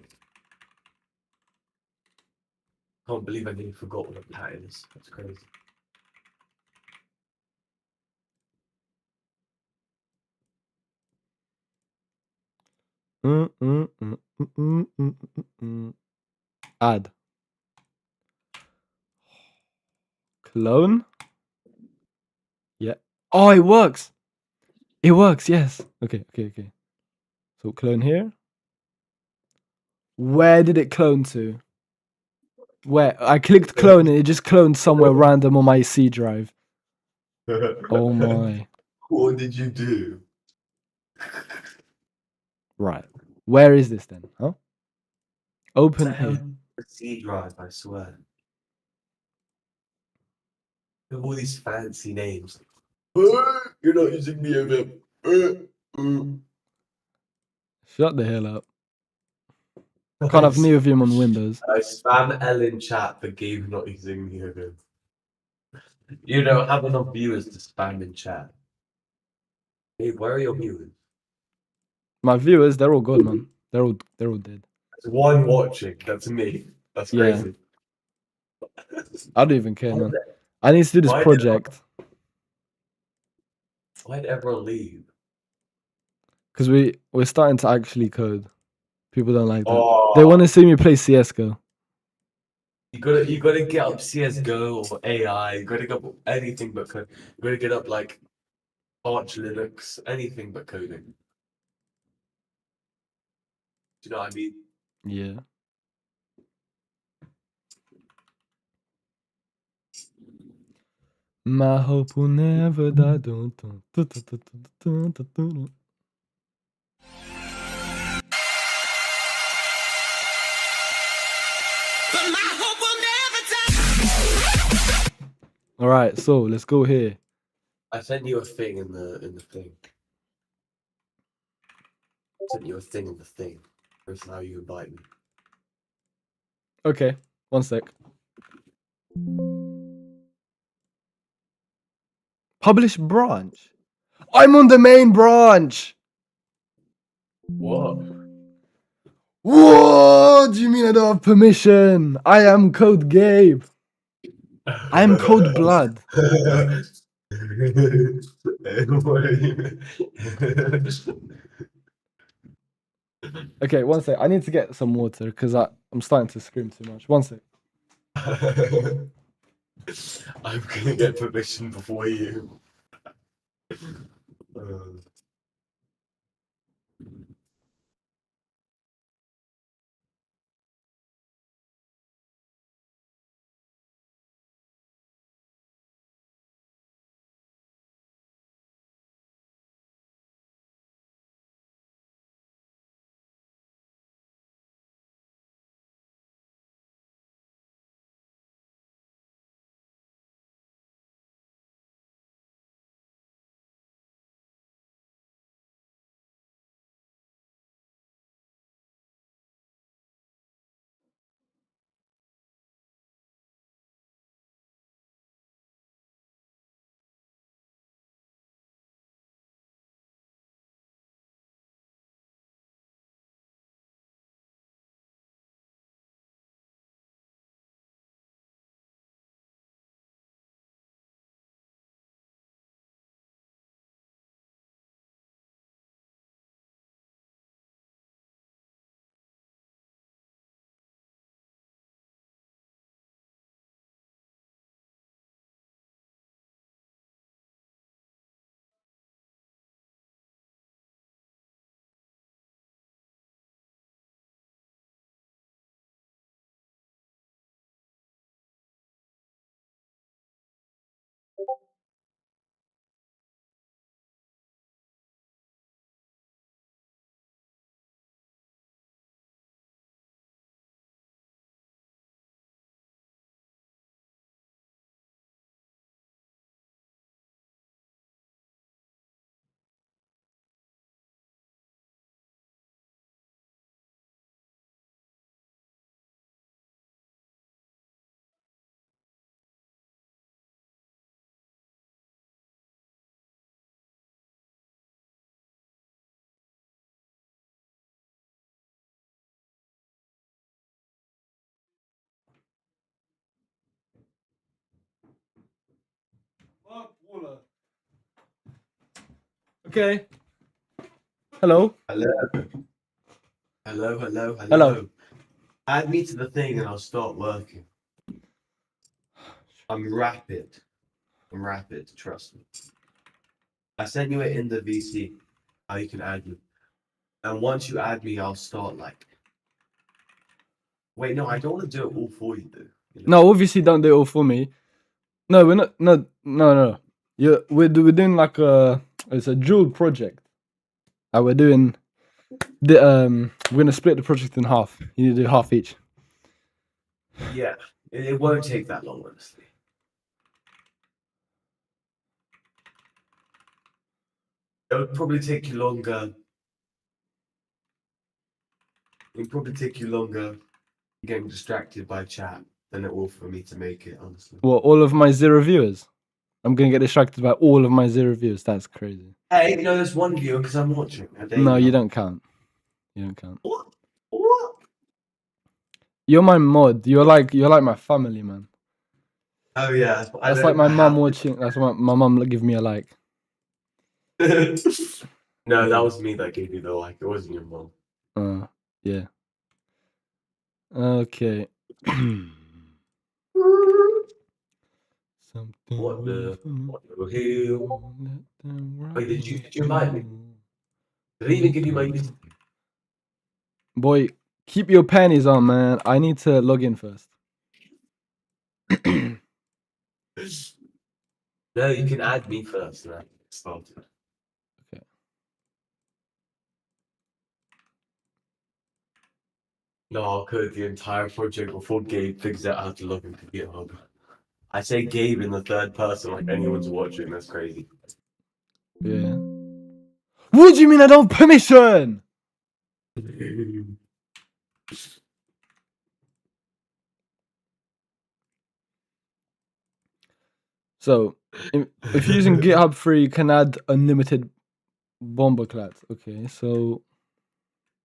Can't believe I nearly forgot what a pact is. That's crazy. Add. Clone. Yeah. Oh, it works. It works. Yes. Okay. So clone here. Where did it clone to? Where? I clicked clone and it just cloned somewhere random on my C drive. Oh my. What did you do? Right. Where is this then? Huh? Open here. The C drive, I swear. Look at all these fancy names. You're not using NeoVim. Shut the hell up. Can't have NeoVim on Windows. I spam L in chat for Gabe not using NeoVim. You don't have enough viewers to spam in chat. Gabe, where are your viewers? My viewers, they're all good, man. They're all dead. There's one watching. That's me. That's Yeah. crazy. I don't even care, man. I need to do this Why did project Why'd everyone leave? because we're starting to actually code. People don't like that. Oh, They want to see me play CS:GO. you gotta get up CS:GO or AI. You gotta get up anything but code. You gotta get up like Arch Linux, anything but coding. Do you know what I mean? Yeah. My hope will never die. Dun, dun, dun, dun, dun, dun, dun, dun, dun. All right, so let's go here. I sent you a thing in the thing. I sent you a thing in the thing. That's how you invite me. Okay, one sec. Publish branch. I'm on the main branch. What? What do you mean I don't have permission? I am Code Gabe. I am Code Blood. Okay, one sec. I need to get some water because I'm starting to scream too much. One sec. I'm gonna get permission before you. Okay. Hello. Hello. Hello, hello, hello. Hello. Add me to the thing and I'll start working. I'm rapid. I'm rapid, trust me. I sent you it in the VC. How you can add me. And once you add me, I'll start like. Wait, no, I don't want to do it all for you, though. You know? No, obviously don't do it all for me. No, we're not. No. Yeah, we're doing like it's a dual project. We're doing we're gonna split the project in half. You need to do half each. Yeah, it won't take that long, honestly. It'll probably take you longer. It'll probably take you longer getting distracted by chat than it will for me to make it, honestly. Well, all of my 0 viewers. I'm gonna get distracted by all of my 0 viewers. That's crazy. Hey, no, there's one viewer because I'm watching. No, you don't count. You don't count. What? What? You're my mod. You're like my family, man. Oh yeah, That's like my mum watching. That's why my mum give me a like. No, that was me that gave you the like. It wasn't your mom. Yeah. Okay. Something What the? will What the hell? let them Wait, did you run invite me? through. Did I even give you my username? Boy, keep your panties on, man. I need to log in first. No, you can add me first. And I get started. Okay. No, I'll code the entire project before Gabe figures out how to log into GitHub. I say Gabe in the third person like anyone's watching. That's crazy. Yeah. What do you mean I don't have permission? So, if you're using GitHub free, you can add unlimited bomboclats. Okay, so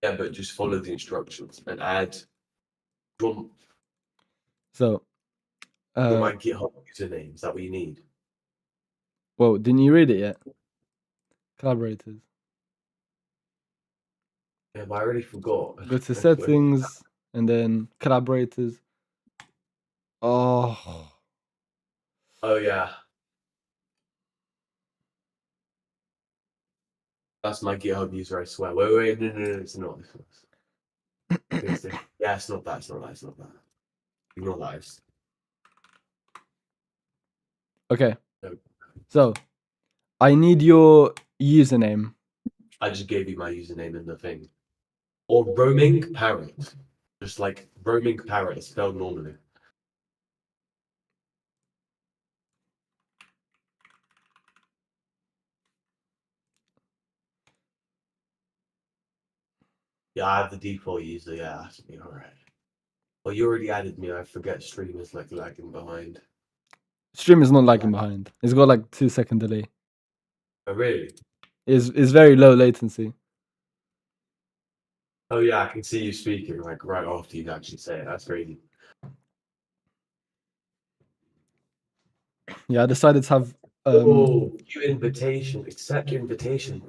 Yeah, but just follow the instructions and add your, so my GitHub username. Is that what you need? well, didn't you read it yet? Collaborators. Yeah, but I already forgot. Go to settings and then collaborators. Oh, Oh yeah. That's my GitHub user, I swear. Wait, no, it's not. Yeah, it's not that, it's not that, it's not that. Ignore that. okay. No. So, I need your username. I just gave you my username in the thing. Or roaming parrot. Just like roaming parrot, it's spelled normally. Yeah, I have the default user, yeah, that's me, alright. Well, you already added me, I forget stream is like lagging behind. Stream is not lagging behind. It's got like 2-second delay. Oh, really? It's very low latency. Oh, yeah, I can see you speaking like right after you actually say it. That's crazy. Yeah, I decided to have. Oh, view invitation, accept invitation.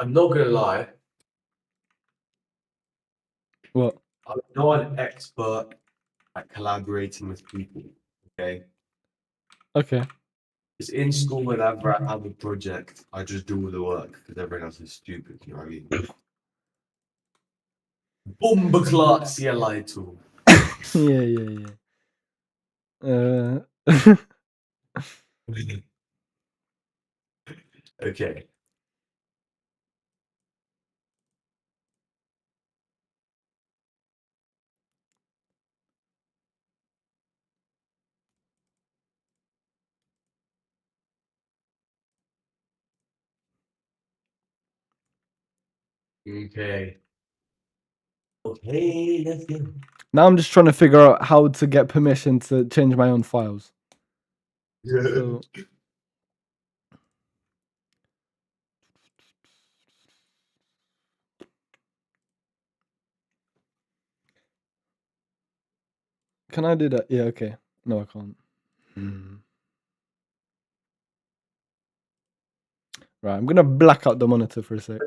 I'm not gonna lie. What? I'm not an expert at collaborating with people. Okay. Okay. It's in school whenever I have a project, I just do all the work because everyone else is stupid. You know what I mean? Bombaclat CLI tool. Yeah. Okay. Okay. Okay, let's go. Now I'm just trying to figure out how to get permission to change my own files. So, can I do that? Yeah, okay. No, I can't. Right, I'm gonna black out the monitor for a sec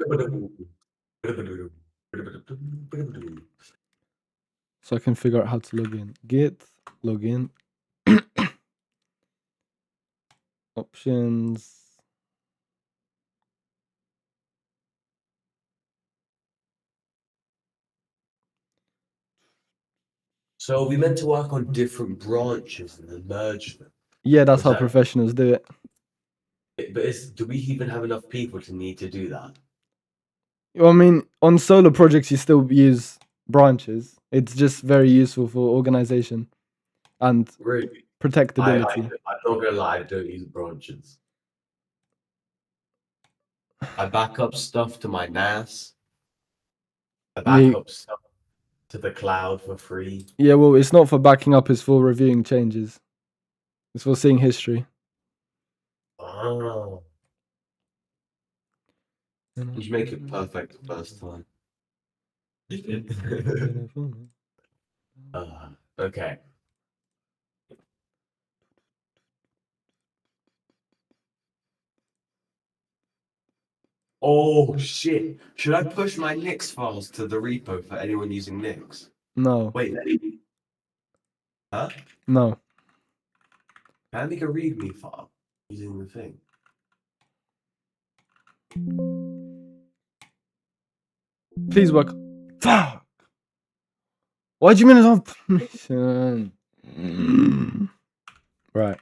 so I can figure out how to log in. Git login options. So we meant to work on different branches and then merge them. Yeah, that's Was how that- professionals do it. But do we even have enough people to need to do that? Well, I mean, on solo projects, you still use branches. It's just very useful for organization and Really? protectability. I'm not gonna lie, I don't use branches. I back up stuff to my NAS. I back Yeah. up stuff to the cloud for free. Yeah, well, it's not for backing up, it's for reviewing changes. It's for seeing history. Oh. Just make it perfect the first time. Okay. Oh shit! Should I push my Nix files to the repo for anyone using Nix? No, Wait, huh? no. Can I make a README file using the thing? Please work. Fuck! Why do you mean it's on permission? Right.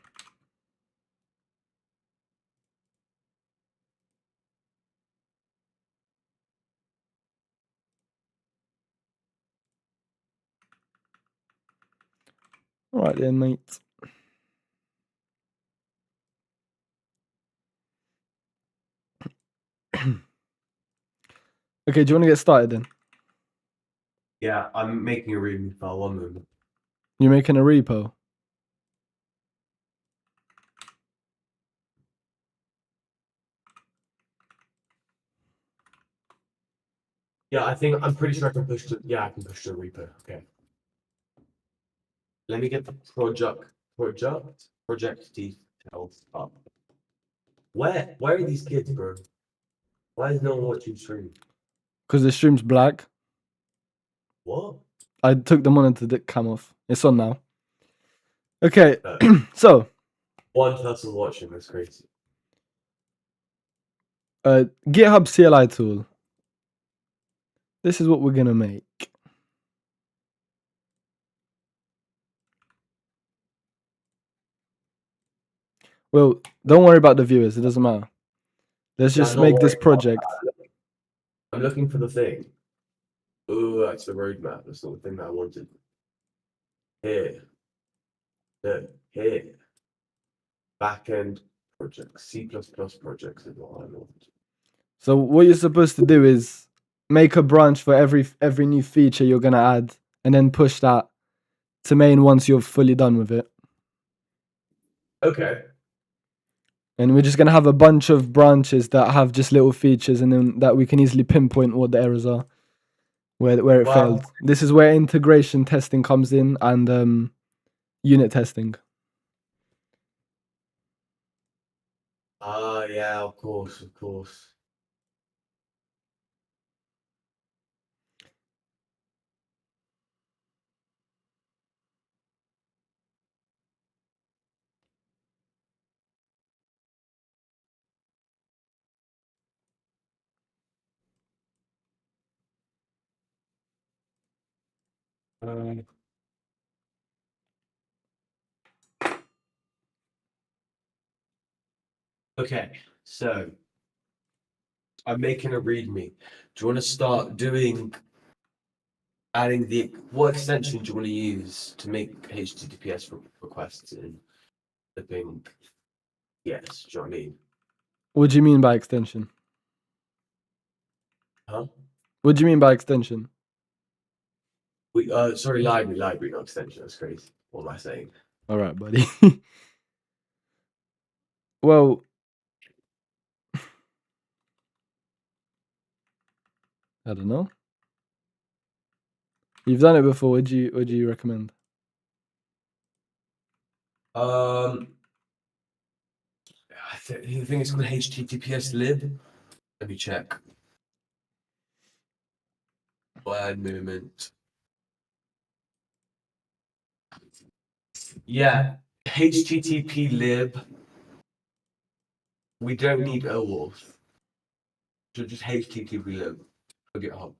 Alright then, mate. Okay, do you want to get started then? Yeah, I'm making a README file. 1 moment. You're making a repo. Yeah, I'm pretty sure I can push to. Yeah, I can push to the repo. Okay. Let me get the project details up. Where are these kids, bro? Why is no one watching stream? Because the stream's black. What? I took the monitor cam off. It's on now. Okay, No. so One person watching. That's crazy. GitHub CLI tool. This is what we're gonna make. Well, don't worry about the viewers. It doesn't matter. Let's Yeah, just not make this worried about project. that. I'm looking for the thing. Oh, that's the roadmap. That's not the thing that I wanted. Here. No, here. Backend projects. C++ projects is what I want. So what you're supposed to do is make a branch for every new feature you're gonna add, and then push that to main once you're fully done with it. Okay. And we're just gonna have a bunch of branches that have just little features, and then that we can easily pinpoint what the errors are, where it Wow. failed. This is where integration testing comes in, and unit testing. Yeah, of course, of course. Okay, so I'm making a README. Do you want to start adding what extension do you want to use to make HTTPS requests in flipping? Yes, do you know what I mean? What do you mean by extension? Huh? What do you mean by extension? Sorry, library, not extension. That's crazy. What am I saying? All right, buddy. Well, I don't know. You've done it before. What do you recommend? I I think it's called HTTPS lib. Let me check. Word movement. Yeah, HTTP lib. We don't need OAuth. So just HTTP lib for GitHub.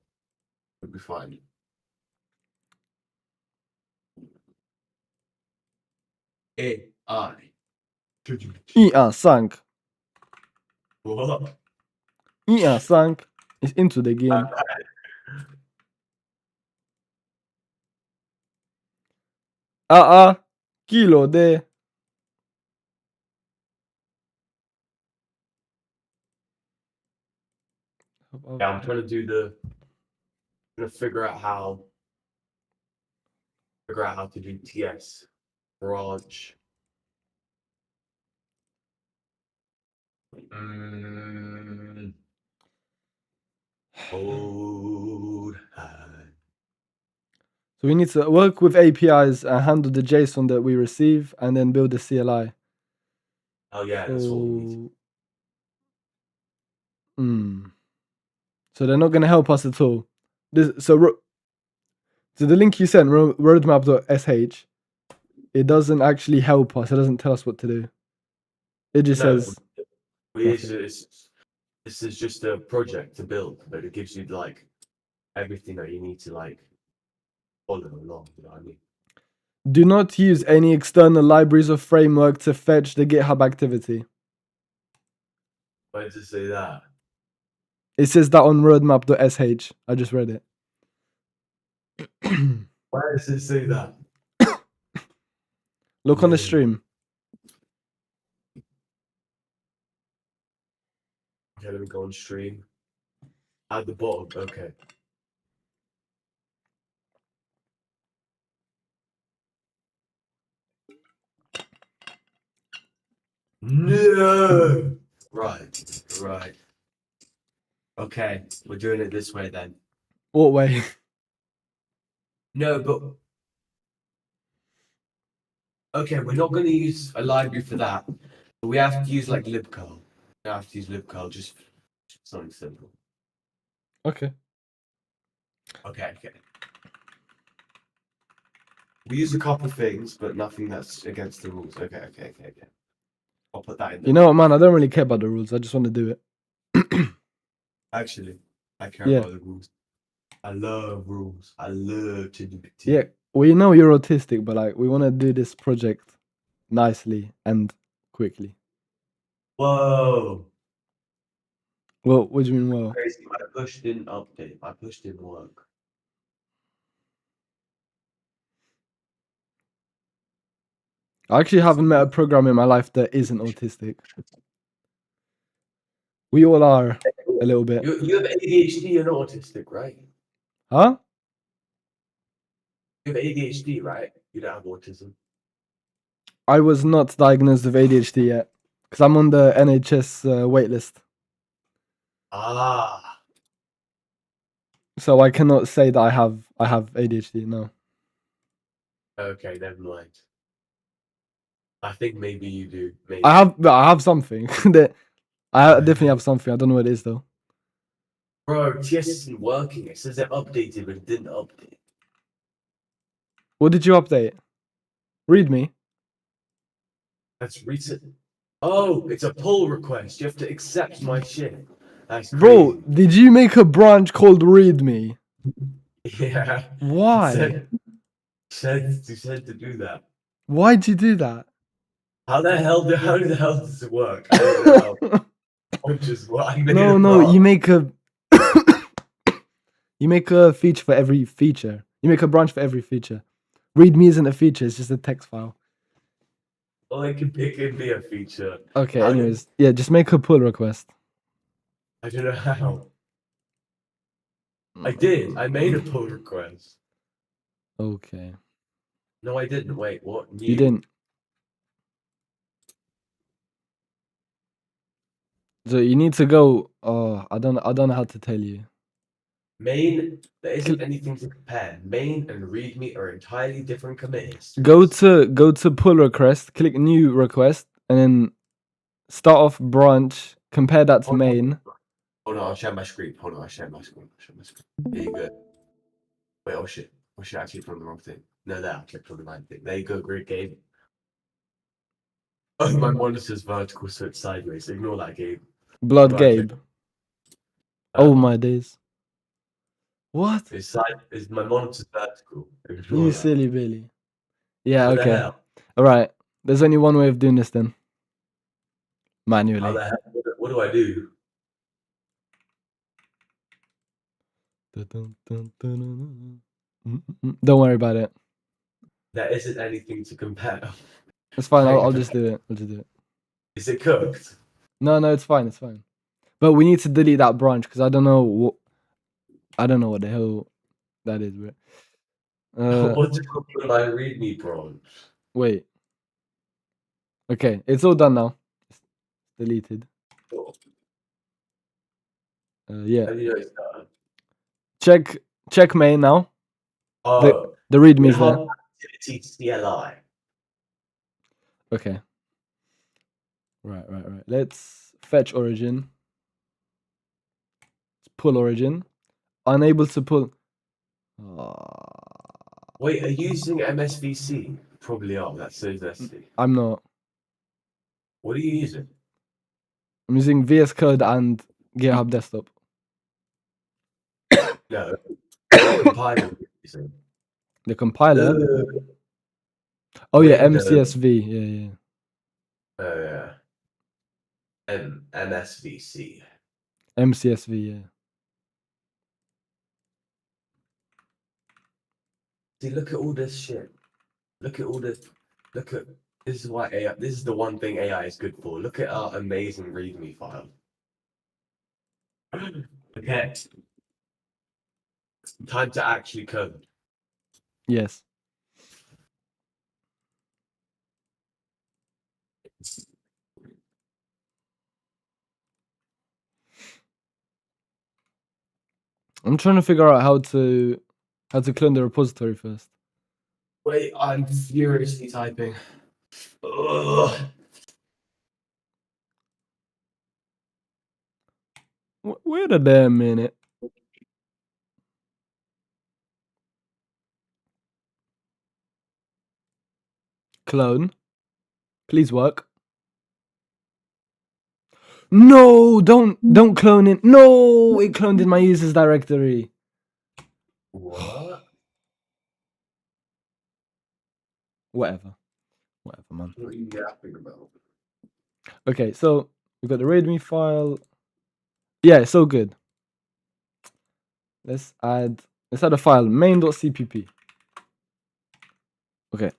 Would be fine. AI. EA5. What? EA5 is into the game. Kilo de. Yeah, I'm trying to do trying to figure out how to do TS branch. Code. So we need to work with APIs and handle the JSON that we receive and then build the CLI. Oh yeah, that's what we need. So they're not going to help us at all. So the link you sent, roadmap.sh, it doesn't actually help us. It doesn't tell us what to do. It just says... This is just a project to build, but it gives you like everything that you need to like follow along. You know what I mean? Do not use any external libraries or framework to fetch the GitHub activity. Why does it say that? It says that on roadmap.sh. I just read it. Why does it say that? Look on the stream. Okay, let me go on stream. At the bottom, okay. No! Right. Okay, we're doing it this way then. What way? No, but... Okay, we're not going to use a library for that. But we have to use like libcurl. We have to use libcurl, just something simple. Okay. Okay. We use a couple of things, but nothing that's against the rules. Okay. I'll put that in there. You know what, man? I don't really care about the rules. I just want to do it. Actually, I care about the rules. I love rules. I love to do it. Yeah, we know you're autistic, but like we want to do this project nicely and quickly. Whoa. Well, what do you mean, well? Crazy. My push didn't update. My push didn't work. I actually haven't met a programmer in my life that isn't autistic. We all are a little bit. You have ADHD, you're not autistic, right? Huh? You have ADHD, right? You don't have autism. I was not diagnosed with ADHD yet because I'm on the NHS waitlist. Ah. So I cannot say that I have ADHD. No. Okay, never mind. I think maybe you do. Maybe. I have something. I definitely have something. I don't know what it is though. Bro, TS isn't working. It says it updated, but it didn't update. What did you update? Read me. That's recent. Oh, it's a pull request. You have to accept my shit. That's Bro, crazy. did you make a branch called README? Yeah. Why? You said to do that. Why'd you do that? How the hell does it work? I don't know. No, you make a you make a feature for every feature. You make a branch for every feature. README isn't a feature, it's just a text file. Well, it could be a feature. Okay, anyways. Yeah, just make a pull request. I don't know how. I did. I made a pull request. Okay. No, I didn't. Wait, what? You didn't. So you need to go. Oh, I don't know how to tell you. Main, there isn't anything to compare. Main and README are entirely different commits. Go to pull request, click new request, and then start off branch, compare that to Hold on. main. Hold on, I'll share my screen. Hold on, I'll share my screen. There you go. Wait, oh shit. Oh shit, I clicked on the wrong thing. No, there, I clicked on the right thing. There you go, great game. Oh, my monitor's vertical, so it's sideways. Ignore that game. Blood Right Gabe. click. Oh my days. What? It's my monitor's vertical. Ignore You that. silly Billy. Yeah, What the okay. hell? Alright. There's only one way of doing this then. How Manually. the hell? What do I do? Don't worry about it. There isn't anything to compare. It's fine. I'll just do it. I'll just do it. Is it cooked? No, it's fine. It's fine. But we need to delete that branch because I don't know what the hell that is, bro. What's it called when I read me branch? Wait. Okay, it's all done now. It's deleted. Yeah. How do you know it's done? Check main now. Oh, The readme's there. GitHub Activity CLI. Okay. Right. Let's fetch origin. Pull origin. Unable to pull. Wait, are you using MSVC? Probably are. That's so zesty. I'm not. What are you using? I'm using VS Code and GitHub Desktop. No. Compiler you're using. The compiler. Oh yeah, MCSV. Yeah. Oh yeah. MSVC. MCSV. Yeah. See, look at all this shit. Look at all this. This is why AI. This is the one thing AI is good for. Look at our amazing README file. Okay. Time to actually code. Yes. I'm trying to figure out how to clone the repository first. Wait, I'm furiously typing. Ugh. Wait a damn minute. Clone. Please work. No, don't clone it. No, it cloned in my users directory. What? Whatever, man. What are you yapping about? Okay, so we've got the readme file. Yeah, it's so good. Let's add a file, main.cpp. Okay.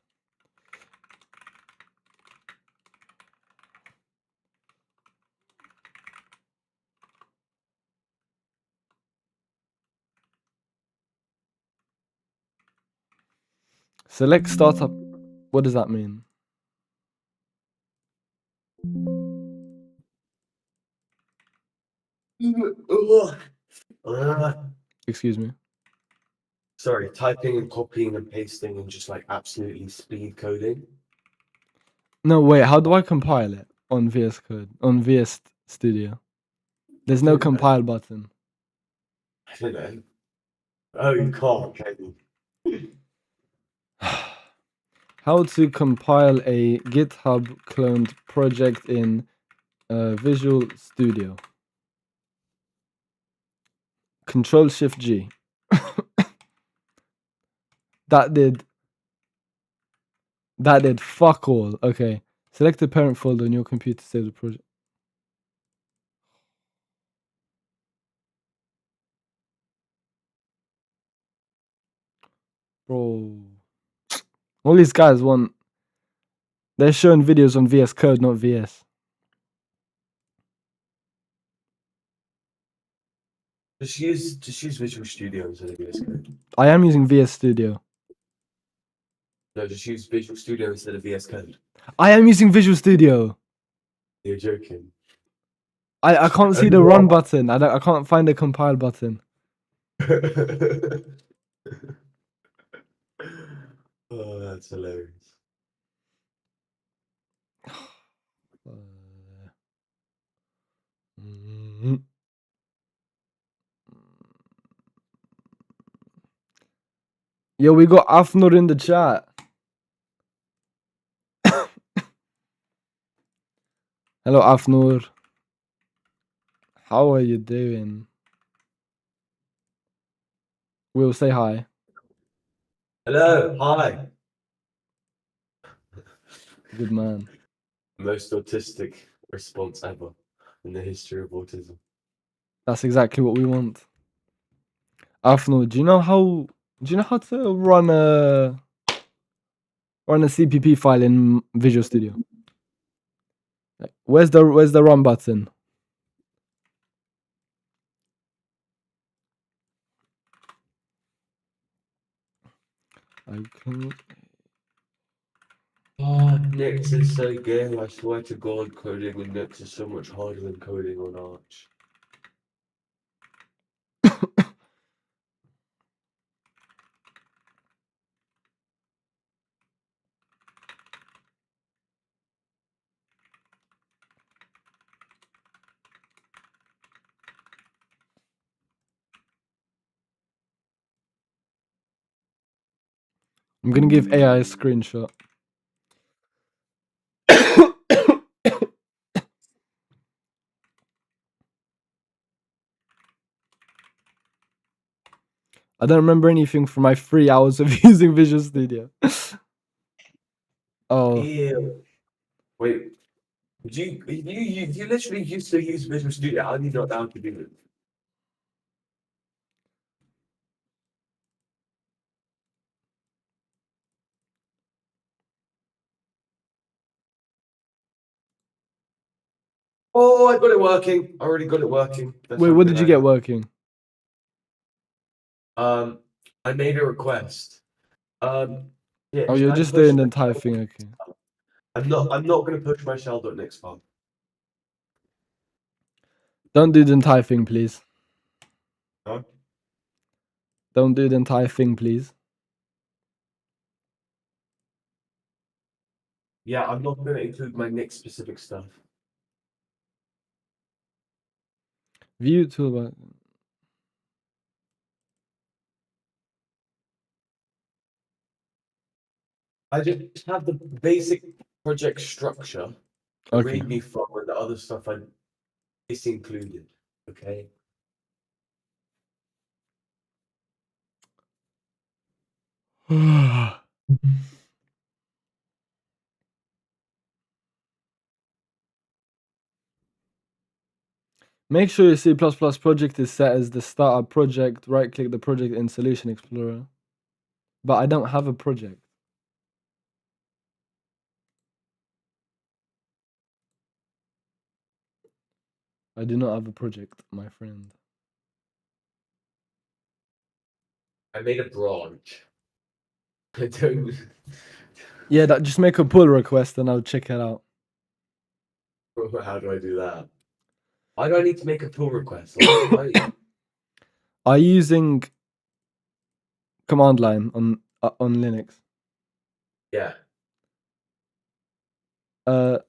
Select startup. What does that mean? Excuse me. Sorry, typing and copying and pasting and just like absolutely speed coding. No, wait, how do I compile it on VS Code, on VS Studio? There's no compile button. I don't know. Oh, you can't, can you? How to compile a GitHub cloned project in Visual Studio. Control Shift G. That did fuck all. Okay. Select the parent folder on your computer to save the project. Bro. All these guys want. They're showing videos on VS Code, not VS. Just use Visual Studio instead of VS Code. I am using VS Studio. No, just use Visual Studio instead of VS Code. I am using Visual Studio. You're joking. I can't see the run button. I can't find the compile button. Oh, that's hilarious. Mhm. Yo, we got Afnur in the chat. Hello, Afnur. How are you doing? We'll say hi. Hello, hi. Good man. Most autistic response ever in the history of autism. That's exactly what we want. Afnur, do you know how to run a CPP file in Visual Studio? Like, where's the run button? I can. Oh, Nix is so gay. I swear to God, coding with Nix is so much harder than coding on Arch. I'm gonna give AI a screenshot. I don't remember anything from my 3 hours of using Visual Studio. Oh, Ew. Wait, you literally used to use Visual Studio. How do you not down to do it? Oh, I got it working. I already got it working. That's wait, what something did you I get have. working? I made a request. Yeah, Oh, can you're I just push doing the my entire shell? thing, okay. I'm not gonna push my shell.nix file. Don't do the entire thing, please. Huh? Don't do the entire thing, please. Yeah, I'm not gonna include my Nix specific stuff. View toolbar. I just have the basic project structure, the Okay. README file, and the other stuff I disincluded. Okay. Make sure your C++ project is set as the startup project. Right click the project in Solution Explorer. But I don't have a project. I do not have a project, my friend. I made a branch. I don't. Yeah, just make a pull request and I'll check it out. How do I do that? Why do I need to make a pull request? Why? Are you using command line on Linux? Yeah. I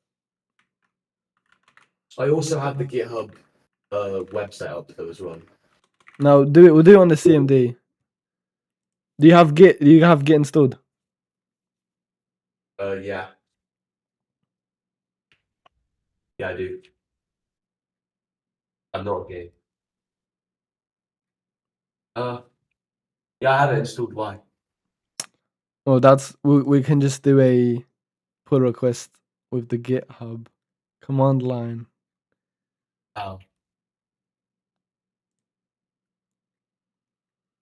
also have the GitHub website up though as well. No, do it. We'll do it on the CMD. Do you have Git? Do you have Git installed? Yeah. Yeah, I do. I'm not gay. Yeah, I have it installed. Why? Oh, we can just do a pull request with the GitHub command line. How?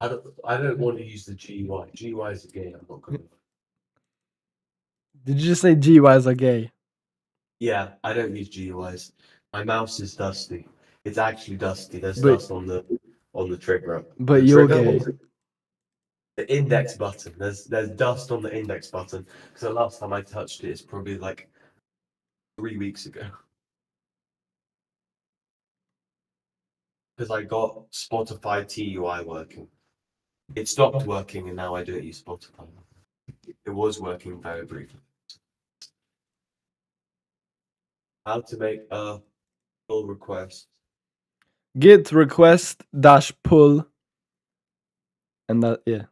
I don't want to use the GUI. GUI is gay. I'm not gonna. Did you just say GUIs are gay? Yeah, I don't use GUIs. My mouse is dusty. It's actually dusty. There's But dust on the trigger. but The you're trigger, gay. the index button. There's dust on the index button because the last time I touched it is probably like 3 weeks ago. Because I got Spotify TUI working. It stopped working and now I don't use Spotify. It was working very briefly. How to make a pull request git request dash pull, and that, yeah.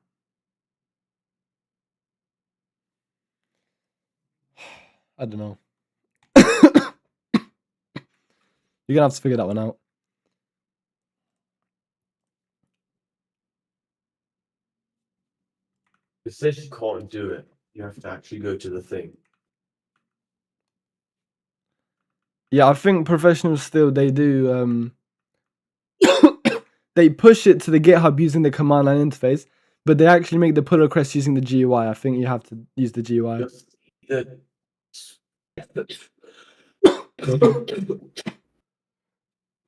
I don't know. You're gonna have to figure that one out. It says you can't do it. You have to actually go to the thing. Yeah, I think professionals still they do they push it to the GitHub using the command line interface, but they actually make the pull request using the GUI. I think you have to use the GUI. Just the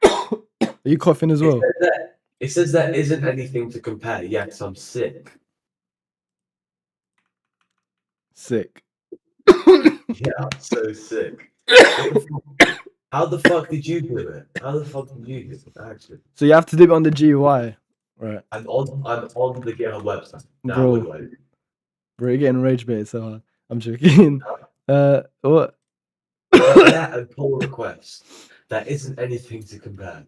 Are you coughing as well? It says there isn't anything to compare. Yes, I'm sick. Sick. Yeah, I'm so sick. How the fuck did you do it? How the fuck did you do it? Actually, So you have to do it on the GUI. Right. I'm on the GitHub website. Now, Bro. what do I do? Bro, you're getting rage bait so hard. I'm joking. What? Compare and pull request. There isn't anything to compare.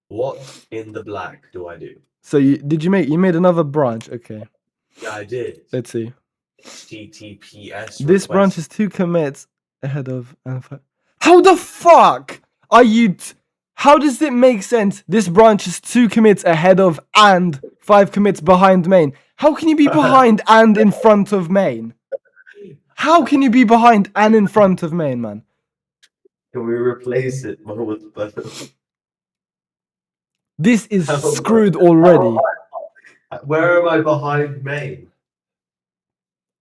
What in the black do I do? So you made another branch? Okay, Yeah, I did. let's see. HTTPS. This branch is 2 commits ahead of. How the fuck are you? How does it make sense? This branch is 2 commits ahead of and 5 commits behind main. How can you be behind and in front of main? How can you be behind and in front of main, man? Can we replace it? This is screwed already. Where am I behind main?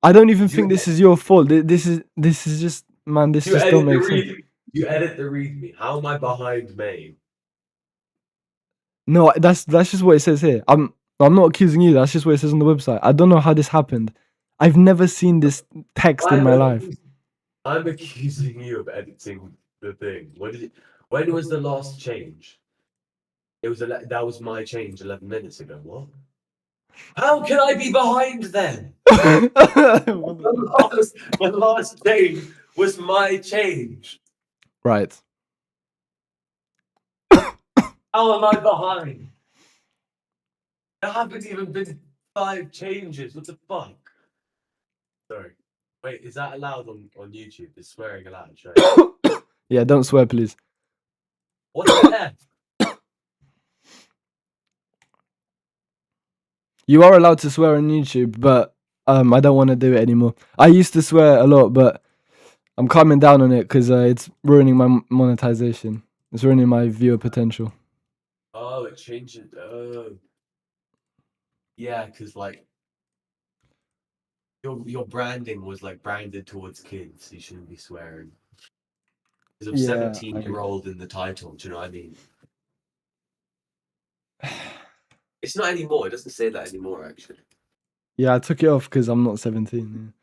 I don't even think this is your fault. This is just, man. This just don't make sense. You edit the readme. How am I behind main? No, that's just what it says here. I'm not accusing you. That's just what it says on the website. I don't know how this happened. I've never seen this text in my life. I'm accusing you of editing the thing. When was the last change? That was my change 11 minutes ago. What? How can I be behind then? The last change was my change. Right. How am I behind? There haven't even been 5 changes. What the fuck? Sorry. Wait, is that allowed on YouTube? Is swearing allowed? Right? Yeah, don't swear, please. What's the F? You are allowed to swear on YouTube, but I don't want to do it anymore. I used to swear a lot, but I'm calming down on it because it's ruining my monetization. It's ruining my viewer potential. Oh, it changed it. Oh. Yeah, because like your branding was like branded towards kids. You shouldn't be swearing. Because of Yeah, 17-year-old in the title. Do you know what I mean? It's not anymore. It doesn't say that anymore, actually. Yeah, I took it off because I'm not 17.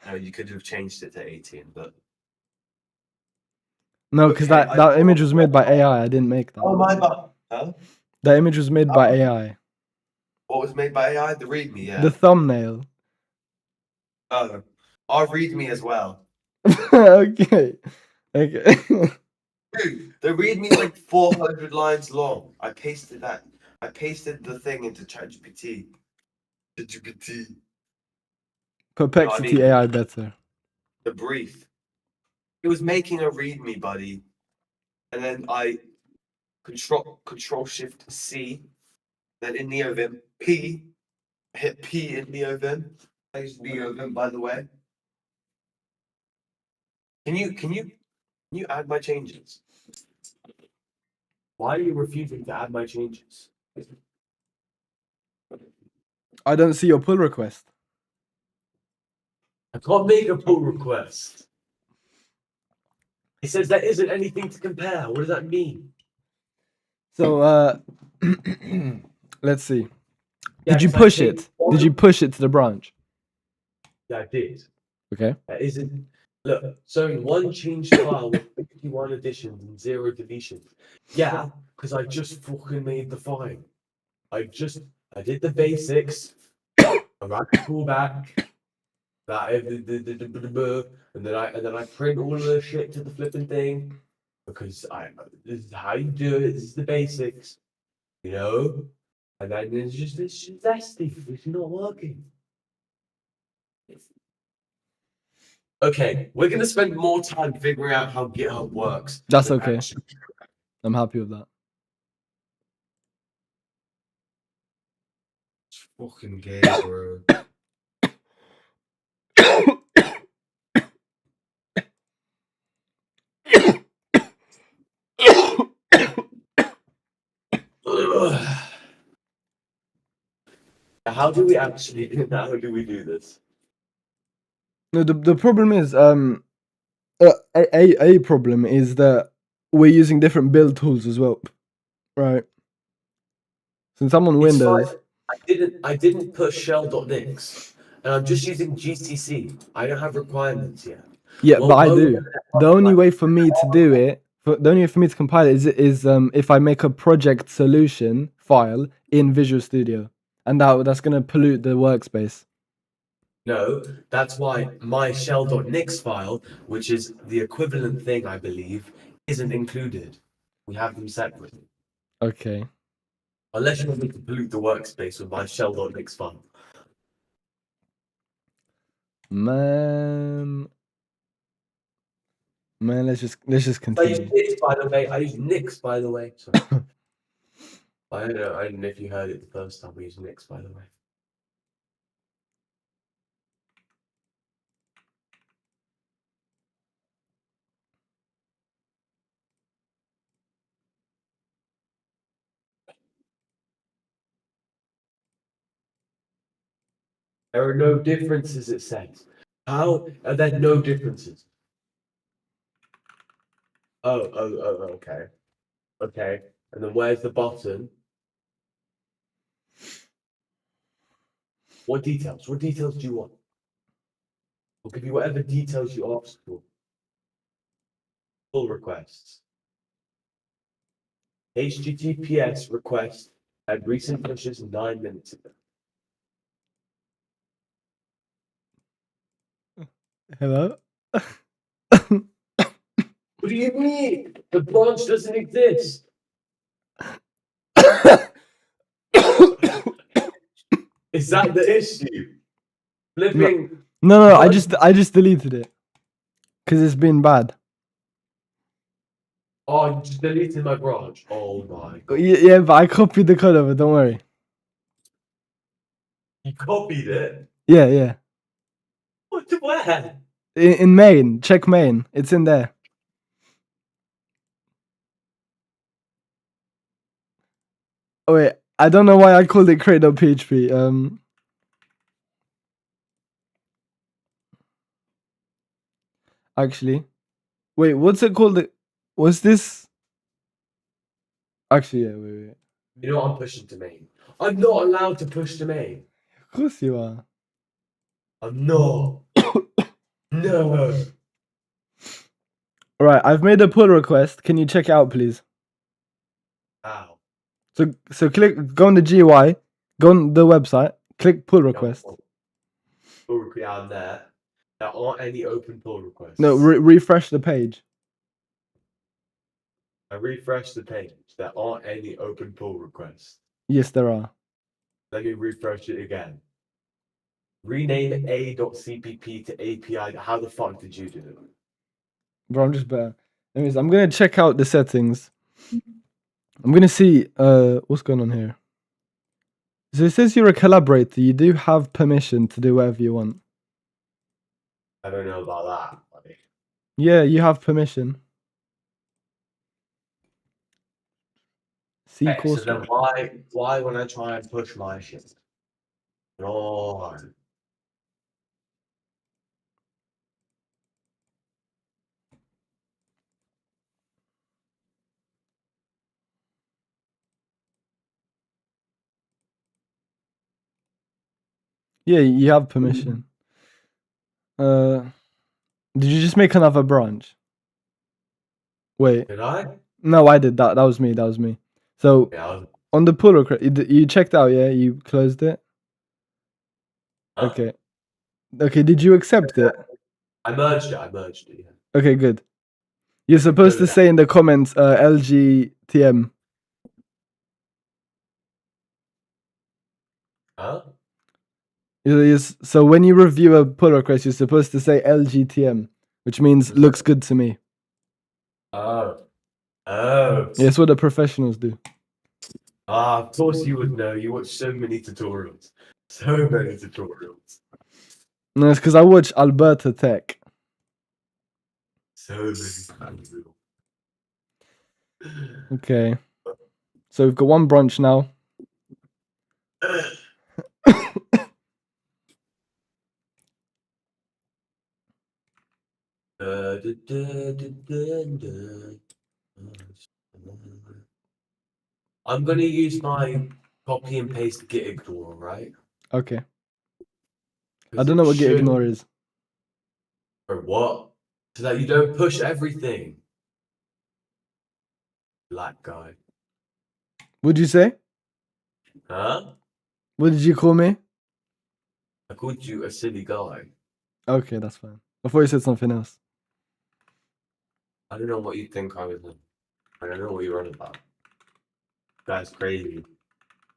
No, you could have changed it to 18, but No, because Okay, that image was made by AI. I didn't make that. oh my god. Huh? That image was made by AI. What was made by AI? The README, yeah. The thumbnail. Oh, our README as well. Okay. Okay. Dude, the README is like 400 lines long. I pasted the thing into ChatGPT. ChatGPT. Perplexity mean- AI better. The brief. It was making a README, buddy, and then I Control Shift C, then in NeoVim P, hit P in NeoVim. I use NeoVim, by the way. Can you add my changes? Why are you refusing to add my changes? I don't see your pull request. I can't make a pull request. It says there isn't anything to compare. What does that mean? So let's see. Yeah, Did you 'cause I push changed it? all Did the- you push it to the branch? Yeah, I did. Okay. That isn't. Look, so in one changed file with 51 additions and 0 deletions. Yeah, because I just fucking made the file. I did the basics. I ran the callback. And then I print all of the shit to the flipping thing. because this is how you do it. This is the basics, you know. And then it's just nasty. It's not working. Okay, we're gonna spend more time figuring out how GitHub works. That's than okay. actually- I'm happy with that. It's fucking gay, bro. How do we actually? How do we do this? No, the problem is a problem is that we're using different build tools as well, right? Since I'm on It's Windows, fine. I didn't push shell.nix, and I'm just using GCC. I don't have requirements yet. yeah, Well, but I well, do. The only way for me to do it, the only way for me to compile it is if I make a project solution file in Visual Studio, and that's gonna pollute the workspace. No, that's why my shell.nix file, which is the equivalent thing, I believe, isn't included. We have them separate. Okay. Unless you want me to pollute the workspace with my shell.nix file. Man, let's just I use continue. Nix, by the way. I use Nix, by the way. Sorry. I don't know if you heard it the first time we used Nix, by the way. There are no differences, it says. How are there no differences? Oh, okay. Okay. And then where's the button? What details? What details do you want? I'll give you whatever details you ask for. Pull requests. HTTPS request had recent pushes 9 minutes ago. Hello. What do you mean? The branch doesn't exist. Is that the issue? Flipping. No, I just deleted it because it's been bad. Oh, you just deleted my branch. Oh my god. Yeah, but I copied the code over. Don't worry. You copied it? Yeah. What? Where? In main, check main. It's in there. Oh wait, I don't know why I called it crate.php. Actually, wait, what's it called? Was this? Actually, yeah. Wait. You know what? I'm pushing to main. I'm not allowed to push to main. Of course you are. I'm not. No. All right, I've made a pull request. Can you check it out, please? Ow. So go on the GUI, go on the website, click pull request. Pull request down there. There aren't any open pull requests. No, refresh the page. I refreshed the page. There aren't any open pull requests. Yes, there are. Let me refresh it again. Rename a.cpp to API. How the fuck did you do it? Bro, I'm just better. Anyways, I'm gonna check out the settings. I'm gonna see what's going on here. So it says you're a collaborator. You do have permission to do whatever you want. I don't know about that, buddy. Yeah, you have permission. See Okay, course. so then why when I try and push my shit? Lord. Yeah, you have permission. Did you just make another branch? Wait, Did I? no, I did that. That was me. So Yeah. on the pull request, you checked out, yeah? You closed it. Huh? Okay. Okay. Did you accept it? I merged it. Yeah. Okay, good. You're supposed to that. say in the comments LGTM. Huh? So when you review a pull request, you're supposed to say LGTM, which means looks good to me. Oh. Yeah, that's what the professionals do. Of course you would know. You watch so many tutorials. So many tutorials. No, it's because I watch Alberta Tech. So many tutorials. Okay. So we've got one brunch now. I'm gonna use my copy and paste git ignore, right? Okay. I don't know what git ignore is. Or what? So that you don't push everything. Black guy. What'd you say? Huh? What did you call me? I called you a silly guy. Okay, that's fine. I thought you said something else. I don't know what you think I was in. I don't know what you're on about. That's crazy.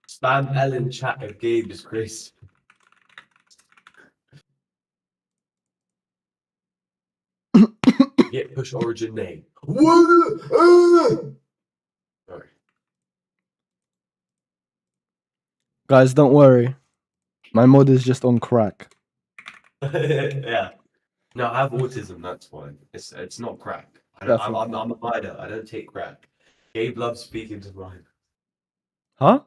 Spam L in chat if Gabe is crazy. Git push origin name. Sorry. Guys, don't worry. My mod is just on crack. Yeah. No, I have autism. That's why it's not crack. I'm a minor. I don't take crack. Gabe loves speaking to mine. Huh?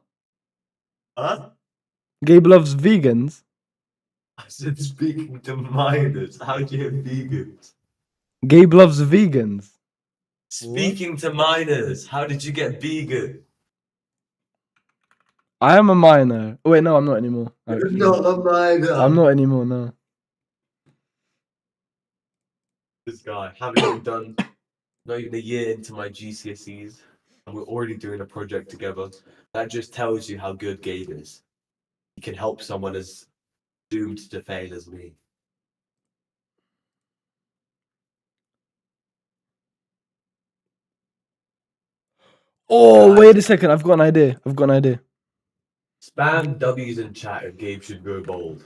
Huh? Gabe loves vegans. I said speaking to minors. How do you have vegans? Gabe loves vegans. Speaking to minors. How did you get vegan? I am a minor. Oh, wait, no, I'm not anymore. You're actually. not a minor. I'm not anymore, no. This guy, haven't even done not even a year into my GCSEs, and we're already doing a project together. That just tells you how good Gabe is. He can help someone as doomed to fail as me. Oh, wait a second. I've got an idea. Spam W's in chat if Gabe should go bold.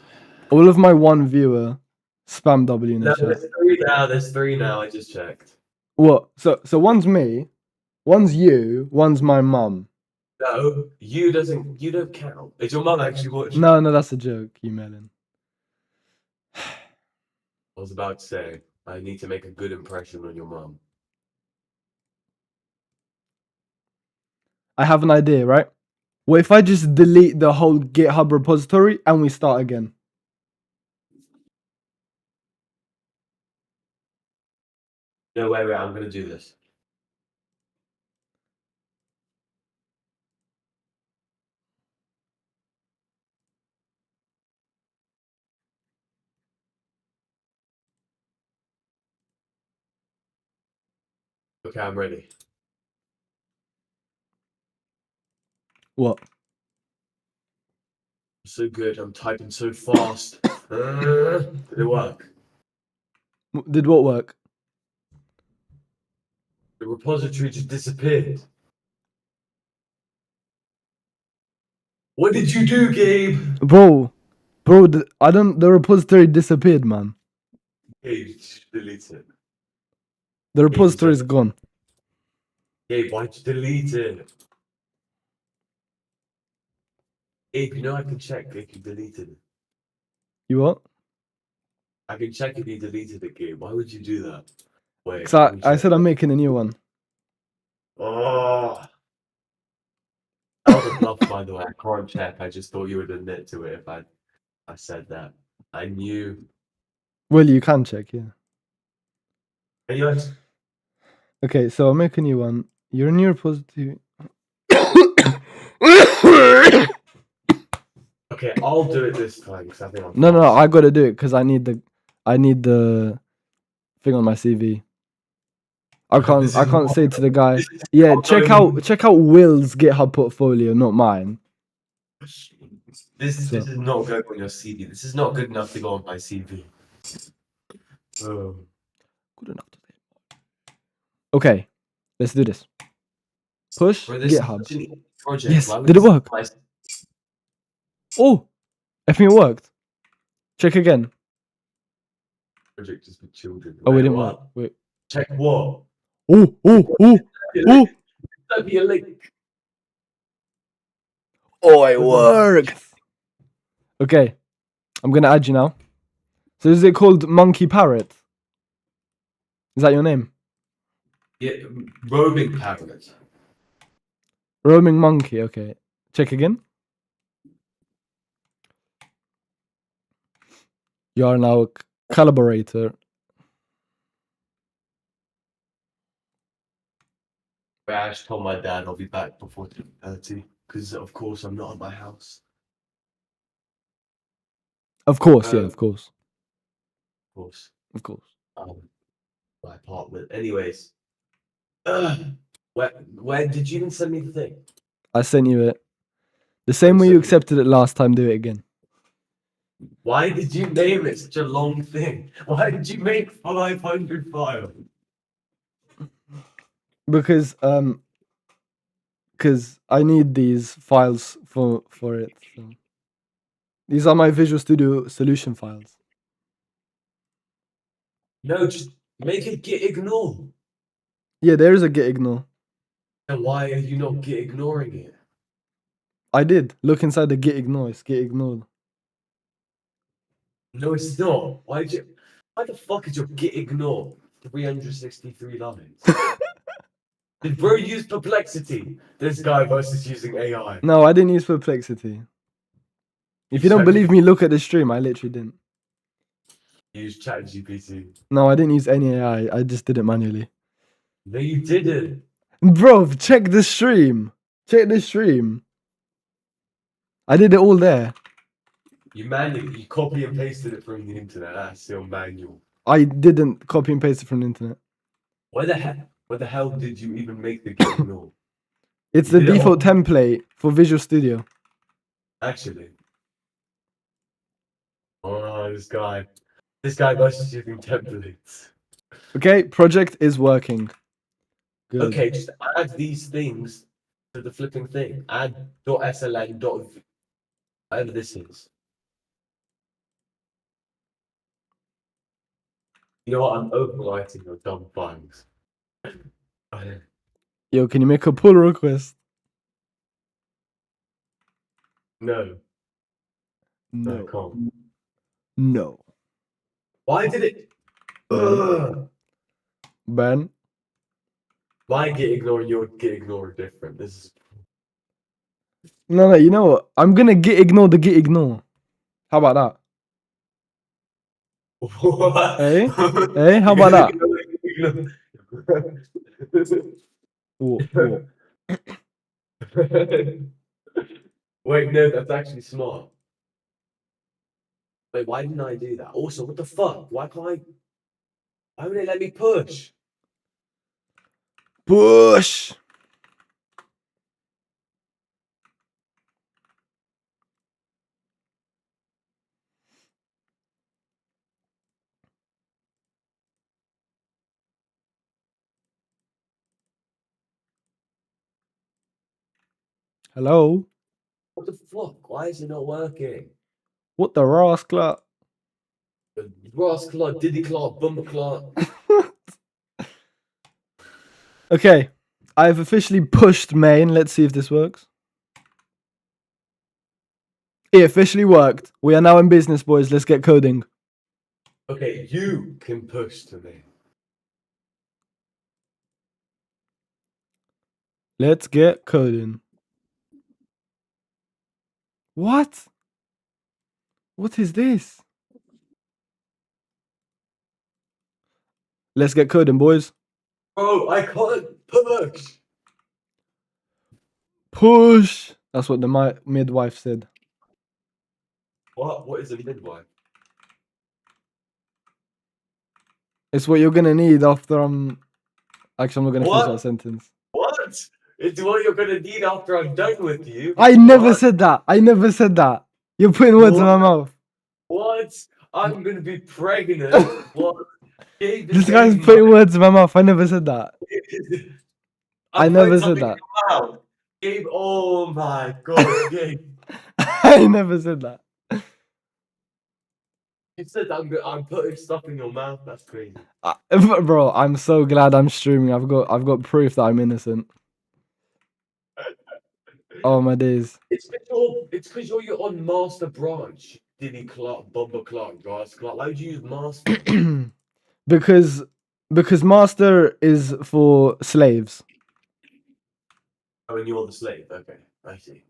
All of my one viewer spam W in the No, chat. there's three now. There's three now. I just checked. What? So one's me, one's you, one's my mum. No, you don't count. Is your mum actually watching? No, that's a joke, you melon. I was about to say, I need to make a good impression on your mum. I have an idea, right? What if I just delete the whole GitHub repository and we start again? No, wait, I'm gonna do this. Okay, I'm ready. What? So good. I'm typing so fast. Did it work? Did what work? The repository just disappeared. What did you do, Gabe? Bro, the repository disappeared, man. Gabe, just delete it. The repository is gone. Gabe, why'd you delete it? Gabe, you know I can check if you deleted it. You what? I can check if you deleted it, Gabe. Why would you do that? Wait. So let me I check. said I'm making a new one. Oh. That was a bluff, by the way. I can't check. I just thought you would admit to it if I said that. I knew. Well, you can check, yeah. Anyways, Okay, so I'll make a new one. You're in your repository. okay, I'll do it this time because I think I'm. No, fast. I gotta do it because I need the thing on my CV. I can't say to the guy, yeah, check out Will's GitHub portfolio, not mine. This is not going on your CV. This is not good enough to go on my CV. Good enough to say. Okay, let's do this. Push Bro, this is GitHub. such an easy project. Yes, Why would did it this work? apply- Oh, I think it worked. Check again. Project is for children. Oh, Wait, we didn't what? work. Wait. Check what? Oh, oh, oh, oh. That'd be a link. Oh, it worked. Okay, I'm gonna add you now. So is it called Monkey Parrot? Is that your name? Yeah, roaming parrot. Roaming Monkey. Okay, check again. You are now a collaborator. I actually told my dad I'll be back before 10:30 because, of course, I'm not at my house. Of course, yeah, Um, of course, Of course, of course. my apartment. Anyways, where did you even send me the thing? I sent you it. The same way you sent me- accepted it last time. Do it again. Why did you name it such a long thing? Why did you make 500 files? Because I need these files for it. So. These are my Visual Studio Solution files. No, just make it git ignore. Yeah, there is a git ignore. And why are you not git ignoring it? I did. Look inside the git ignore. It's git ignored. No, it's not. Why the fuck is your git ignore 363 lines? Did bro use Perplexity? This guy versus using AI. No, I didn't use Perplexity. If you don't Exactly. believe me, look at the stream. I literally didn't. Use ChatGPT. No, I didn't use any AI. I just did it manually. No, you didn't. Bro, check the stream. Check the stream. I did it all there. You copy and pasted it from the internet. That's still manual. I didn't copy and paste it from the internet. Where the hell did you even make the git ignore? It's You the did it default all- template for Visual Studio. Actually. Oh, this guy versus using templates. Okay, project is working. Good. Okay, just add these things to the flipping thing. Add .sln, whatever this is. You know what? I'm overwriting your dumb bugs. Yo, can you make a pull request? No, I No. can't. No. Why did it? Ugh. Ben? My git ignore and your git ignore are different. This is No, you know what? I'm gonna git ignore the git ignore. How about that? what? Eh? Eh? How about that? What? Wait, no, that's actually smart. Wait, why didn't I do that? Also, what the fuck? Why would it let me push? Push! Hello? What the fuck? Why is it not working? What the rascal? Ross Clark, Diddy Clark, Bummer Clark. Okay, I've officially pushed main. Let's see if this works. It officially worked. We are now in business, boys. Let's get coding. Okay, you can push to me. Let's get coding. What? What is this? Let's get coding, boys. Bro, I can't push. Push. That's what the midwife said. What? What is a midwife? It's what you're gonna need after I'm. Actually, I'm not gonna finish What? that sentence. What? It's what you're gonna need after I'm done with you. I never What? said that. I never said that. You're putting words in my What? mouth. What? I'm gonna be pregnant. What? This guy's putting words in my mouth. I never said that. I I'm never putting said something in that. your mouth. Gabe, oh my god, Gabe. I never said that. You said I'm putting stuff in your mouth. That's crazy. Bro, I'm so glad I'm streaming. I've got proof that I'm innocent. Oh my days. It's because you're on Master Branch. Dilly Clark, Bumba Clark, Grass Clark. Why would you use Master? because master is for slaves. Oh, and you're the slave. Okay, I see.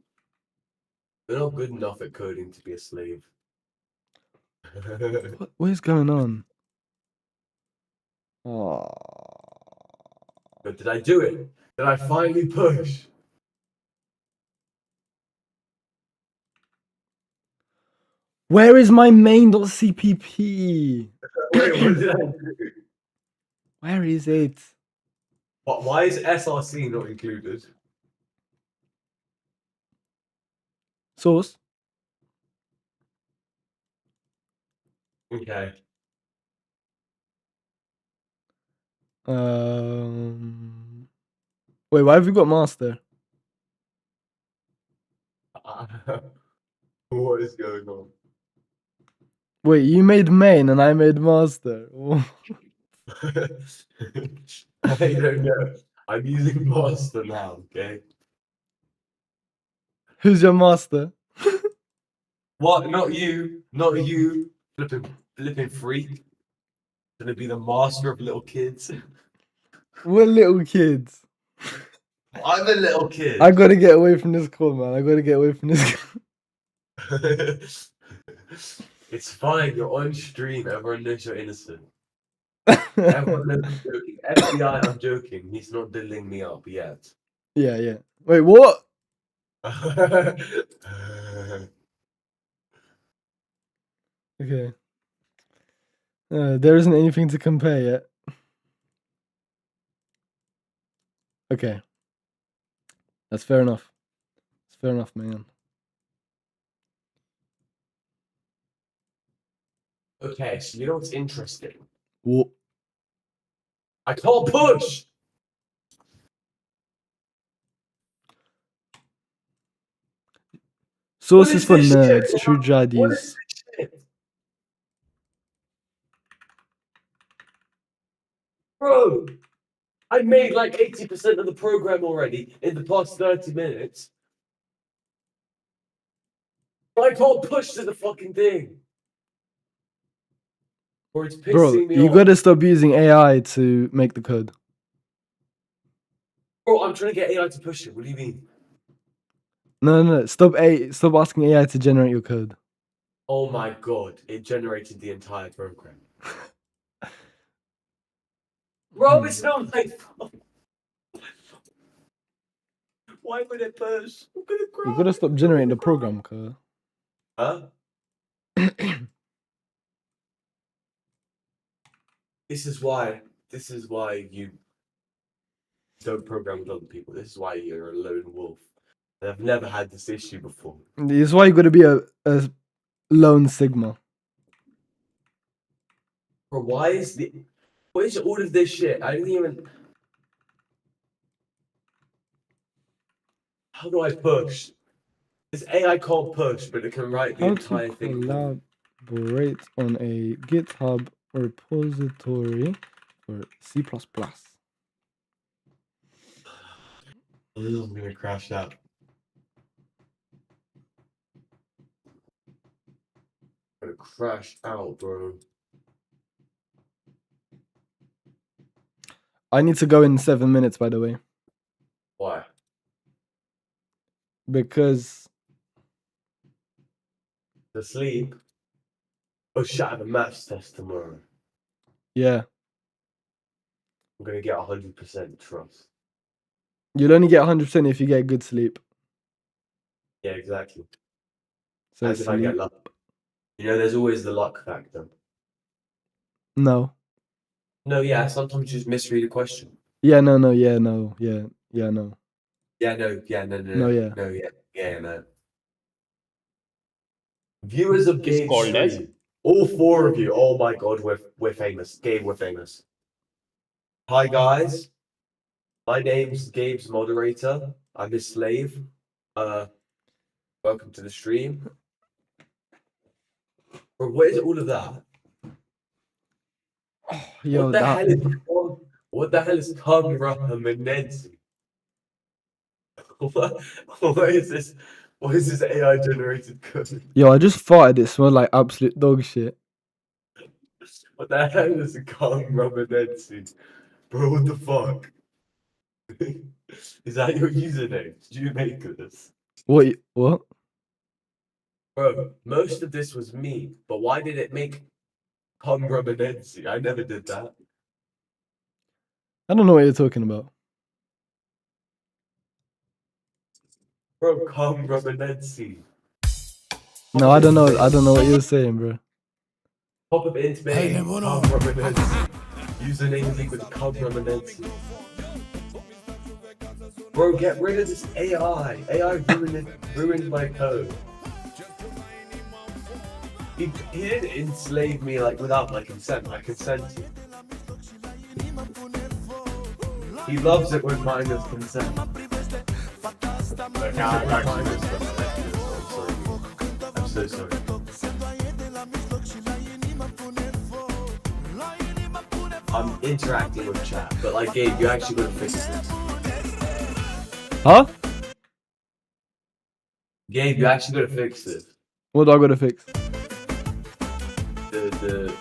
You're not good enough at coding to be a slave. What is going on? Oh. But did I do it? Did I finally push? Where is my main.cpp? Wait, what did I do? Where is it? Why is SRC not included? Source? Okay. Wait, why have you got master? What is going on? Wait, you made main and I made master. I don't know. I'm using Master now, okay? Who's your master? What? Not you. Not you. Flipping freak. Gonna be the master of little kids. We're little kids. I'm a little kid. I gotta get away from this call, man. I gotta get away from this. It's fine. You're on stream. Everyone knows you're innocent. Everyone knows I'm joking. FBI, I'm joking. He's not diddling me up yet. Yeah, yeah. Wait, what? Okay. There isn't anything to compare yet. Okay. That's fair enough. It's fair enough, man. Okay, so you know what's interesting? What? I can't push! Sources is for this nerds, shit? true What jadis. is this shit? Bro, I made like 80% of the program already in the past 30 minutes. But I can't push to the fucking thing. Or it's pissing Bro, me you off. gotta stop using AI to make the code. Bro, I'm trying to get AI to push it. What do you mean? No. Stop asking AI to generate your code. Oh my god, it generated the entire program. Bro, it's not my fault. Why would it push? I'm gonna cry. You gotta stop generating the program, cuz. Huh? This is why you don't program with other people. This is why you're a lone wolf. And I've never had this issue before. This is why you gotta be a lone sigma. Bro, what is all of this shit? I didn't even. How do I push? This AI can't push, but it can write the How entire to thing. collaborate on a GitHub repository for C++. I'm gonna crash out. I'm gonna crash out, bro. I need to go in 7 minutes, by the way, Why? because To sleep? Oh shit, I have a maths test tomorrow. yeah, I'm gonna get 100% trust. you'll only get 100% if you get good sleep. Yeah, exactly. So As if I get sleep. luck. You know, there's always the luck factor. No. No, yeah, sometimes you just misread a question. Yeah, no, yeah, no, yeah, no. Yeah, no, yeah, no, No, yeah. no, yeah, no. Viewers of It's Gabe called as- stream. All 4 of you. Oh my god, we're famous. Gabe, we're famous. Hi guys. My name's Gabe's moderator. I'm his slave. Welcome to the stream. Bro, what is all of that? Yo, What the hell is Conra Menenzi? What is this? What is this AI generated code? yo, I just farted. It smelled like absolute dog shit. What the hell is Conra Menenzi? Bro, what the fuck? Is that your username? Did you make this? What? What? Bro, most of this was me, but why did it make Conra Menenzi? I never did that. I don't know what you're talking about. Bro, Conra Menenzi. No, I don't know. I don't know what you're saying, bro. Pop up into me. Conra Menenzi. Username equal to Conra Menenzi. Bro, get rid of this AI. AI ruined my code. He didn't enslave me like without my consent. I consented. He loves it when mine is consent. I'm so sorry. I'm interacting with chat, but like Gabe, you actually gotta fix this. Huh? Gabe, you actually gotta fix this. What do I gotta fix? The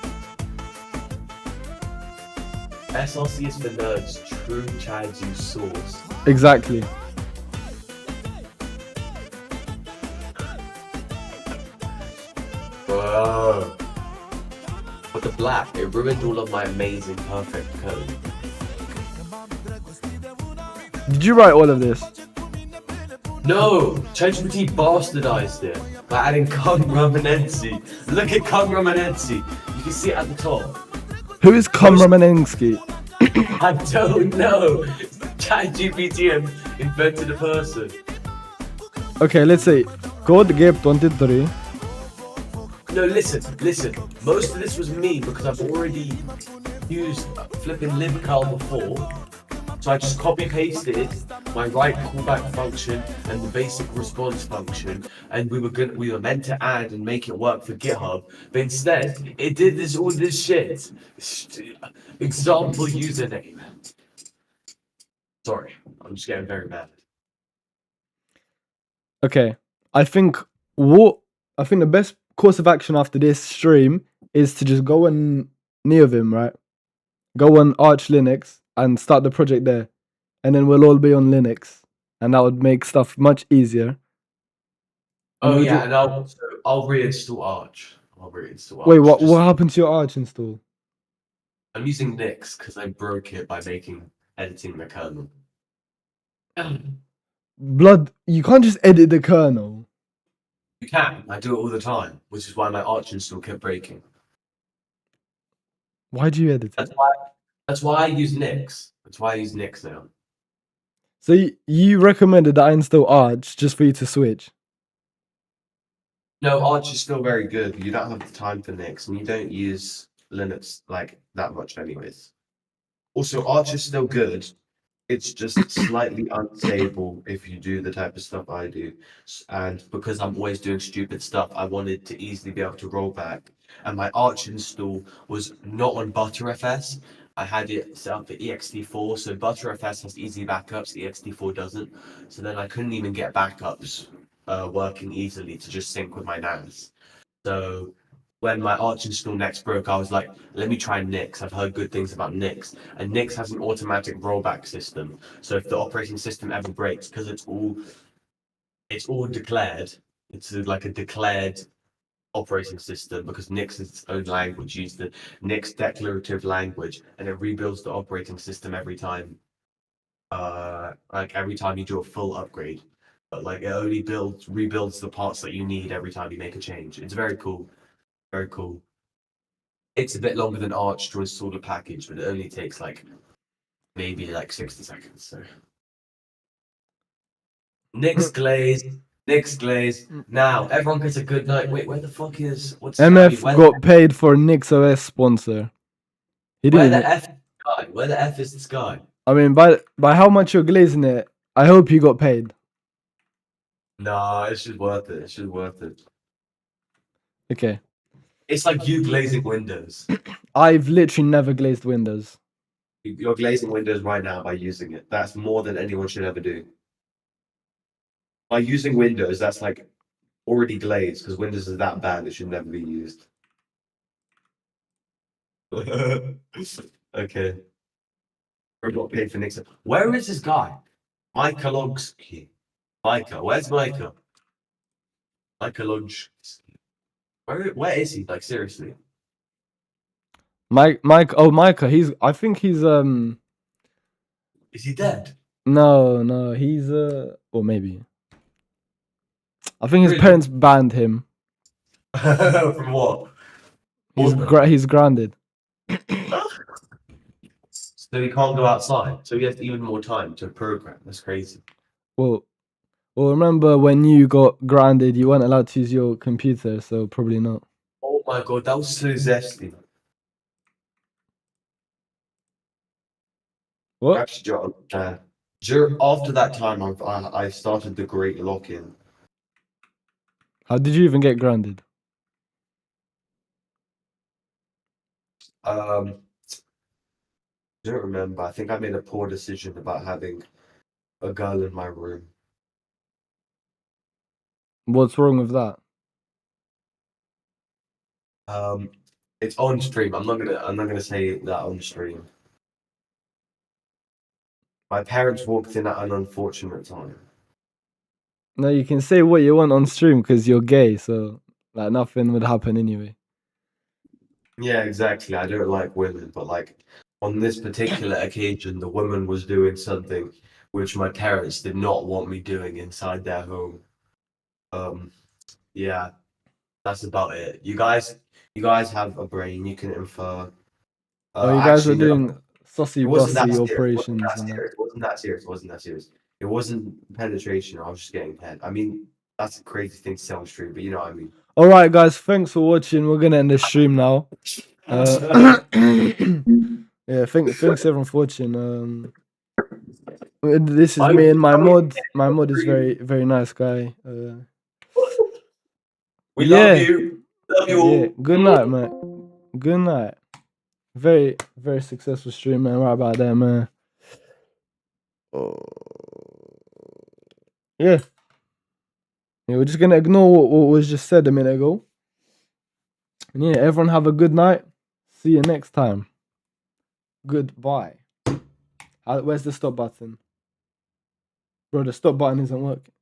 SLC is for nerds, true Chads use source. Exactly. Bro. But the black, it ruined all of my amazing perfect code. Did you write all of this? No! ChatGPT bastardized it by adding Conra Menenzi. Look at Conra Menenzi. You can see it at the top. Who is Komramenensky? I don't know. ChatGPT invented a person. Okay, let's say Code Gabe 23. No, listen. Most of this was me because I've already used flipping libcal before. So I just copy pasted my write callback function and the basic response function, and we were meant to add and make it work for GitHub, but instead it did all this shit. Example username. Sorry, I'm just getting very mad. Okay, I think the best course of action after this stream is to just go on Neovim, right? Go on Arch Linux and start the project there, and then we'll all be on Linux, and that would make stuff much easier. Oh yeah, and I'll reinstall Arch. Wait, what happened to your Arch install? I'm using Nix because I broke it by editing the kernel. Blood, you can't just edit the kernel. You can. I do it all the time, which is why my Arch install kept breaking. Why do you edit it? That's why I use Nix. That's why I use Nix now. So you recommended that I install Arch just for you to switch? No, Arch is still very good. You don't have the time for Nix, and you don't use Linux like that much anyways. Also, Arch is still good. It's just slightly unstable if you do the type of stuff I do. And because I'm always doing stupid stuff, I wanted to easily be able to roll back. And my Arch install was not on Btrfs. I had it set up for ext4, so Btrfs has easy backups, ext4 doesn't. So then I couldn't even get backups working easily to just sync with my NAS. So when my Arch install next broke, I was like, let me try Nix. I've heard good things about Nix. And Nix has an automatic rollback system. So if the operating system ever breaks, because it's all declared, it's like a declared operating system, because Nix is its own language, use the Nix declarative language, and it rebuilds the operating system every time. Like every time you do a full upgrade. But like it only rebuilds the parts that you need every time you make a change. It's very cool. Very cool. It's a bit longer than Arch to install the package, but it only takes maybe 60 seconds. So Nix Glaze. Now everyone gets a good night. Wait, where the fuck is MF got paid for NixOS sponsor. He Where didn't. the F is this guy? Where the F is this guy? I mean, by how much you're glazing it, I hope you got paid. Nah, it's just worth it. It's just worth it. Okay. It's like you glazing windows. I've literally never glazed windows. You're glazing windows right now by using it. That's more than anyone should ever do. By using windows, that's like already glazed because windows is that bad. It should never be used. Okay. We're not paid for Nixon. Where is this guy? Micah Logsky. Micah. Where's Micah? Micah Logsky. Where is he? Like seriously. Micah, I think he's Is he dead? no, he's or maybe. I think his Really? parents banned him. From what? He's grounded. So he can't go outside. So he has even more time to program. That's crazy. Well, remember when you got grounded, you weren't allowed to use your computer, so probably not. Oh my god, that was so zesty. What? Actually, John, after that time, I started the Great Lock-in. How did you even get grounded? I don't remember. I think I made a poor decision about having a girl in my room. What's wrong with that? It's on stream. I'm not gonna say that on stream. My parents walked in at an unfortunate time. No, you can say what you want on stream because you're gay, so like nothing would happen anyway. Yeah, exactly. I don't like women, but like on this particular occasion, the woman was doing something which my parents did not want me doing inside their home. Yeah, that's about it. You guys have a brain. You can infer. Oh, you guys Actually, are no, doing saucy it wasn't that bossy serious. operations and that. It wasn't that serious. It wasn't that serious. It wasn't penetration. I was just getting head. I mean, that's a crazy thing to say on stream, but you know what I mean. All right, guys, thanks for watching. We're gonna end the stream now. Yeah, thanks everyone for watching. This is me and my mod. My mod is very nice guy. We yeah. love you. Love you all. Yeah. Good night, man. Good night. Very successful stream, man. Right about there, man. Yeah. Yeah, we're just gonna ignore what was just said a minute ago. And yeah, everyone have a good night. See you next time. Goodbye. Where's the stop button? Bro, the stop button isn't working.